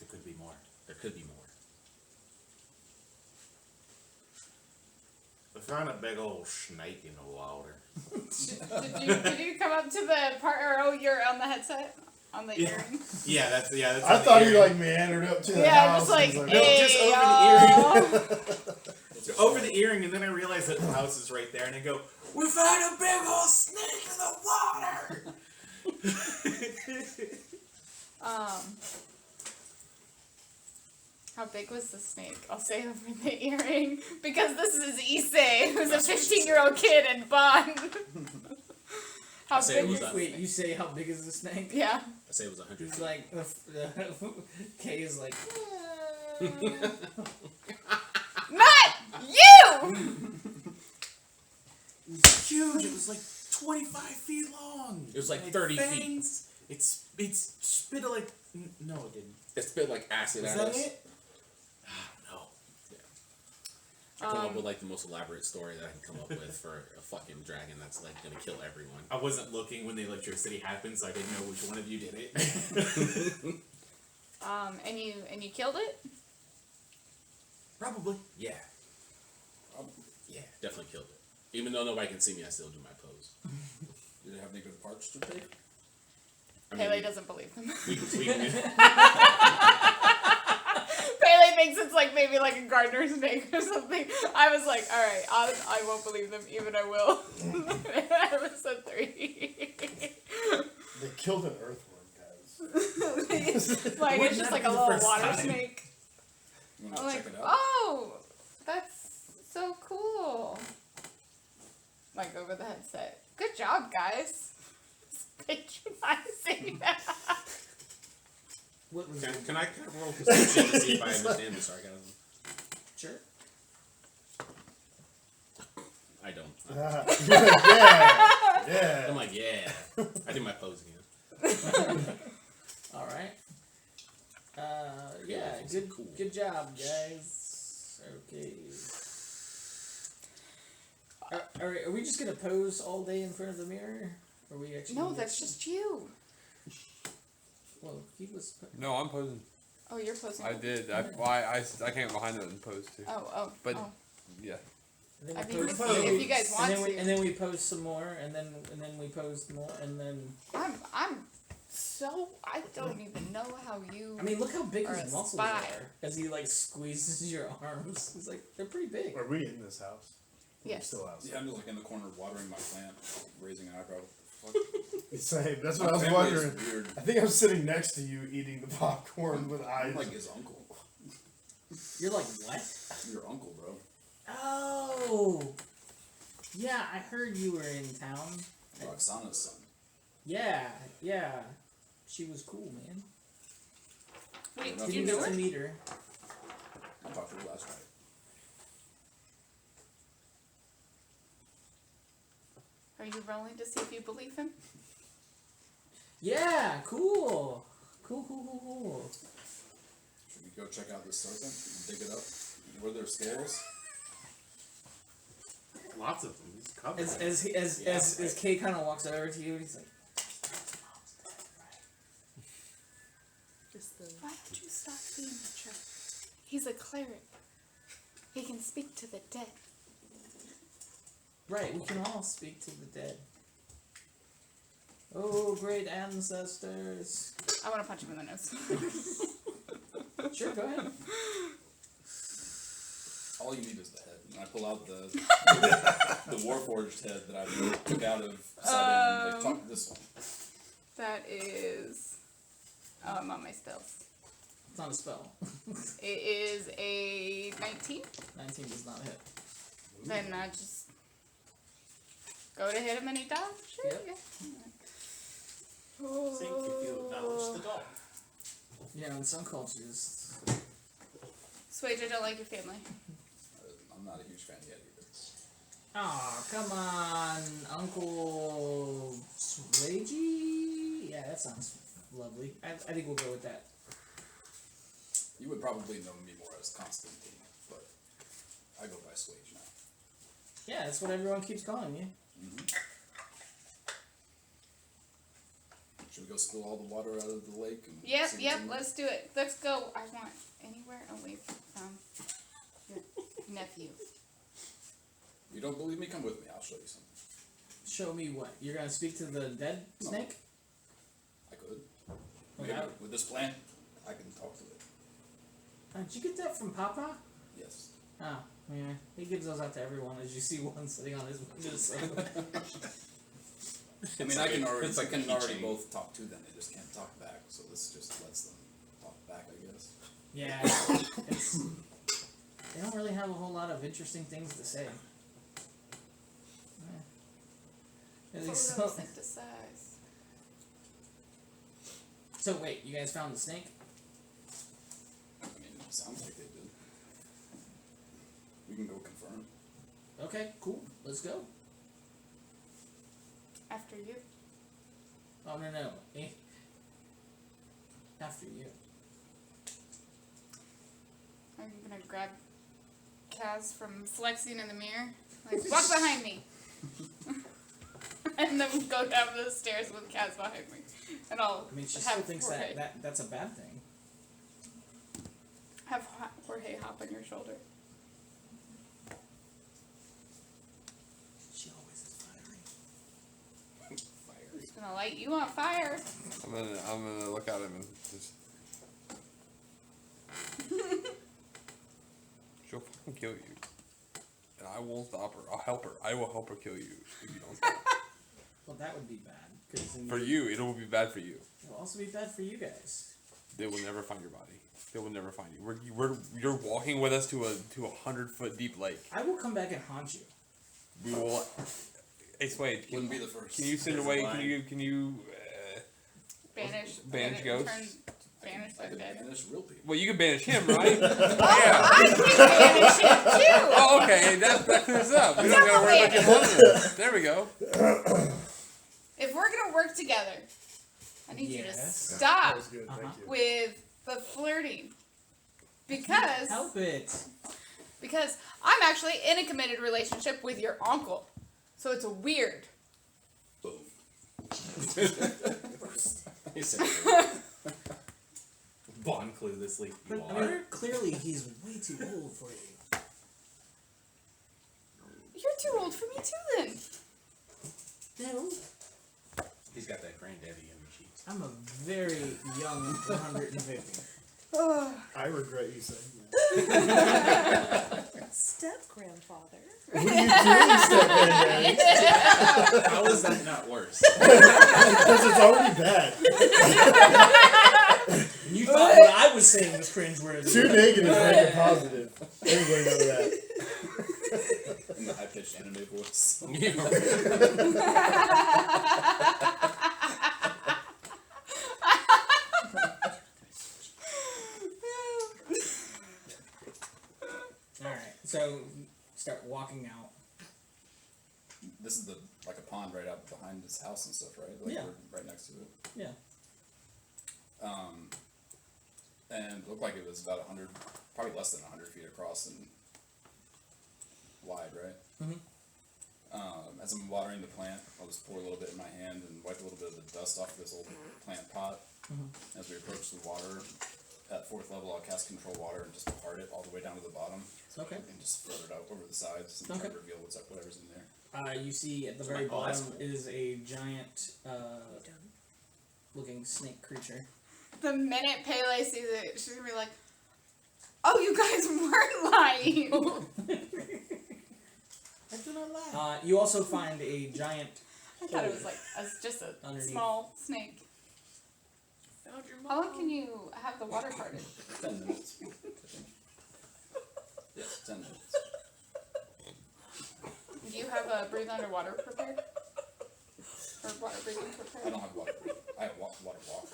There could be more. There could be more. We found a big old snake in the water. Did you come up to the part, or you're on the headset? On the earring? Yeah, that's I on thought the he earring. like meandered up to the Yeah, house. just like, and was No, hey, just over the earring. Over the earring, and then I realized that the house is right there, and I go, "We found a big old snake in the water." How big was the snake? I'll say over the earring because this is Issei, who's a 15-year-old kid in Bond. How say it big was is a- Wait, you say how big is the snake? Yeah. I say it was 100 He's feet. like, Kay is like, Not you! It was huge. It was like 25 feet long. It was like It had 30 feet. fangs. It's spit like no, it didn't. It spit like acid Is at that us. it? No. I come up with like the most elaborate story that I can come up with for a fucking dragon that's like gonna kill everyone. I wasn't looking when the electricity happened, so I didn't know which one of you did it. And you killed it? Probably. Yeah. Yeah, definitely killed it. Even though nobody can see me, I still do my pose. Did it have any good parts to take? I mean, Pele doesn't believe them. we Pele thinks it's like maybe like a gardener snake or something. I was like, alright, I won't believe them, even I will. Episode 3. They killed an earthworm, guys. Like, Wouldn't it's just that like be a the little first water time? snake. You I'm wanna like, check it out? oh, that's so cool. Like over the headset. Good job, guys. Patronizing. what was can, it? can I roll perception to see if I understand the sarcasm? Sure. I don't. yeah. I'm like, yeah. I do my pose again. All right. Yeah, Cool. good job, guys. Okay. Are we just gonna pose all day in front of the mirror? Or are we actually? No, that's just you. Well, he was. No, I'm posing. Oh, you're posing. I did. I came behind it and posed too. Oh. But oh. yeah. And I then mean, we if posed- you guys want to. and then we posed some more, and then we posed more, and then. I'm so. I don't even know how you. I mean, look how big Or his a muscles spy. are as he like squeezes your arms. He's like, they're pretty big. Are we in this house? We're Yes. still outside. Yeah, I'm just like in the corner watering my plant, raising an eyebrow. What the fuck? Same. That's what My I was family is wondering. weird. I think I'm sitting next to you eating the popcorn with eyes. I'm like his uncle. You're like, what? Your uncle, bro. Oh. Yeah, I heard you were in town. Roxana's son. Yeah. She was cool, man. Wait, Did did You you get know to her? meet her. I talked to her last night. Are you rolling to see if you believe him? Yeah, cool. Cool. Should we go check out this serpent and dig it up? Were there scales? Lots of them. He's covered. As Kay kind of walks over to you, he's like, Just the. Why don't you stop being a jerk? He's a cleric. He can speak to the dead. right, we can all speak to the dead. Oh, great ancestors. I want to punch him in the nose. Sure, go ahead. All you need is the head. And I pull out the Warforged head that I took out of Sudden and like, talk to this one. That is. Oh, I'm on my spells. It's not a spell. It is a 19. 19 does not hit. Then I just go to hit him and he dies. Sure, Yep. yeah. Think if you acknowledge the dog. Yeah, in some cultures. Swage, I don't like your family. I'm not a huge fan yet either. Oh, come on, Uncle Swagey? Yeah, that sounds lovely. I think we'll go with that. You would probably know me more as Constantine, but I go by Swage now. Yeah, that's what everyone keeps calling you. Should we go spill all the water out of the lake? And Yep, see what's in there? let's do it. Let's go. I want anywhere away from your nephew. You don't believe me? Come with me. I'll show you something. Show me what? You're gonna speak to the dead No. snake? I could. Okay. Maybe with this plant, I can talk to it. Did you get that from Papa? Yes. Oh, yeah. He gives those out to everyone as you see one sitting on his windowsill. I mean, like I can a- already, it's like I can a already keychain. both talk to them. They just can't talk back. So this just lets them talk back, I guess. Yeah, it's they don't really have a whole lot of interesting things to say. At So least we're gonna so- synthesize. So wait, you guys found the snake? I mean, it sounds like they did. We can go confirm. Okay, cool. Let's go. After you. Oh no. After you. Are you gonna grab Kaz from flexing in the mirror? Like, walk behind me. And then go down the stairs with Kaz behind me. And I'll I mean, she have still thinks Jorge, that's a bad thing. have Jorge hop on your shoulder. She always is fiery. He's gonna light you on fire. I'm gonna look at him and just. She'll fucking kill you, and I won't stop her. I'll help her. I will help her kill you if you don't stop. Well, that would be bad. 'Cause then For you, it will be bad for you. It'll also be bad for you guys. They will never find your body. They will never find you. You're walking with us to a 100-foot deep lake. I will come back and haunt you. We will. Hey, Swade, Wouldn't be the first. can you send There's a away? line. Can you? Banish. Banish ghosts? Banish I the could dead. banish real people. Well, you can banish him, right? Oh, Yeah. I can banish him too! Oh, okay. That clears it up. We don't gotta worry about you holding it. There we go. If we're gonna work together, I need you to Yes. stop That was good. Thank you. with the flirting. Because Help it. I'm actually in a committed relationship with your uncle. So it's weird. Boom. He said, Bond cluelessly. You But I are. mean, clearly he's way too old for you. You're too old for me too then. No. He's got that granddaddy energy. I'm a very young 150. I regret you saying that. Step grandfather. What are you doing, step-granddaddy? How is that not worse? Because it's already bad. You thought what I was saying was cringeworthy. Too negative, make it positive. Everybody know that. In the high-pitched anime voice. Alright, so start walking out. This is like a pond right out behind his house and stuff, right? Like Yeah. we're right next to it. Yeah. And it looked like it was about 100, probably less than 100 feet across and wide, right? Mhm. As I'm watering the plant, I'll just pour a little bit in my hand and wipe a little bit of the dust off this old plant pot. As we approach the water, at 4th level, I'll cast control water and just part it all the way down to the bottom. Okay. And just float it out over the sides and try Okay. to reveal whatever's in there. You see at the So very oh, that's bottom cool. is a giant looking snake creature. The minute Pele sees it, she's gonna be like, "Oh, you guys weren't lying." I do not lie. You also find a giant I thought it was like just a Underneath. small snake. Found your How long can you have the water parted? 10 minutes, I think. Yes, 10 minutes. Do you have a breathe underwater prepared? Or water breathing I prepared? don't have water. I have water walk.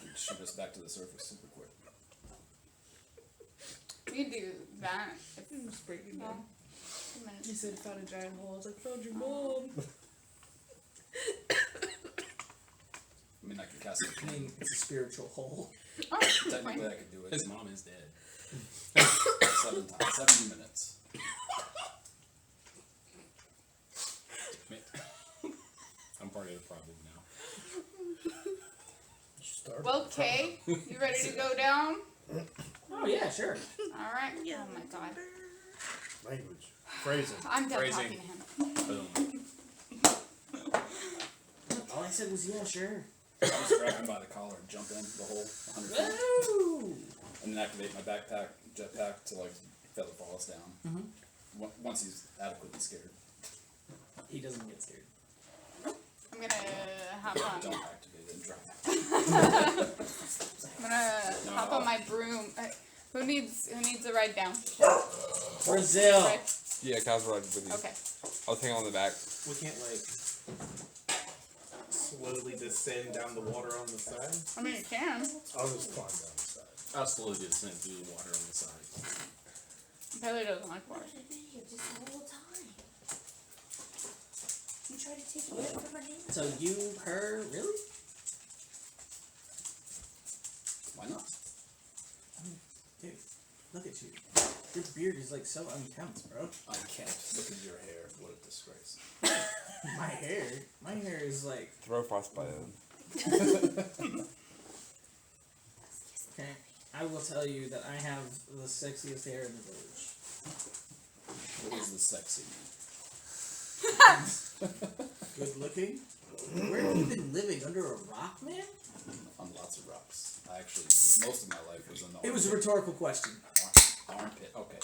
And shoot us back to the surface super quick. You can do that. If, Just breaking yeah. down. 2 minutes. He said found a giant hole. I was like, found your mom. I mean, I could cast it. I mean, it's a spiritual hole. Oh, Technically, I could do it His in mom is dead. 7 times, 70 minutes. Damn it. I'm part of the problem now. Start. well, Kay, you ready to go down? Oh yeah, sure. All right. Oh my God. Language. Phrasing. I'm done Phrasing. talking to him. Boom. All I said was yeah, sure. I'll just grab him by the collar and jump in the hole 100 feet. Woo! And then activate my backpack, jetpack to like feather fall us down. Once he's adequately scared. He doesn't get scared. I'm gonna hop Don't on. activate it and drop it. I'm gonna hop on my broom. Who needs a ride down? Brazil. Right. Yeah, Kaz ride with you. Okay. I'll hang on the back. We can't like slowly descend down the water on the side? I mean, it can. I'll just climb down the side. I'll slowly descend through the water on the side. Bailey doesn't like water. Just the whole time. You try to take it from her hand. So you, her, really? Why not? Dude, look at you. Your beard is like so unkempt, bro. I can't. Look at your hair. What a disgrace. My hair is like. Throw frostbite at him. Okay, I will tell you that I have the sexiest hair in the village. What is the sexy? Good looking. Where have you been living? Under a rock, man? On lots of rocks. I actually, most of my life was in the It was a armpit. rhetorical question. Armpit. Okay.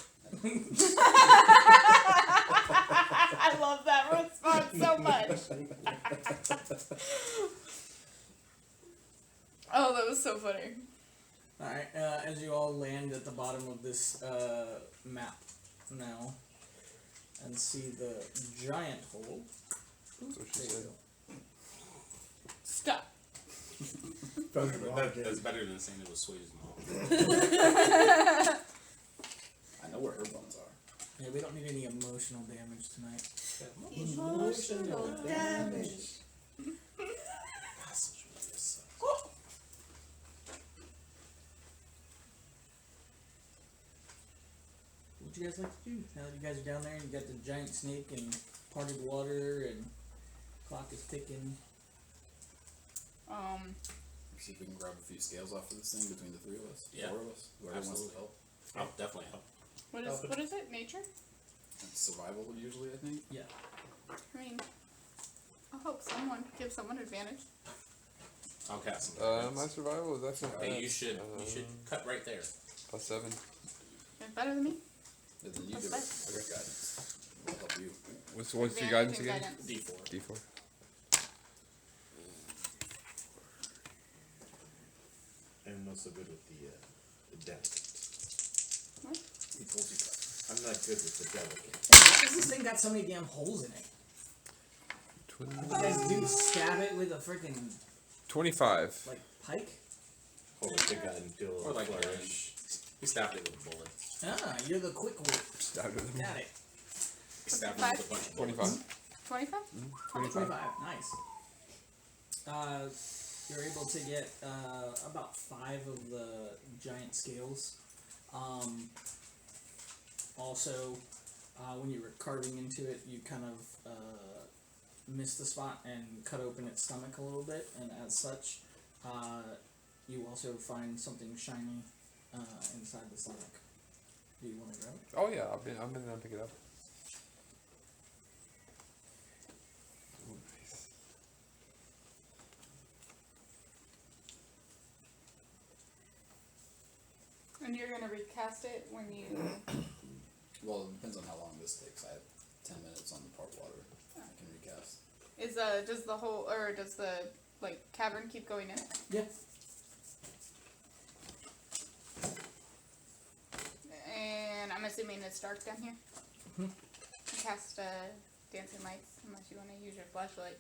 I love that response so much. Oh, that was so funny. Alright, as you all land at the bottom of this map now and see the giant hole. That's what she There you said. go. Stop. That's better than saying it was Sway's mom. I know where her bones are. Yeah, we don't need any emotional damage tonight. Emotional damage. What you guys like to do now that you guys are down there and you got the giant snake and parted water and clock is ticking? See if we can grab a few scales off of this thing between the three of us. Yeah. 4 of us. Whoever wants to Absolutely. help. I'll definitely help. What is it? Nature? It's survival usually, I think. Yeah. I mean, I hope someone give someone advantage. I'll cast some. My survival is actually. Hey, you should cut right there. +7. You're better than me. And then you do it. That's With guidance. We'll help you. What's your Advantage guidance and again? guidance. D4. D4. I'm not so good with the delicate. What? He told you that. I'm not good with the delicate. Why does this thing got so many damn holes in it? You guys do stab it with a freaking 25. like pike? Hold up the gun, do a Or little like flourish. He stabbed it with a bullet. Ah, you're the quick one. Stabbed with him. Got it. He stabbed it with a bunch of bullets. 25. 25? 25. Nice. You're able to get about 5 of the giant scales. Also, when you were carving into it, you kind of missed the spot and cut open its stomach a little bit, and as such, you also find something shiny inside the stomach. Do you want to grab it? Oh yeah, I'm gonna pick it up. Ooh, nice. And you're gonna recast it when you. Well, it depends on how long this takes. I have 10 minutes on the part water. I can recast. Does the whole, or does the, like, cavern keep going in? Yeah. And I'm assuming it's dark down here? Mhm. Cast dancing lights, unless you want to use your flashlight.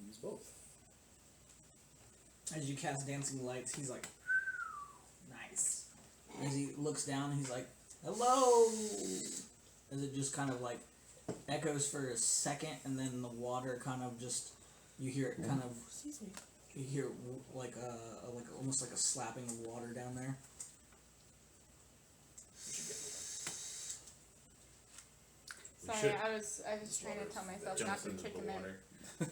Use both. As you cast dancing lights, he's like, nice. As he looks down, he's like, hello. As it just kind of like echoes for a second, and then the water kind of just, you hear it kind of, Excuse me. you hear like almost like a slapping of water down there. We should get Sorry, it. I was trying to tell myself not Jumps to into kick the him water. in.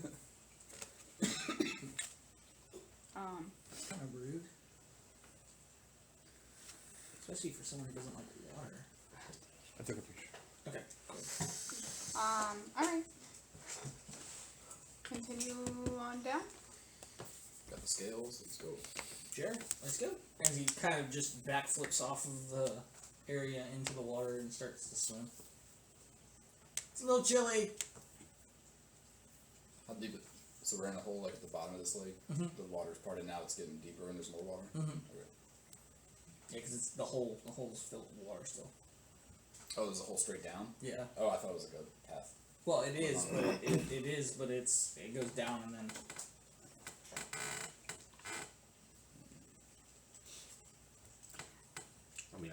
Kind of rude. Especially for someone who doesn't like water. I took a picture. Okay, cool. Alright. Continue on down. Got the scales. Let's go. Sure, let's go. As he kind of just backflips off of the area into the water and starts to swim. It's a little chilly. How deep it? So we're in a hole like at the bottom of this lake. Mhm. The water's parted now. It's getting deeper and there's more water. Mhm. Okay. Yeah, because it's the hole's filled with water still. Oh, there's a hole straight down. Yeah. Oh, I thought it was like a path. Well, it is, but it goes down and then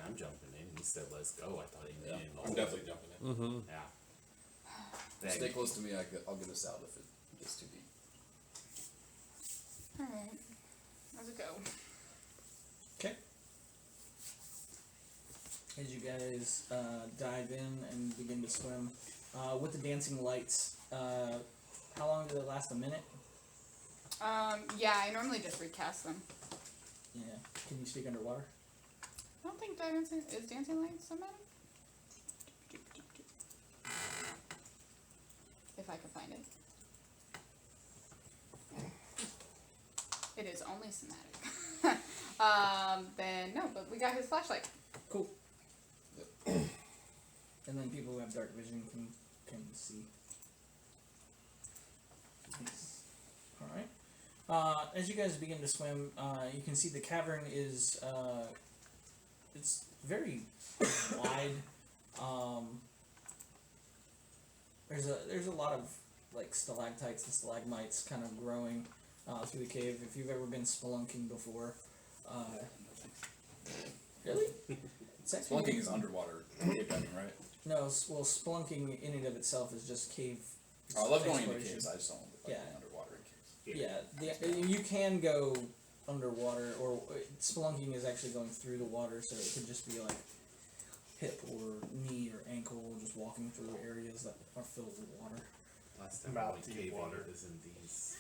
I'm jumping in. He said, let's go. I thought he Yeah, meant I'm definitely jumping in. Mm-hmm. Yeah. Stay close to me. I'll get us out if it gets too deep. Alright. Let's go. Okay. As you guys dive in and begin to swim, with the dancing lights, how long do they last? A minute? Yeah, I normally just recast them. Yeah. Can you speak underwater? I don't think dancing lights somatic? If I can find it. It is only somatic. Then no, but we got his flashlight. Cool. And then people who have dark vision can see. Nice. All right. As you guys begin to swim, you can see the cavern is it's very wide. There's a lot of like stalactites and stalagmites kind of growing through the cave. If you've ever been spelunking before, really? Spelunking is underwater cave diving, right? No, well, spelunking in and of itself is just cave. I love going into exploration. caves. I just don't like Yeah. going underwater in caves. Yeah, you can go underwater, or spelunking is actually going through the water, so it could just be like hip or knee or ankle, just walking through areas that are filled with water. Last time Mouth I went deep caving, water. it was in these.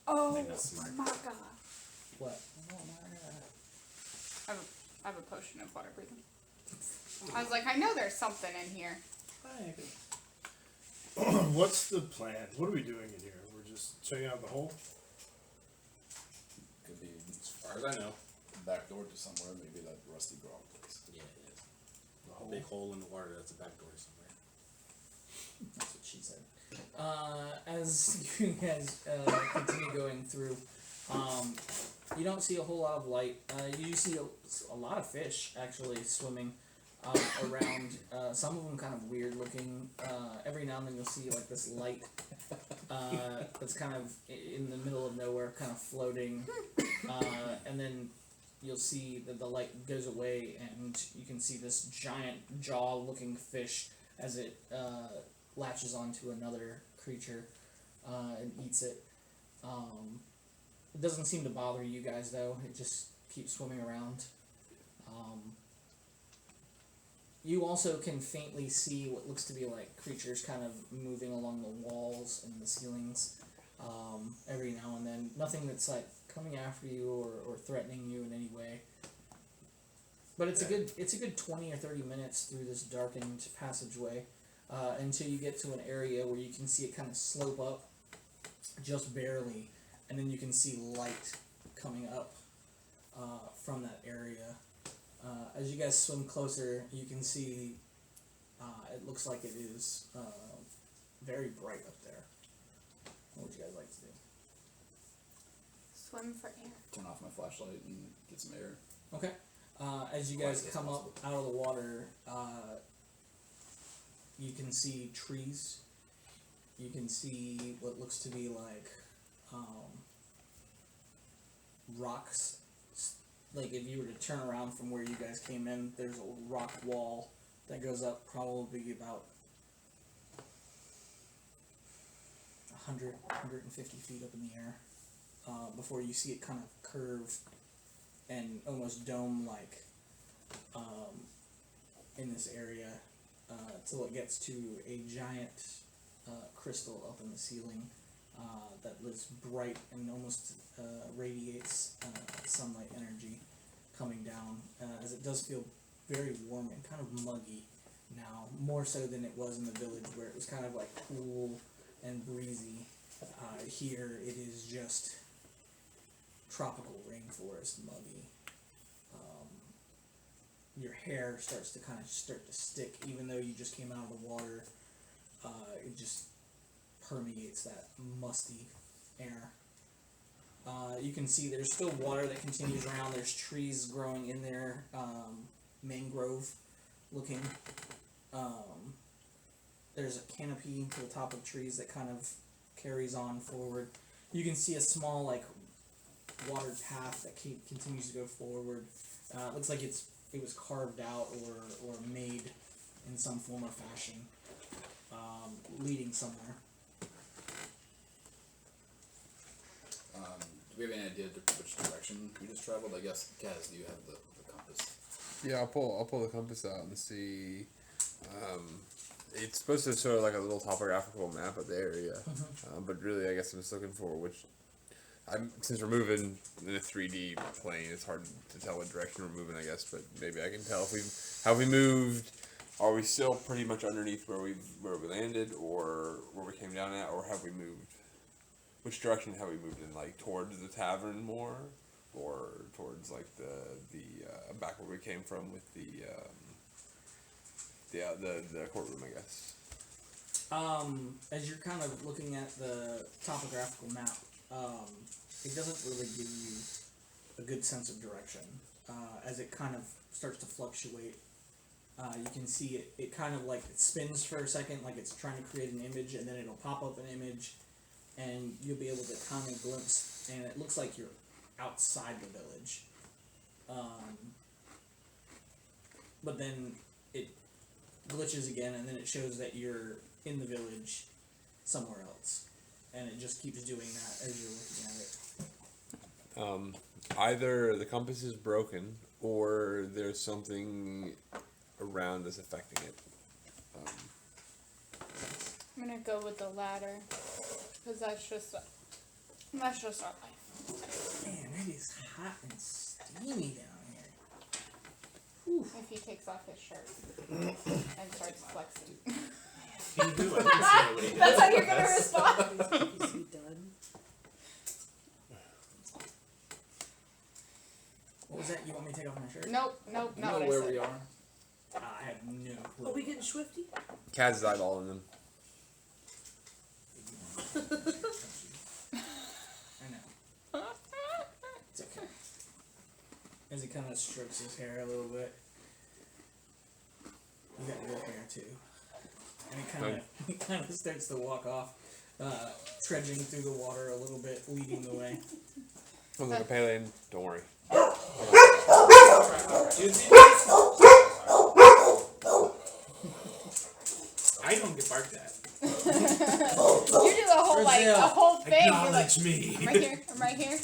Oh I know, smart. my god. What? I have a potion of water breathing. I was like, I know there's something in here. What's the plan? What are we doing in here? We're just checking out the hole? Could be As far as I know. back door to somewhere, maybe that rusty grog place. Yeah, it is. The A hole? big hole in the water that's a back door somewhere. That's what she said. As you guys continue going through, you don't see a whole lot of light. You see a lot of fish actually swimming around. Some of them kind of weird looking. Every now and then you'll see like this light that's kind of in the middle of nowhere, kind of floating, and then you'll see that the light goes away, and you can see this giant jaw-looking fish as it latches onto another creature and eats it. It doesn't seem to bother you guys though. It just keeps swimming around. You also can faintly see what looks to be like creatures kind of moving along the walls and the ceilings every now and then. Nothing that's like coming after you or threatening you in any way. But it's a good 20 or 30 minutes through this darkened passageway until you get to an area where you can see it kind of slope up just barely, and then you can see light coming up from that area. As you guys swim closer, you can see it looks like it is very bright up there. What would you guys like to do? Swim for air. Turn off my flashlight and get some air. Okay. As you guys come up out of the water, you can see trees. You can see what looks to be like rocks. Like if you were to turn around from where you guys came in, there's a rock wall that goes up probably about 100, 150 feet up in the air before you see it kind of curve and almost dome-like in this area till it gets to a giant crystal up in the ceiling that is bright and almost radiates sunlight energy coming down, as it does feel very warm and kind of muggy now, more so than it was in the village where it was kind of like cool and breezy. Here it is just tropical rainforest muggy. Your hair starts to stick, even though you just came out of the water. It just permeates that musty air. You can see there's still water that continues around. There's trees growing in there, mangrove looking. There's a canopy to the top of trees that kind of carries on forward. You can see a small watered path that continues to go forward. It looks like it was carved out or made in some form or fashion, leading somewhere. Do we have any idea which direction we just traveled? I guess, Kaz, do you have the compass? Yeah, I'll pull the compass out and see. It's supposed to show like a little topographical map of the area, but really, I guess I'm just looking for which. Since we're moving in a 3D plane, it's hard to tell what direction we're moving. I guess, but maybe I can tell if we moved. Are we still pretty much underneath where we landed, or where we came down at, or have we moved? Which direction have we moved in? Like towards the tavern more, or towards like the back where we came from with the courtroom, I guess. As you're kind of looking at the topographical map, it doesn't really give you a good sense of direction. As it kind of starts to fluctuate, you can see it kind of like it spins for a second, like it's trying to create an image, and then it'll pop up an image, and you'll be able to kind of glimpse, and it looks like you're outside the village. But then it glitches again, and then it shows that you're in the village somewhere else. And it just keeps doing that as you're looking at it. Either the compass is broken, or there's something around us affecting it. I'm gonna go with the latter, because that's just our life. Man, it is hot and steamy down here. Whew. If he takes off his shirt and starts flexing. That's how you're gonna respond. Is he done? What was that? You want me to take off my shirt? Nope, You know not what I where said. we are? I have no clue. Are we getting swifty? Kaz is eyeballing them. I know. It's okay. As he kind of strokes his hair a little bit. You got your hair too. And he kind of starts to walk off, trudging through the water a little bit, leading the way. Sounds like a pale ale. Don't worry. I don't get barked at. You do a whole thing. You're like, Acknowledge me. I'm right here.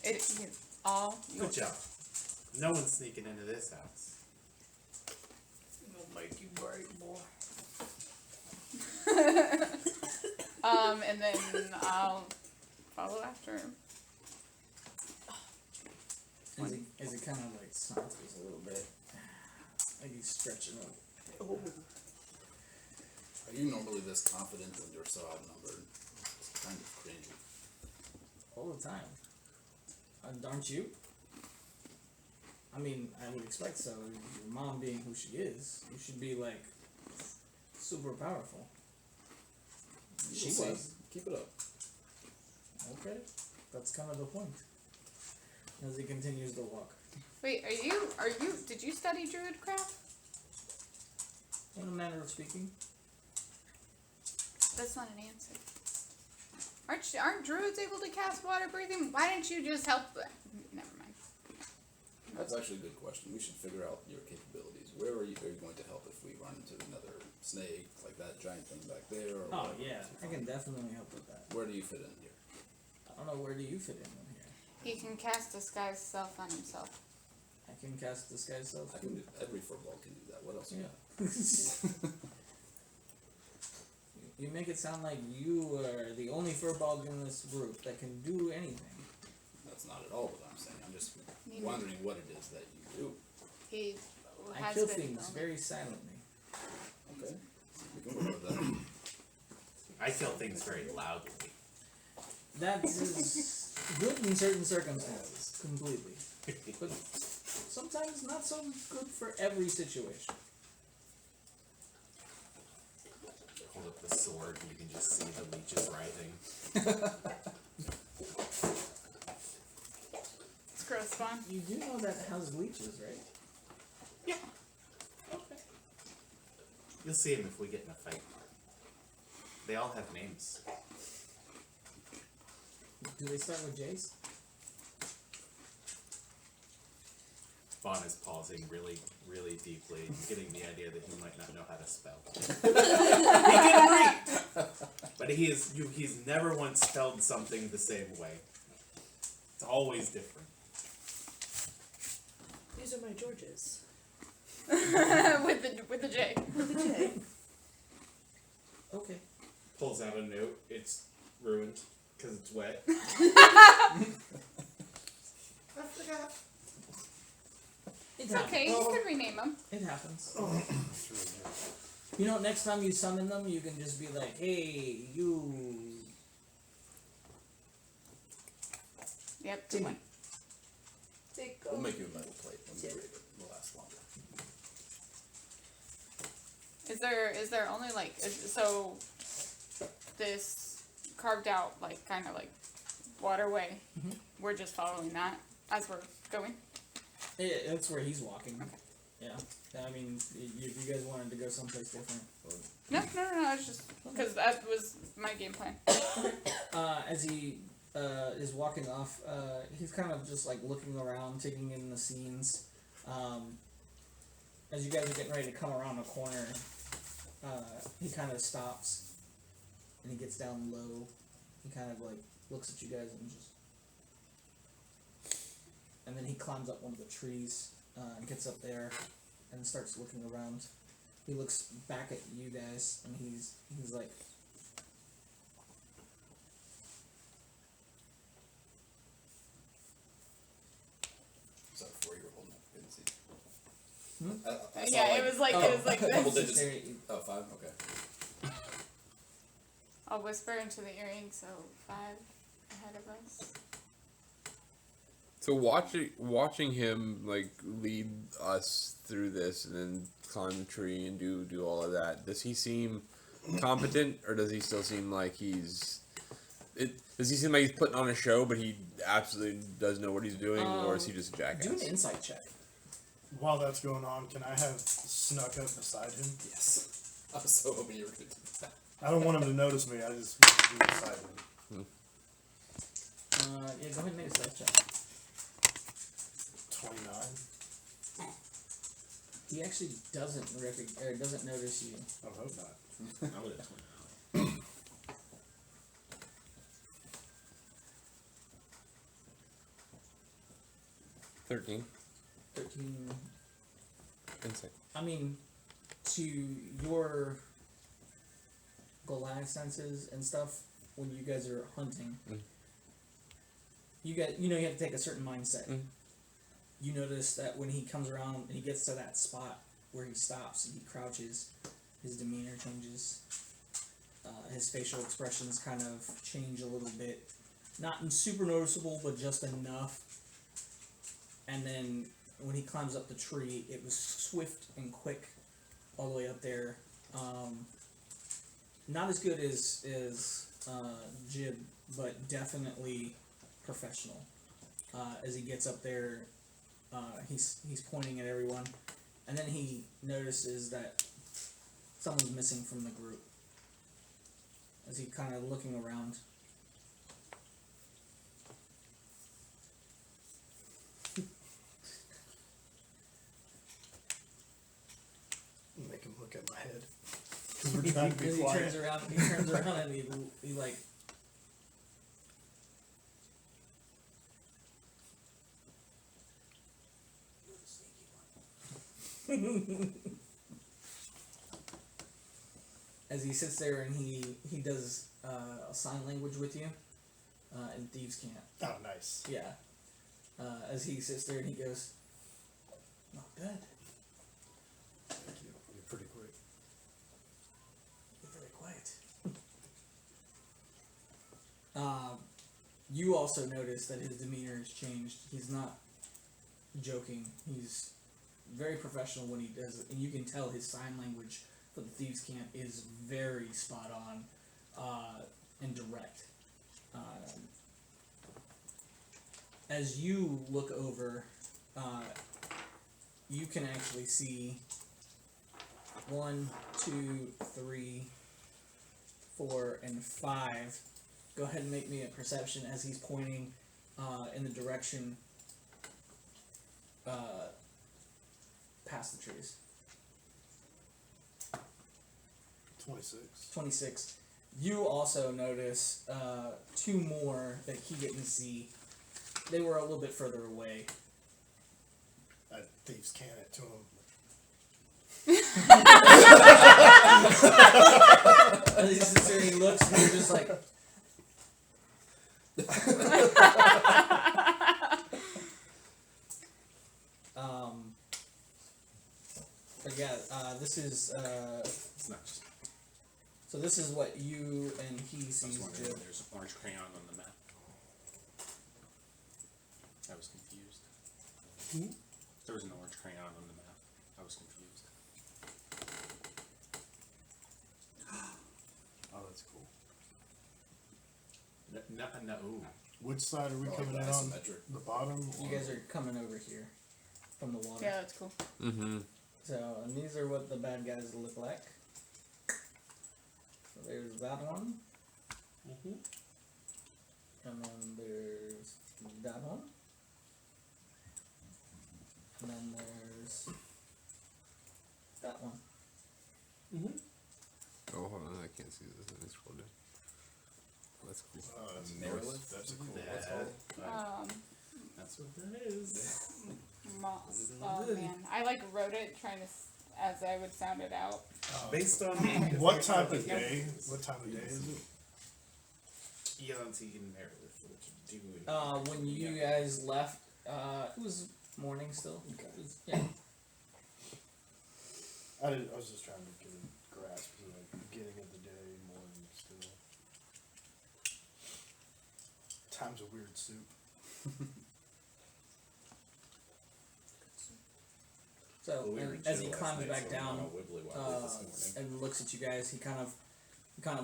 It is all Good yours. job. No one's sneaking into this house. It'll make you break, boy. And then I'll follow after him. As he kind of like saunters a little bit, like he's stretching up. Oh. Are you normally this confident when you're so outnumbered? It's kind of cringy. All the time. Aren't you? I mean, I would expect so. Your mom being who she is, you should be like super powerful. She We'll see. was. Keep it up. Okay, that's kind of the point. As he continues to walk. Wait, did you study druidcraft? In a manner of speaking. That's not an answer. Aren't druids able to cast water breathing? Why didn't you just help them? Never mind. That's actually a good question. We should figure out your capabilities. Where are you going to help if we run into another snake, like that giant thing back there? Or Oh whatever? yeah, I can definitely help with that. Where do you fit in here? I don't know, where do you fit in here? He can cast disguise self on himself. I can cast disguise self. I can do, every football can do that. What else? Yeah. You make it sound like you are the only furball in this group that can do anything. That's not at all what I'm saying. I'm just wondering what it is that you do. He I has kill been things filming. very silently. Okay. We can work with that. I kill things very loudly. That is good in certain circumstances, completely. But sometimes not so good for every situation. Hold up the sword and you can just see the leeches writhing. It's gross fun. You do know that has leeches, right? Yeah. Okay. You'll see him if we get in a fight. They all have names. Do Do they start with J's? Vaughn is pausing really, really deeply, getting the idea that he might not know how to spell. He can read, but he's never once spelled something the same way. It's always different. These are my Georges. with the J. With the J. Okay. Pulls out a note. It's ruined because it's wet. I forgot. It's okay. You can rename them. It happens. You know, next time you summon them, you can just be like, "Hey, you." Yep. Take one. We'll make you a metal plate when we read it. It'll last longer. Is there only like so this carved out like kind of like waterway? Mhm. We're just following that as we're going. Yeah, that's where he's walking. Okay. Yeah. I mean, if you guys wanted to go someplace different. No. It's just because that was my game plan. As he is walking off, he's kind of just like looking around, taking in the scenes. As you guys are getting ready to come around a corner, he kind of stops and he gets down low. He kind of like looks at you guys and just. And then he climbs up one of the trees and gets up there and starts looking around. He looks back at you guys and he's like, Is that a 4-year-old? Didn't see. Hmm? I saw Yeah, it was like double this. digits. Oh, 5? Okay. I'll whisper into the earring, so 5 ahead of us. So watching him like lead us through this and then climb the tree and do all of that, does he seem competent or does he still seem like does he seem like he's putting on a show but he absolutely does know what he's doing, or is he just a jackass? do an insight check. While that's going on, can I have snuck up beside him? Yes. I was so hoping you were going to do that. I don't want him to notice me. I just want to be beside him. Yeah, go ahead and make a stealth check. 29. He actually doesn't notice you. I hope not. I would have 20. 13. 13. Insight. I mean, to your galactic senses and stuff, when you guys are hunting, you have to take a certain mindset. You notice that when he comes around and he gets to that spot where he stops and he crouches, his demeanor changes. His facial expressions kind of change a little bit. Not super noticeable, but just enough. And then when he climbs up the tree, it was swift and quick all the way up there. Not as good as Jib, but definitely professional. As he gets up there, he's pointing at everyone, and then he notices that someone's missing from the group. As he kind of looking around. Make him look at my head. Because we're trying to be He quiet. turns around and he like. As he sits there and he does a sign language with you, and thieves can't. Oh, nice. Yeah. As he sits there and he goes, "Not bad. Thank you. You're pretty quick. You're very quiet." You also notice that his demeanor has changed. He's not joking. He's very professional when he does it, and you can tell his sign language for the thieves' camp is very spot on and direct. As you look over, you can actually see 1, 2, 3, 4, and 5 go ahead and make me a perception as he's pointing in the direction past the trees. 26. 26. You also notice 2 more that he didn't see. They were a little bit further away. I thieves can it to him. And he sits there and he looks and you're just like... But yeah, this is... It's not just. so this is what you and he I was sees wondering do. if there's an orange crayon on the map. I was confused. There was an orange crayon on the map. I was confused. Oh, that's cool. No. Which side are we Like coming in on? isometric. The bottom? You guys are coming over here from the water. Yeah, that's cool. Mm-hmm. So, and these are what the bad guys look like. So there's that one. And then there's that one. And then there's that one. Oh, hold on, I can't see this. Let me scroll down. Oh, that's cool. Narrowlift? That's a cool. What's called? That's what that is. Oh man, I like wrote it trying to as I would sound it out. Based on What time of day? What time of day is it? Yonti and Meredith, what you do? When you guys left, it was morning still. Okay. It was, yeah. I was just trying to get a grasp of the beginning of the day, morning still. Time's a weird soup. So, Well, we were and as he chill last climbs night, back so down, I'm all wibbly wobbly this morning. and looks at you guys, he kind of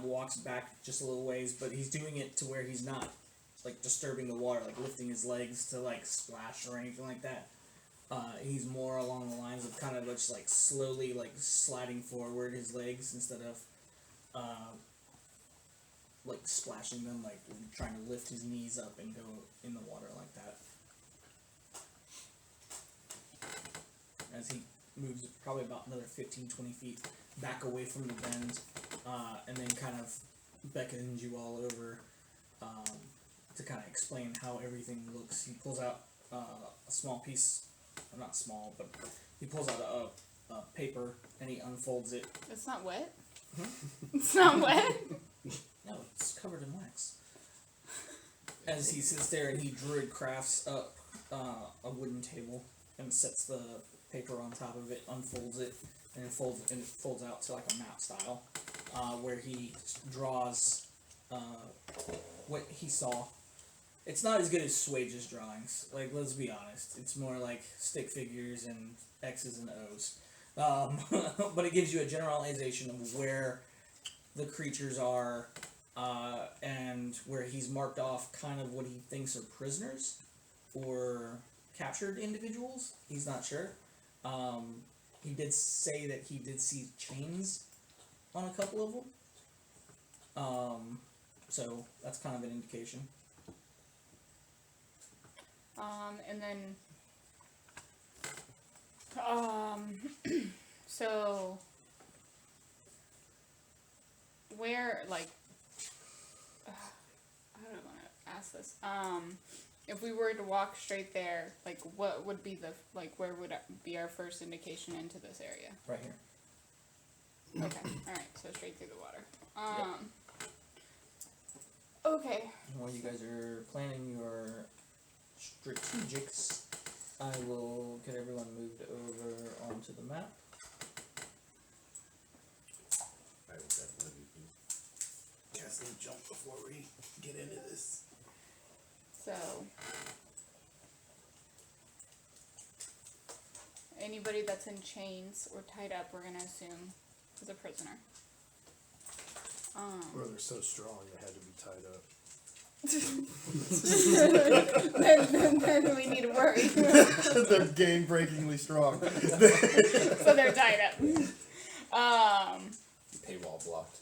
walks back just a little ways, but he's doing it to where he's not like disturbing the water, like lifting his legs to like splash or anything like that. He's more along the lines of kind of just like slowly like sliding forward his legs instead of like splashing them, like trying to lift his knees up and go in the water like that. As he moves probably about another 15-20 feet back away from the bend, and then kind of beckons you all over to kind of explain how everything looks. He pulls out a small piece, or not small, but he pulls out a paper and he unfolds it. It's not wet. It's not wet. No, it's covered in wax. As he sits there and he druid crafts up a wooden table and sets the paper on top of it, unfolds it, and it folds out to like a map style, where he draws what he saw. It's not as good as Swage's drawings. Like, let's be honest. It's more like stick figures and X's and O's. But it gives you a generalization of where the creatures are, and where he's marked off kind of what he thinks are prisoners or captured individuals. He's not sure. He did say that he did see chains on a couple of them. So that's kind of an indication. And then, so, where, like, how do I want to ask this? If we were to walk straight there, like, what would be the, like, where would be our first indication into this area? Right here. Okay, alright, so straight through the water. Okay. While you guys are planning your strategics, I will get everyone moved over onto the map. I will definitely be casting jump before we get into this. So, anybody that's in chains or tied up, we're gonna assume is a prisoner. Or they're so strong they had to be tied up. then we need to worry. They're game-breakingly strong. So they're tied up. Paywall blocked.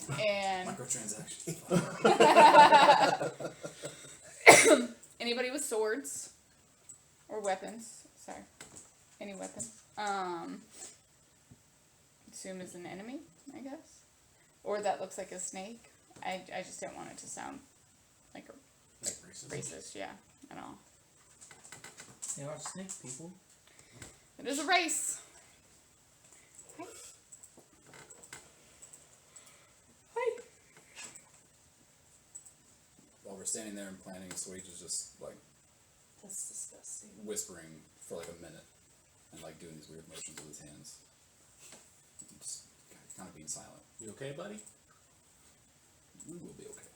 And Microtransactions. anybody with swords or weapons, sorry, any weapon, assume is an enemy, I guess, or that looks like a snake. I just don't want it to sound like racist, yeah, at all. They are snake people. It is a race. Hi. Hi. While we're standing there and planning, Swage is just like That's disgusting. whispering for like a minute and like doing these weird motions with his hands. Just kind of being silent. You okay, buddy? We will be okay.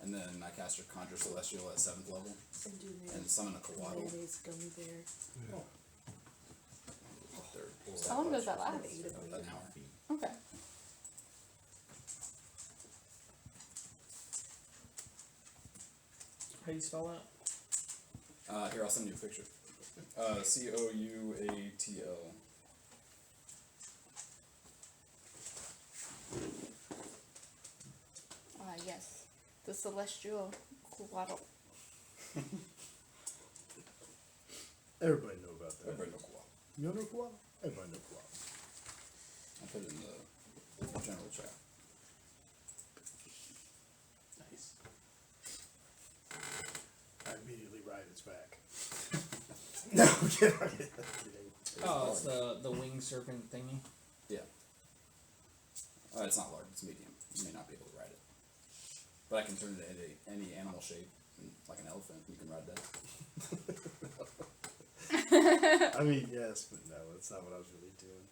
And then I cast your Conjure Celestial at 7th level And do and summon a Coatl. mayonnaise gummy bear. How long does that last? An hour. Okay. How do you spell that? Here, I'll send you a picture. Couatl. Yes. The celestial Coatl. Everybody know about that. Everybody know Coatl. You know Koala? Everybody know Koala. I put it in the general chat. Nice. I immediately ride its back. No, I'm kidding. Oh, it's the winged serpent thingy. Yeah. It's not large, it's medium. You may not be able to ride it. But I can turn it into any animal shape, like an elephant. You can ride that. I mean, yes, but no, that's not what I was really doing.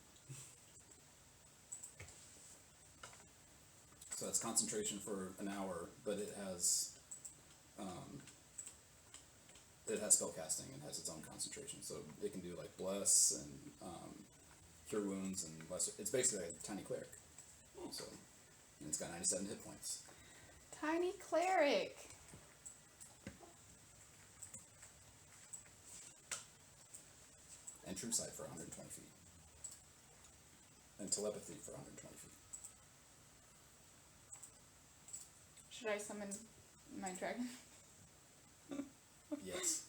So it's concentration for an hour, but it has spell casting and has its own concentration. So it can do like bless and cure wounds and lesser. It's basically a tiny cleric. So and it's got 97 hit points. Tiny cleric. And true sight for 120 feet. And telepathy for 120 feet. Should I summon my dragon? Yes.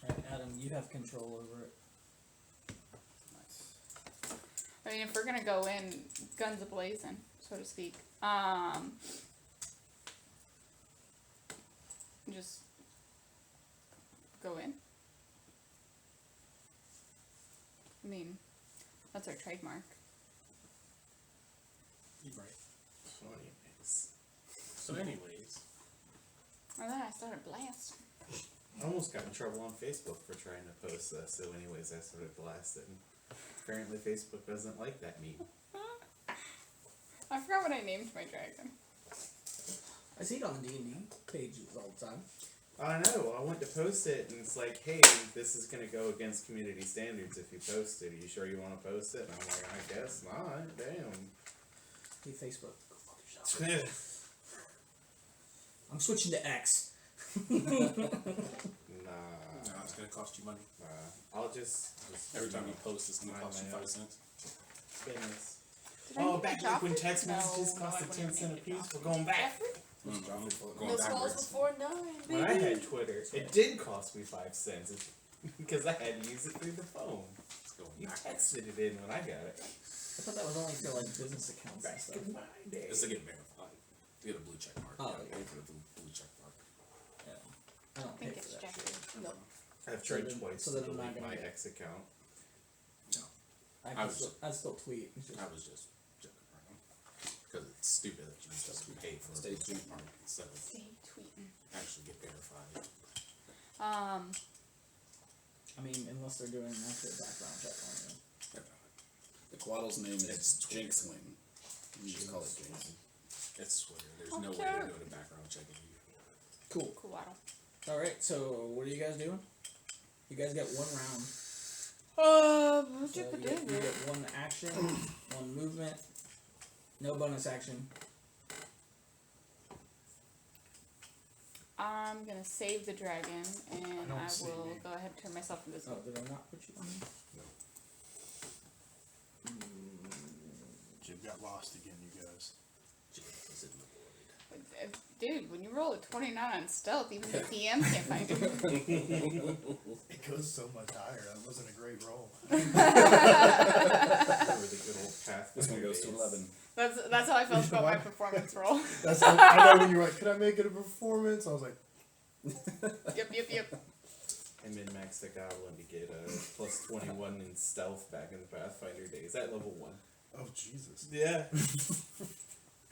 Alright, Adam, you have control over it. Nice. I mean, if we're gonna go in guns a-blazing, so to speak, just go in. I mean, that's our trademark. You're right. So anyways, And then I started blasting. I almost got in trouble on Facebook for trying to post this, so anyways, I started blasting. Apparently Facebook doesn't like that meme. I forgot what I named my dragon. I see it on the D&D pages all the time. I know, I went to post it, and it's like, hey, this is gonna go against community standards if you post it. Are you sure you wanna post it? And I'm like, I guess not, damn. Hey, Facebook, go fuck yourself. I'm switching to X. Nah, no, it's gonna cost you money. I'll just Every time you post, it's gonna Mind cost you my 5 own cents. business. Did I Oh, name back it when Joffrey? text messages No, costed I 10 wouldn't cents a name it piece, Joffrey. we're going back. Going No backwards. calls before 9, baby. When I had Twitter, it did cost me 5 cents because I had to use it through the phone. It's going You backwards. texted it in when I got it. I thought that was only for like business accounts and Back stuff. in my day. It's to get verified. To get a blue check mark. Oh, Yeah, okay. pay for the blue check mark. Yeah. I don't I think pay it's for that Jeffrey. shit. No. I've tried then- twice so to then I'm not delete gonna my get- ex account. I still tweet. It's just, I was just joking around. Because it's stupid that you just pay for a Stay blue check tuned. mark instead of Stay tweeting. actually get verified. I mean, unless they're doing an actual background check on you. The Coatl's name is It's Twitter. Jinxwing. You just call it Jinx. It's Twitter. There's no way Okay. to do a background check if you. Cool. Coatl. Alright, so what are you guys doing? You guys get 1 round. So you get 1 action, 1 movement, no bonus action. I'm gonna save the dragon, and don't I see will me. go ahead and turn myself invisible. Oh, did I not put you on? Jib got lost again, you guys. Dude, when you roll a 29 on stealth, even the DM can't find you. It goes so much higher. That wasn't a great roll. Or the good old path. This one goes to 11. That's how I felt about my performance roll. That's I know when you were like, could I make it a performance? I was like, Yep. I min-maxed the goblin to get a plus 21 in stealth back in the Pathfinder days at level 1. oh Jesus. Yeah.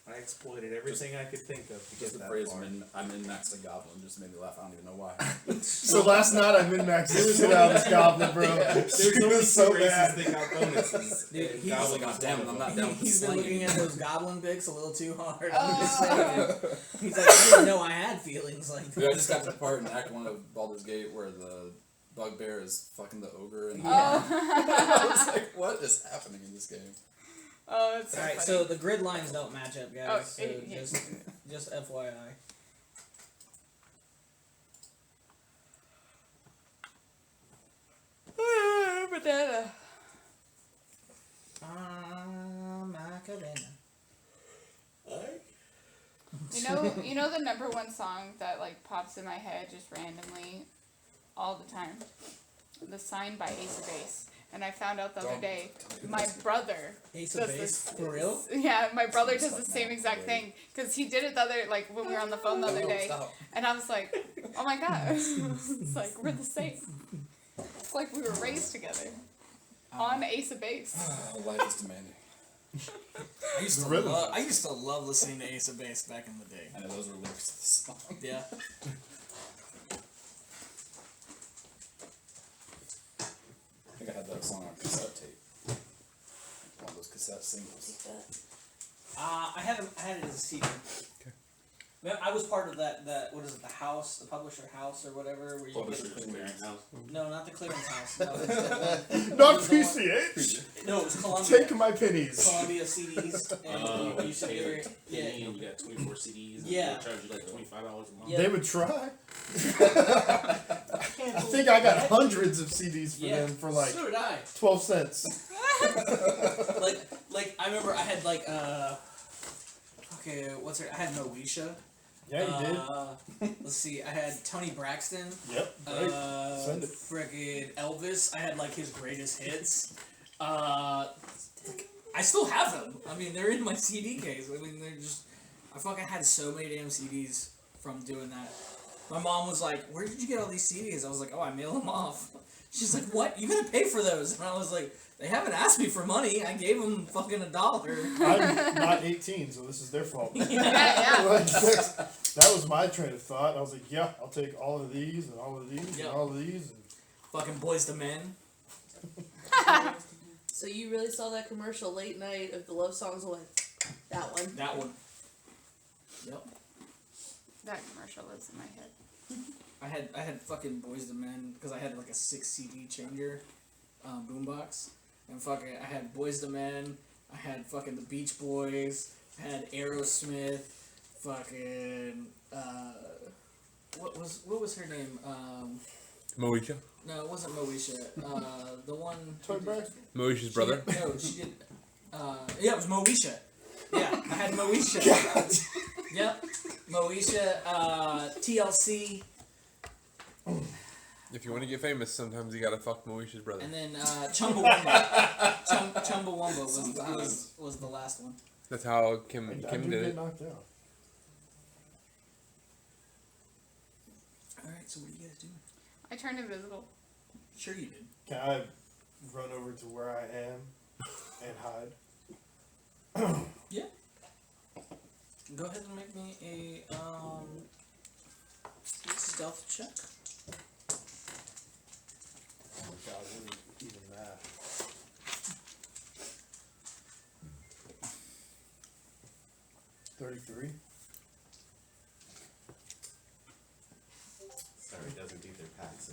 I exploited everything I could think of to Just get the that phrase far. I min-maxed a goblin just made me laugh. I don't even know why. So last night I min-maxed it out this goblin, bro. There's It only was two so races bad. that got bonuses. Dude, and he's goblin like, was "God damn one it, of I'm them." not down with He's been slinging." looking at those goblin bics a little too hard. I'm just saying. He's like, I didn't know I had feelings like Dude, I that. just got to the part in Act 1 of Baldur's Gate where the bugbear is fucking the ogre and Yeah. I was like, what is happening in this game? Oh, it's so Alright, funny. so the grid lines don't match up, guys. Oh, so yeah. just FYI. Banana. Macarena. You know the number one song that like pops in my head just randomly all the time? The Sign by Ace of Base. And I found out the other day, my brother Ace of does Base? this. For real? Yeah, my brother does the same exact thing. Because he did it the other, like when we were on the phone the other day. And I was like, oh my god. It's like, we're the same. It's like we were raised together. On Ace of Base. Life is demanding. I used The to rhythm. love. I used to love listening to Ace of Base back in the day. I know those were lyrics to the song. Yeah. I think I had that song on cassette tape. One of those cassette singles. I had it as a CD. Man, I was part of that what is it, the house, the publisher house or whatever, where you Publisher's get clearinghouse. no, not the clearance house. No, it's the, Not it was the one- PCH. No, it was Columbia. Take my pennies. Columbia CDs, and you should hear it. Yeah, You got 24 CDs. And Yeah. They charge you like $25 a month. Yeah. They would try. I think I got hundreds of CDs for them for like So did I. 12 cents. Like I remember I had like okay, what's her? I had Moesha. Yeah, you did. Let's see, I had Tony Braxton. Yep. Right. Send it. Frickin' Elvis. I had like his greatest hits. I still have them. I mean, they're in my CD case. I mean, they're just. I fucking had so many damn CDs from doing that. My mom was like, "Where did you get all these CDs?" I was like, "Oh, I mail them off." She's like, "What? You gotta pay for those?" And I was like, "They haven't asked me for money. I gave them fucking $1." I'm not 18, so this is their fault. Yeah. Like, that was my train of thought. I was like, yeah, I'll take all of these and all of these and Yep. all of these. And Fucking Boys to Men. So you really saw that commercial late night of the love songs and went, that one. That one. Yep. That commercial lives in my head. I had fucking Boys to Men because I had like a 6 CD changer boombox, and fucking I had Boys to Men. I had fucking the Beach Boys. I had Aerosmith. Fucking what was her name? Moesha. No, it wasn't Moesha. The one. Toy Bag? Moesha's She brother. did- no, she did. Yeah, it was Moesha. Yeah, I had Moesha. Yep, Moesha. TLC. If you want to get famous, sometimes you gotta fuck Moesha's brother. And then Chumbawamba. Chumbawamba was the last one. That's how Kim I Kim do did get it. knocked out. Alright, so what are you guys doing? I turned invisible. Sure you did. Can I run over to where I am and hide? Yeah. Go ahead and make me a stealth check. Oh my god, what is even that? $33. Sorry, it doesn't do their packs.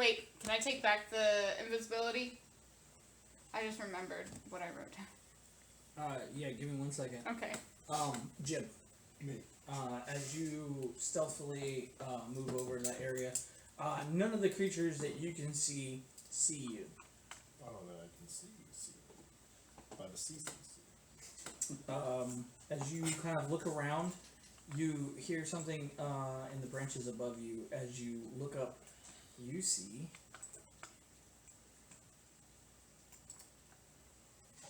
Wait, can I take back the invisibility? I just remembered what I wrote down. Yeah, give me 1 second. Okay. Jim. Me. As you stealthily move over to that area, none of the creatures that you can see you. Oh, that I can see. By the seasons. As you kind of look around, you hear something in the branches above you. As you look up, you see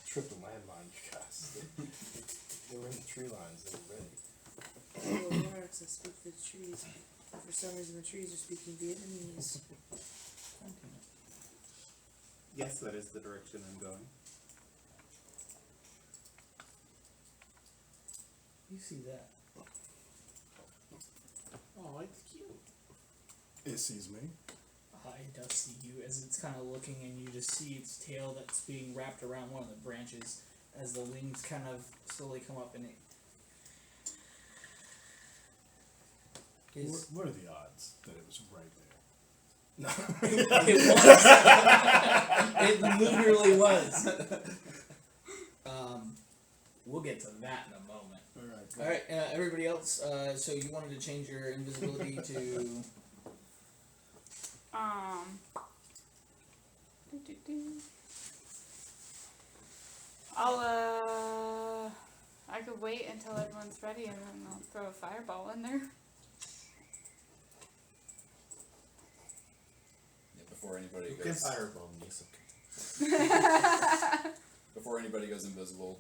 Tripping landmine, you guys. They were in the tree lines. They were ready. Well, works. I speak the trees. But for some reason, the trees are speaking Vietnamese. Yes, that is the direction I'm going. you see that. Oh, it's cute. It sees me. It does see you as it's kind of looking, and you just see its tail that's being wrapped around one of the branches as the wings kind of slowly come up, and it is. What are the odds that it was right there? No. It was. It literally was. We'll get to that in a moment. All right, everybody else. So you wanted to change your invisibility to. I could wait until everyone's ready and then I'll throw a fireball in there. Yeah, before anybody You can goes, fireball me, so before anybody goes invisible,